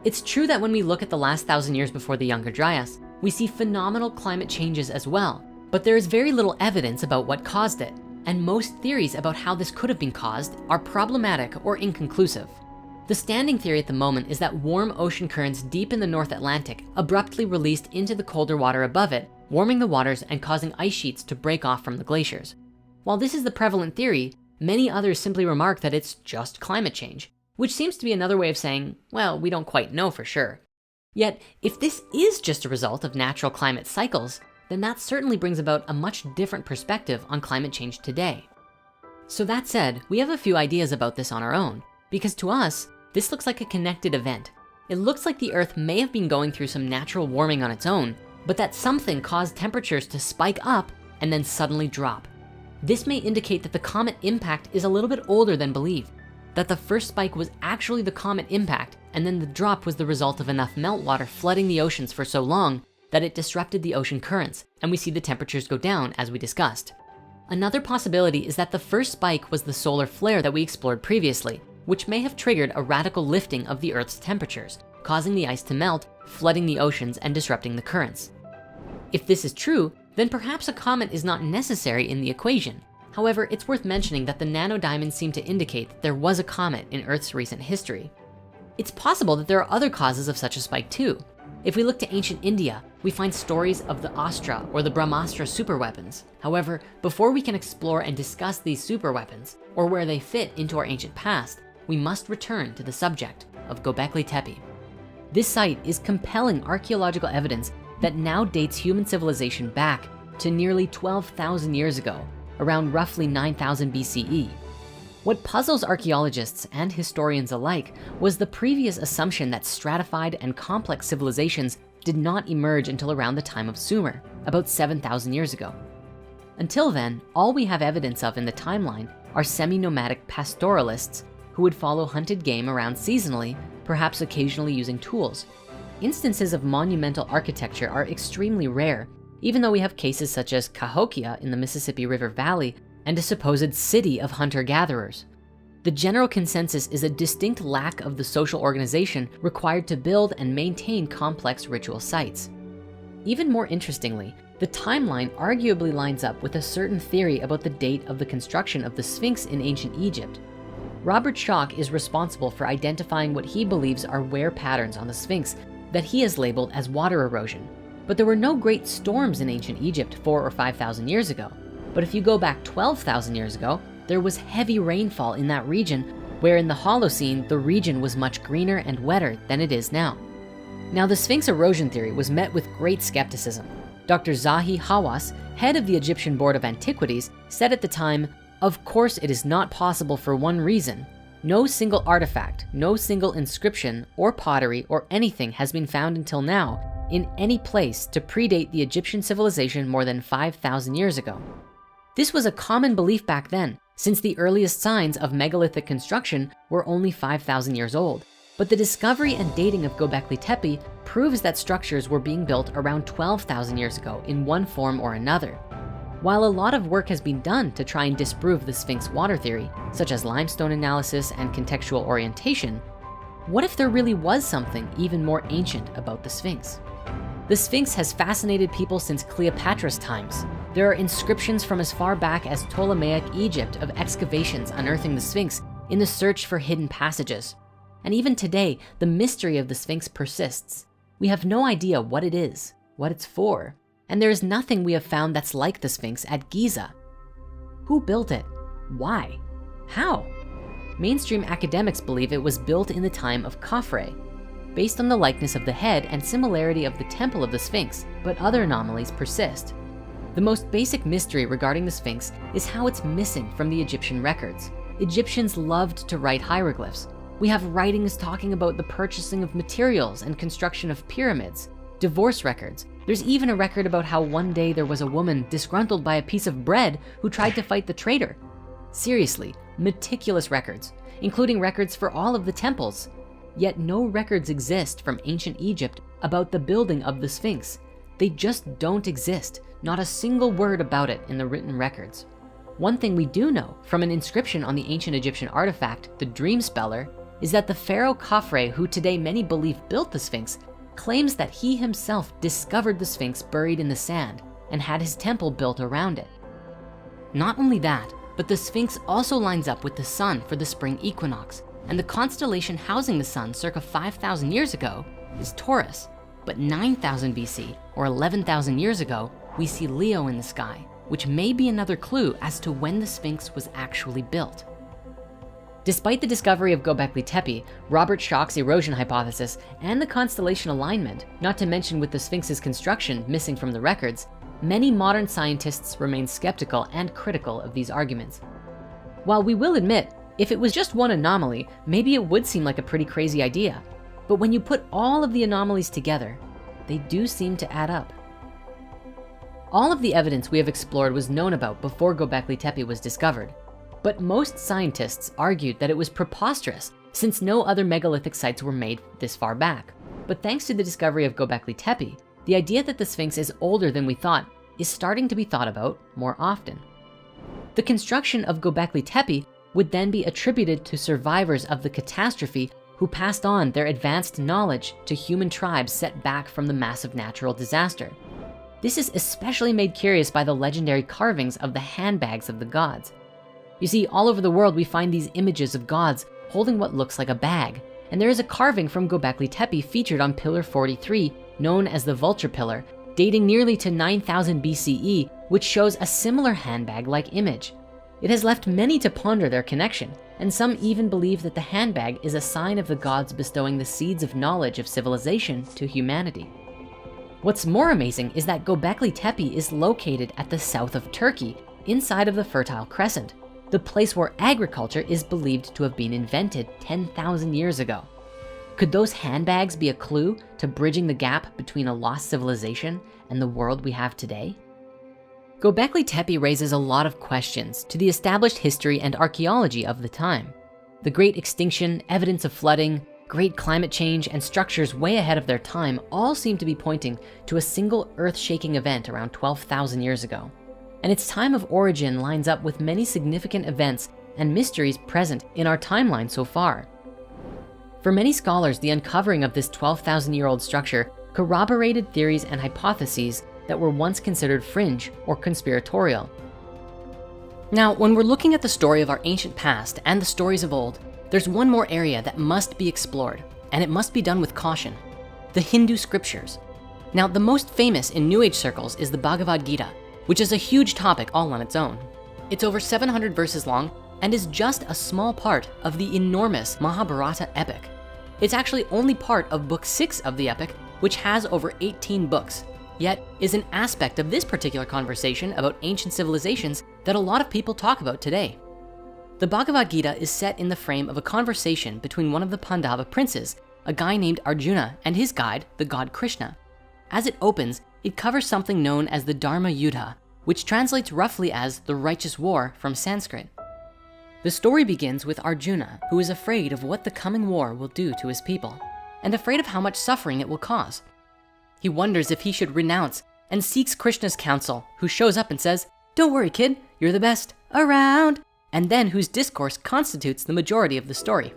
It's true that when we look at the last 1,000 years before the Younger Dryas, we see phenomenal climate changes as well, but there is very little evidence about what caused it, and most theories about how this could have been caused are problematic or inconclusive. The standing theory at the moment is that warm ocean currents deep in the North Atlantic abruptly released into the colder water above it, warming the waters and causing ice sheets to break off from the glaciers. While this is the prevalent theory, many others simply remark that it's just climate change, which seems to be another way of saying, well, we don't quite know for sure. Yet, if this is just a result of natural climate cycles, then that certainly brings about a much different perspective on climate change today. So that said, we have a few ideas about this on our own, because to us, this looks like a connected event. It looks like the Earth may have been going through some natural warming on its own, but that something caused temperatures to spike up and then suddenly drop. This may indicate that the comet impact is a little bit older than believed, that the first spike was actually the comet impact, and then the drop was the result of enough meltwater flooding the oceans for so long that it disrupted the ocean currents, and we see the temperatures go down as we discussed. Another possibility is that the first spike was the solar flare that we explored previously, which may have triggered a radical lifting of the Earth's temperatures, causing the ice to melt, flooding the oceans and disrupting the currents. If this is true, then perhaps a comet is not necessary in the equation. However, it's worth mentioning that the nanodiamonds seem to indicate that there was a comet in Earth's recent history. It's possible that there are other causes of such a spike too. If we look to ancient India, we find stories of the Astra or the Brahmastra superweapons. However, before we can explore and discuss these superweapons or where they fit into our ancient past, we must return to the subject of Göbekli Tepe. This site is compelling archaeological evidence that now dates human civilization back to nearly 12,000 years ago, around roughly 9,000 BCE. What puzzles archaeologists and historians alike was the previous assumption that stratified and complex civilizations did not emerge until around the time of Sumer, about 7,000 years ago. Until then, all we have evidence of in the timeline are semi-nomadic pastoralists who would follow hunted game around seasonally, perhaps occasionally using tools. Instances of monumental architecture are extremely rare, even though we have cases such as Cahokia in the Mississippi River Valley and a supposed city of hunter-gatherers. The the general consensus is a distinct lack of the social organization required to build and maintain complex ritual sites. Even more interestingly, the timeline arguably lines up with a certain theory about the date of the construction of the Sphinx in ancient Egypt. Robert Schoch is responsible for identifying what he believes are wear patterns on the Sphinx that he has labeled as water erosion. But there were no great storms in ancient Egypt 4,000 or 5,000 years ago. But if you go back 12,000 years ago, there was heavy rainfall in that region, where in the Holocene, the region was much greener and wetter than it is now. Now, the Sphinx erosion theory was met with great skepticism. Dr. Zahi Hawass, head of the Egyptian Board of Antiquities, said at the time, "Of course it is not possible for one reason. No single artifact, no single inscription or pottery or anything has been found until now in any place to predate the Egyptian civilization more than 5,000 years ago." This was a common belief back then, since the earliest signs of megalithic construction were only 5,000 years old. But the discovery and dating of Göbekli Tepe proves that structures were being built around 12,000 years ago in one form or another. While a lot of work has been done to try and disprove the Sphinx water theory, such as limestone analysis and contextual orientation, what if there really was something even more ancient about the Sphinx? The Sphinx has fascinated people since Cleopatra's times. There are inscriptions from as far back as Ptolemaic Egypt of excavations unearthing the Sphinx in the search for hidden passages. And even today, the mystery of the Sphinx persists. We have no idea what it is, what it's for, and there is nothing we have found that's like the Sphinx at Giza. Who built it? Why? How? Mainstream academics believe it was built in the time of Khafre, based on the likeness of the head and similarity of the temple of the Sphinx, but other anomalies persist. The most basic mystery regarding the Sphinx is how it's missing from the Egyptian records. Egyptians loved to write hieroglyphs. We have writings talking about the purchasing of materials and construction of pyramids, divorce records. There's even a record about how one day there was a woman disgruntled by a piece of bread who tried to fight the traitor. Seriously, meticulous records, including records for all of the temples. Yet no records exist from ancient Egypt about the building of the Sphinx. They just don't exist, not a single word about it in the written records. One thing we do know from an inscription on the ancient Egyptian artifact, the Dream Speller, is that the pharaoh Khafre, who today many believe built the Sphinx, claims that he himself discovered the Sphinx buried in the sand and had his temple built around it. Not only that, but the Sphinx also lines up with the sun for the spring equinox, and the constellation housing the sun circa 5,000 years ago is Taurus. But 9,000 BC, or 11,000 years ago, we see Leo in the sky, which may be another clue as to when the Sphinx was actually built. Despite the discovery of Göbekli Tepe, Robert Schoch's erosion hypothesis, and the constellation alignment, not to mention with the Sphinx's construction missing from the records, many modern scientists remain skeptical and critical of these arguments. While we will admit, if it was just one anomaly, maybe it would seem like a pretty crazy idea. But when you put all of the anomalies together, they do seem to add up. All of the evidence we have explored was known about before Göbekli Tepe was discovered. But most scientists argued that it was preposterous since no other megalithic sites were made this far back. But thanks to the discovery of Göbekli Tepe, the idea that the Sphinx is older than we thought is starting to be thought about more often. The construction of Göbekli Tepe would then be attributed to survivors of the catastrophe who passed on their advanced knowledge to human tribes set back from the massive natural disaster. This is especially made curious by the legendary carvings of the handbags of the gods. You see, all over the world, we find these images of gods holding what looks like a bag. And there is a carving from Göbekli Tepe featured on Pillar 43, known as the Vulture Pillar, dating nearly to 9,000 BCE, which shows a similar handbag-like image. It has left many to ponder their connection, and some even believe that the handbag is a sign of the gods bestowing the seeds of knowledge of civilization to humanity. What's more amazing is that Göbekli Tepe is located at the south of Turkey, inside of the Fertile Crescent, the place where agriculture is believed to have been invented 10,000 years ago. Could those handbags be a clue to bridging the gap between a lost civilization and the world we have today? Göbekli Tepe raises a lot of questions to the established history and archaeology of the time. The Great Extinction, evidence of flooding, great climate change, and structures way ahead of their time all seem to be pointing to a single earth-shaking event around 12,000 years ago. And its time of origin lines up with many significant events and mysteries present in our timeline so far. For many scholars, the uncovering of this 12,000-year-old structure corroborated theories and hypotheses that were once considered fringe or conspiratorial. Now, when we're looking at the story of our ancient past and the stories of old, there's one more area that must be explored, and it must be done with caution: the Hindu scriptures. Now, the most famous in New Age circles is the Bhagavad Gita, which is a huge topic all on its own. It's over 700 verses long and is just a small part of the enormous Mahabharata epic. It's actually only part of book 6 of the epic, which has over 18 books, yet is an aspect of this particular conversation about ancient civilizations that a lot of people talk about today. The Bhagavad Gita is set in the frame of a conversation between one of the Pandava princes, a guy named Arjuna, and his guide, the god Krishna. As it opens, it covers something known as the Dharma Yuddha, which translates roughly as the righteous war from Sanskrit. The story begins with Arjuna, who is afraid of what the coming war will do to his people, and afraid of how much suffering it will cause. He wonders if he should renounce and seeks Krishna's counsel, who shows up and says, "Don't worry, kid, you're the best around," and then whose discourse constitutes the majority of the story.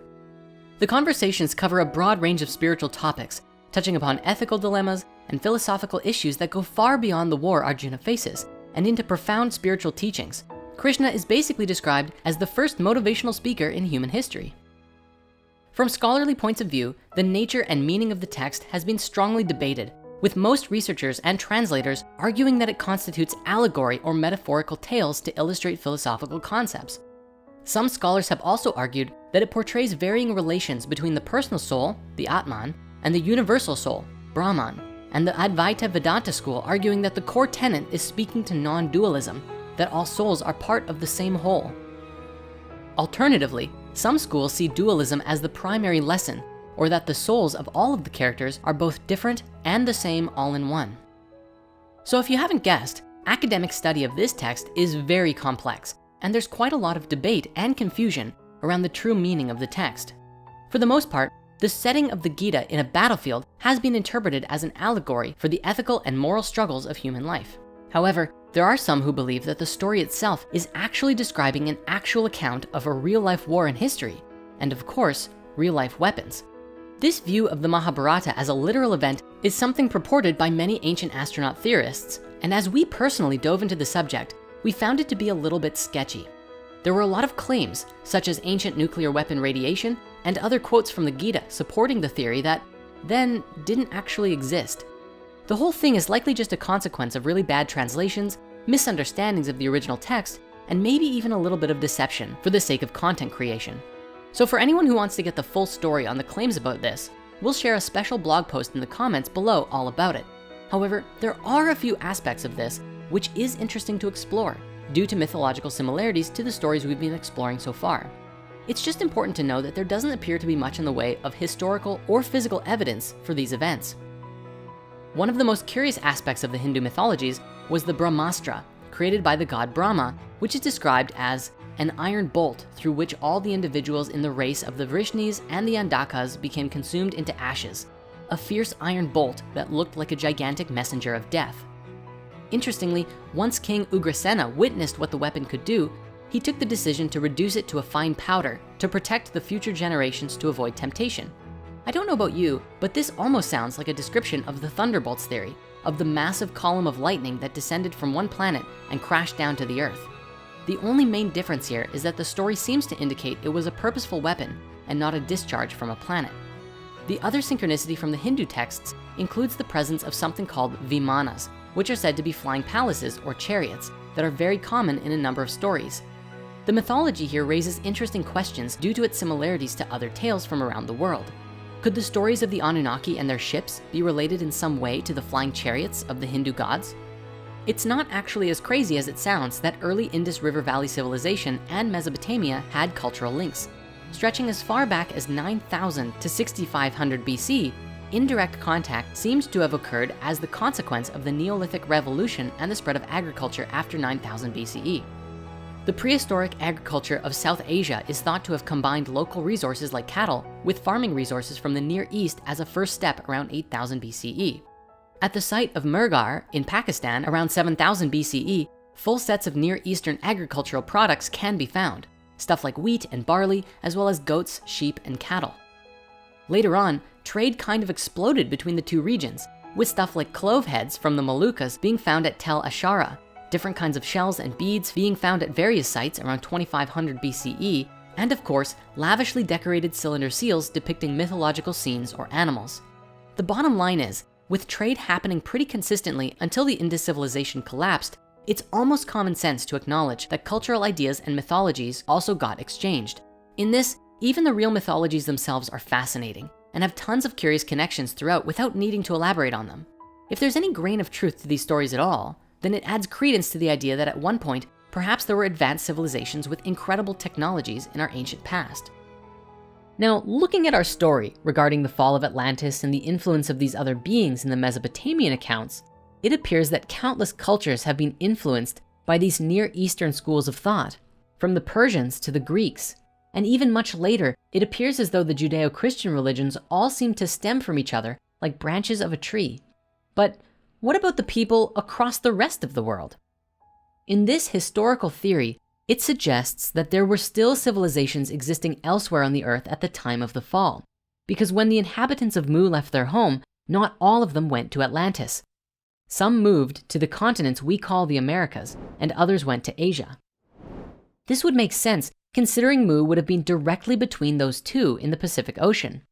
The conversations cover a broad range of spiritual topics, touching upon ethical dilemmas and philosophical issues that go far beyond the war Arjuna faces and into profound spiritual teachings. Krishna is basically described as the first motivational speaker in human history. From scholarly points of view, the nature and meaning of the text has been strongly debated, with most researchers and translators arguing that it constitutes allegory or metaphorical tales to illustrate philosophical concepts. Some scholars have also argued that it portrays varying relations between the personal soul, the Atman, and the universal soul, Brahman, and the Advaita Vedanta school arguing that the core tenet is speaking to non-dualism, that all souls are part of the same whole. Alternatively, some schools see dualism as the primary lesson, or that the souls of all of the characters are both different and the same all in one. So if you haven't guessed, academic study of this text is very complex, and there's quite a lot of debate and confusion around the true meaning of the text. For the most part, the setting of the Gita in a battlefield has been interpreted as an allegory for the ethical and moral struggles of human life. However, there are some who believe that the story itself is actually describing an actual account of a real-life war in history, and of course, real-life weapons. This view of the Mahabharata as a literal event is something purported by many ancient astronaut theorists, and as we personally dove into the subject, we found it to be a little bit sketchy. There were a lot of claims, such as ancient nuclear weapon radiation and other quotes from the Gita supporting the theory that then didn't actually exist. The whole thing is likely just a consequence of really bad translations, misunderstandings of the original text, and maybe even a little bit of deception for the sake of content creation. So for anyone who wants to get the full story on the claims about this, we'll share a special blog post in the comments below all about it. However, there are a few aspects of this which is interesting to explore due to mythological similarities to the stories we've been exploring so far. It's just important to know that there doesn't appear to be much in the way of historical or physical evidence for these events. One of the most curious aspects of the Hindu mythologies was the Brahmastra, created by the god Brahma, which is described as an iron bolt through which all the individuals in the race of the Vrishnis and the Andakas became consumed into ashes, a fierce iron bolt that looked like a gigantic messenger of death. Interestingly, once King Ugrasena witnessed what the weapon could do, he took the decision to reduce it to a fine powder to protect the future generations to avoid temptation. I don't know about you, but this almost sounds like a description of the thunderbolts theory, of the massive column of lightning that descended from one planet and crashed down to the earth. The only main difference here is that the story seems to indicate it was a purposeful weapon and not a discharge from a planet. The other synchronicity from the Hindu texts includes the presence of something called vimanas, which are said to be flying palaces or chariots that are very common in a number of stories. The mythology here raises interesting questions due to its similarities to other tales from around the world. Could the stories of the Anunnaki and their ships be related in some way to the flying chariots of the Hindu gods? It's not actually as crazy as it sounds that early Indus River Valley civilization and Mesopotamia had cultural links. Stretching as far back as 9,000 to 6,500 BC, indirect contact seems to have occurred as the consequence of the Neolithic revolution and the spread of agriculture after 9,000 BCE. The prehistoric agriculture of South Asia is thought to have combined local resources like cattle with farming resources from the Near East as a first step around 8,000 BCE. At the site of Mehrgarh in Pakistan around 7,000 BCE, full sets of Near Eastern agricultural products can be found. stuff like wheat and barley, as well as goats, sheep, and cattle. Later on, trade kind of exploded between the two regions, with stuff like clove heads from the Moluccas being found at Tel Ashara, different kinds of shells and beads being found at various sites around 2500 BCE, and of course, lavishly decorated cylinder seals depicting mythological scenes or animals. The bottom line is, with trade happening pretty consistently until the Indus civilization collapsed, it's almost common sense to acknowledge that cultural ideas and mythologies also got exchanged. In this, even the real mythologies themselves are fascinating and have tons of curious connections throughout without needing to elaborate on them. If there's any grain of truth to these stories at all, then it adds credence to the idea that at one point, perhaps there were advanced civilizations with incredible technologies in our ancient past. Now, looking at our story regarding the fall of Atlantis and the influence of these other beings in the Mesopotamian accounts, it appears that countless cultures have been influenced by these Near Eastern schools of thought, from the Persians to the Greeks. And even much later, it appears as though the Judeo-Christian religions all seem to stem from each other like branches of a tree. But what about the people across the rest of the world? In this historical theory, it suggests that there were still civilizations existing elsewhere on the earth at the time of the fall, because when the inhabitants of Mu left their home, not all of them went to Atlantis. Some moved to the continents we call the Americas, and others went to Asia. This would make sense considering Mu would have been directly between those two in the Pacific Ocean.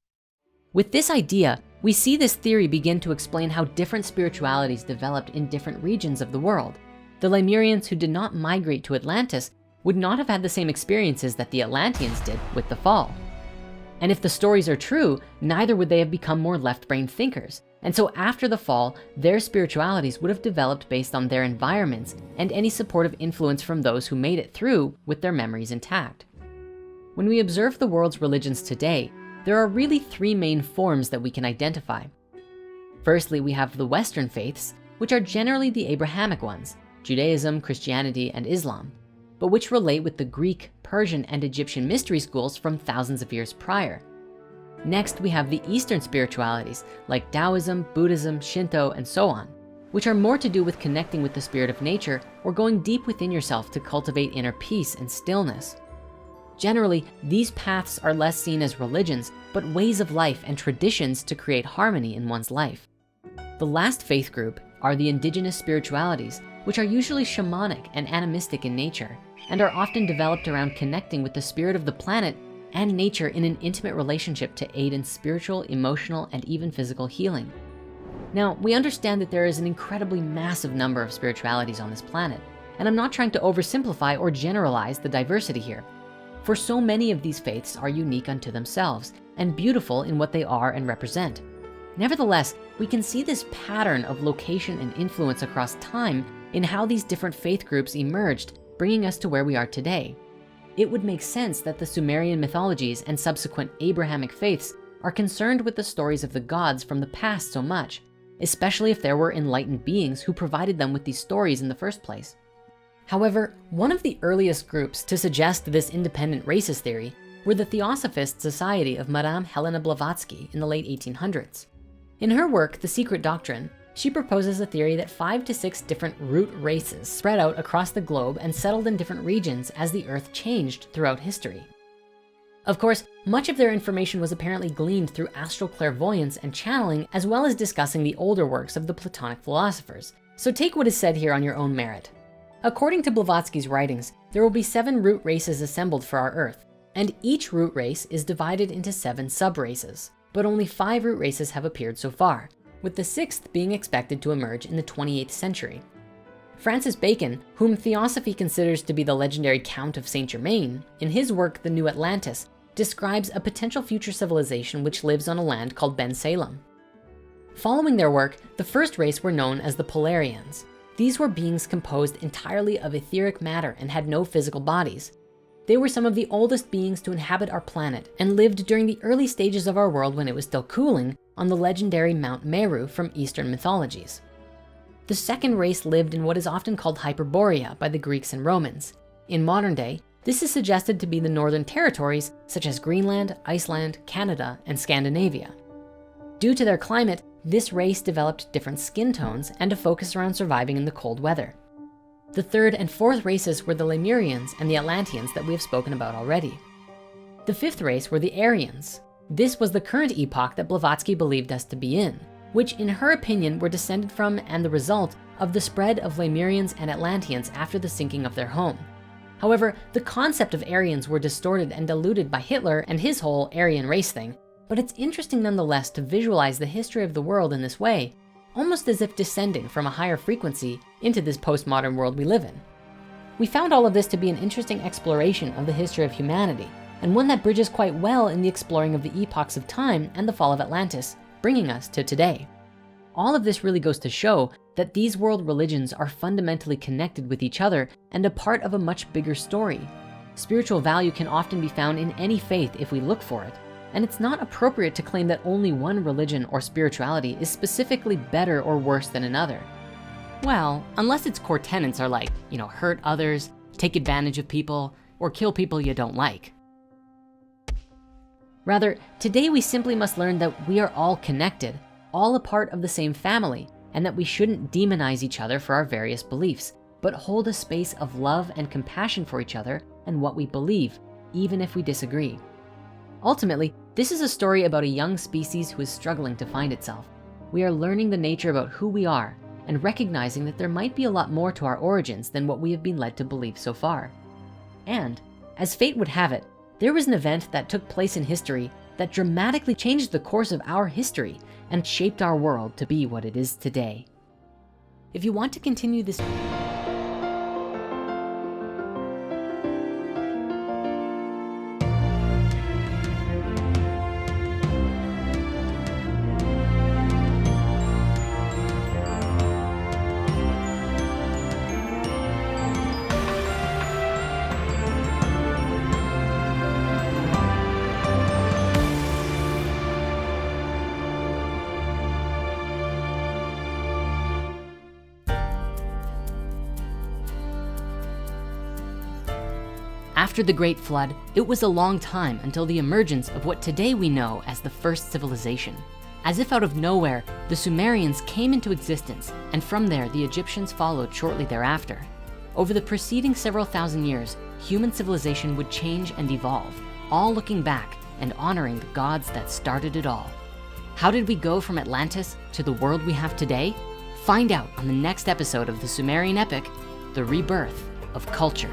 With this idea, we see this theory begin to explain how different spiritualities developed in different regions of the world. The Lemurians who did not migrate to Atlantis would not have had the same experiences that the Atlanteans did with the fall. And if the stories are true, neither would they have become more left-brain thinkers. And so after the fall, their spiritualities would have developed based on their environments and any supportive influence from those who made it through with their memories intact. When we observe the world's religions today, there are really three main forms that we can identify. Firstly, we have the Western faiths, which are generally the Abrahamic ones, Judaism, Christianity, and Islam, but which relate with the Greek, Persian, and Egyptian mystery schools from thousands of years prior. Next, we have the Eastern spiritualities like Taoism, Buddhism, Shinto, and so on, which are more to do with connecting with the spirit of nature or going deep within yourself to cultivate inner peace and stillness. Generally, these paths are less seen as religions, but ways of life and traditions to create harmony in one's life. The last faith group are the indigenous spiritualities, which are usually shamanic and animistic in nature, and are often developed around connecting with the spirit of the planet and nature in an intimate relationship to aid in spiritual, emotional, and even physical healing. Now, we understand that there is an incredibly massive number of spiritualities on this planet, and I'm not trying to oversimplify or generalize the diversity here. For so many of these faiths are unique unto themselves and beautiful in what they are and represent. Nevertheless, we can see this pattern of location and influence across time in how these different faith groups emerged, bringing us to where we are today. It would make sense that the Sumerian mythologies and subsequent Abrahamic faiths are concerned with the stories of the gods from the past so much, especially if there were enlightened beings who provided them with these stories in the first place. However, one of the earliest groups to suggest this independent racist theory were the Theosophist Society of Madame Helena Blavatsky in the late 1800s. In her work, The Secret Doctrine, she proposes a theory that 5 to 6 different root races spread out across the globe and settled in different regions as the earth changed throughout history. Of course, much of their information was apparently gleaned through astral clairvoyance and channeling, as well as discussing the older works of the Platonic philosophers. So take what is said here on your own merit. According to Blavatsky's writings, there will be 7 root races assembled for our earth, and each root race is divided into 7 sub-races, but only 5 root races have appeared so far, with the 6th being expected to emerge in the 28th century. Francis Bacon, whom Theosophy considers to be the legendary Count of Saint Germain, in his work, The New Atlantis, describes a potential future civilization which lives on a land called Ben Salem. Following their work, the first race were known as the Polarians. These were beings composed entirely of etheric matter and had no physical bodies. They were some of the oldest beings to inhabit our planet and lived during the early stages of our world when it was still cooling on the legendary Mount Meru from Eastern mythologies. The second race lived in what is often called Hyperborea by the Greeks and Romans. In modern day, this is suggested to be the northern territories such as Greenland, Iceland, Canada, and Scandinavia. Due to their climate, this race developed different skin tones and a focus around surviving in the cold weather. The third and fourth races were the Lemurians and the Atlanteans that we have spoken about already. The fifth race were the Aryans. This was the current epoch that Blavatsky believed us to be in, which in her opinion were descended from and the result of the spread of Lemurians and Atlanteans after the sinking of their home. However, the concept of Aryans were distorted and diluted by Hitler and his whole Aryan race thing, but it's interesting nonetheless to visualize the history of the world in this way, almost as if descending from a higher frequency into this postmodern world we live in. We found all of this to be an interesting exploration of the history of humanity, and one that bridges quite well in the exploring of the epochs of time and the fall of Atlantis, bringing us to today. All of this really goes to show that these world religions are fundamentally connected with each other and a part of a much bigger story. Spiritual value can often be found in any faith if we look for it, and it's not appropriate to claim that only one religion or spirituality is specifically better or worse than another. Well, unless its core tenets are like, hurt others, take advantage of people, or kill people you don't like. Rather, today we simply must learn that we are all connected, all a part of the same family, and that we shouldn't demonize each other for our various beliefs, but hold a space of love and compassion for each other and what we believe, even if we disagree. Ultimately, this is a story about a young species who is struggling to find itself. We are learning the nature about who we are and recognizing that there might be a lot more to our origins than what we have been led to believe so far. And as fate would have it, there was an event that took place in history that dramatically changed the course of our history and shaped our world to be what it is today. If you want to continue this After the Great Flood, it was a long time until the emergence of what today we know as the first civilization. As if out of nowhere, the Sumerians came into existence, and from there, the Egyptians followed shortly thereafter. Over the preceding several thousand years, human civilization would change and evolve, all looking back and honoring the gods that started it all. How did we go from Atlantis to the world we have today? Find out on the next episode of the Sumerian epic, The Rebirth of Culture.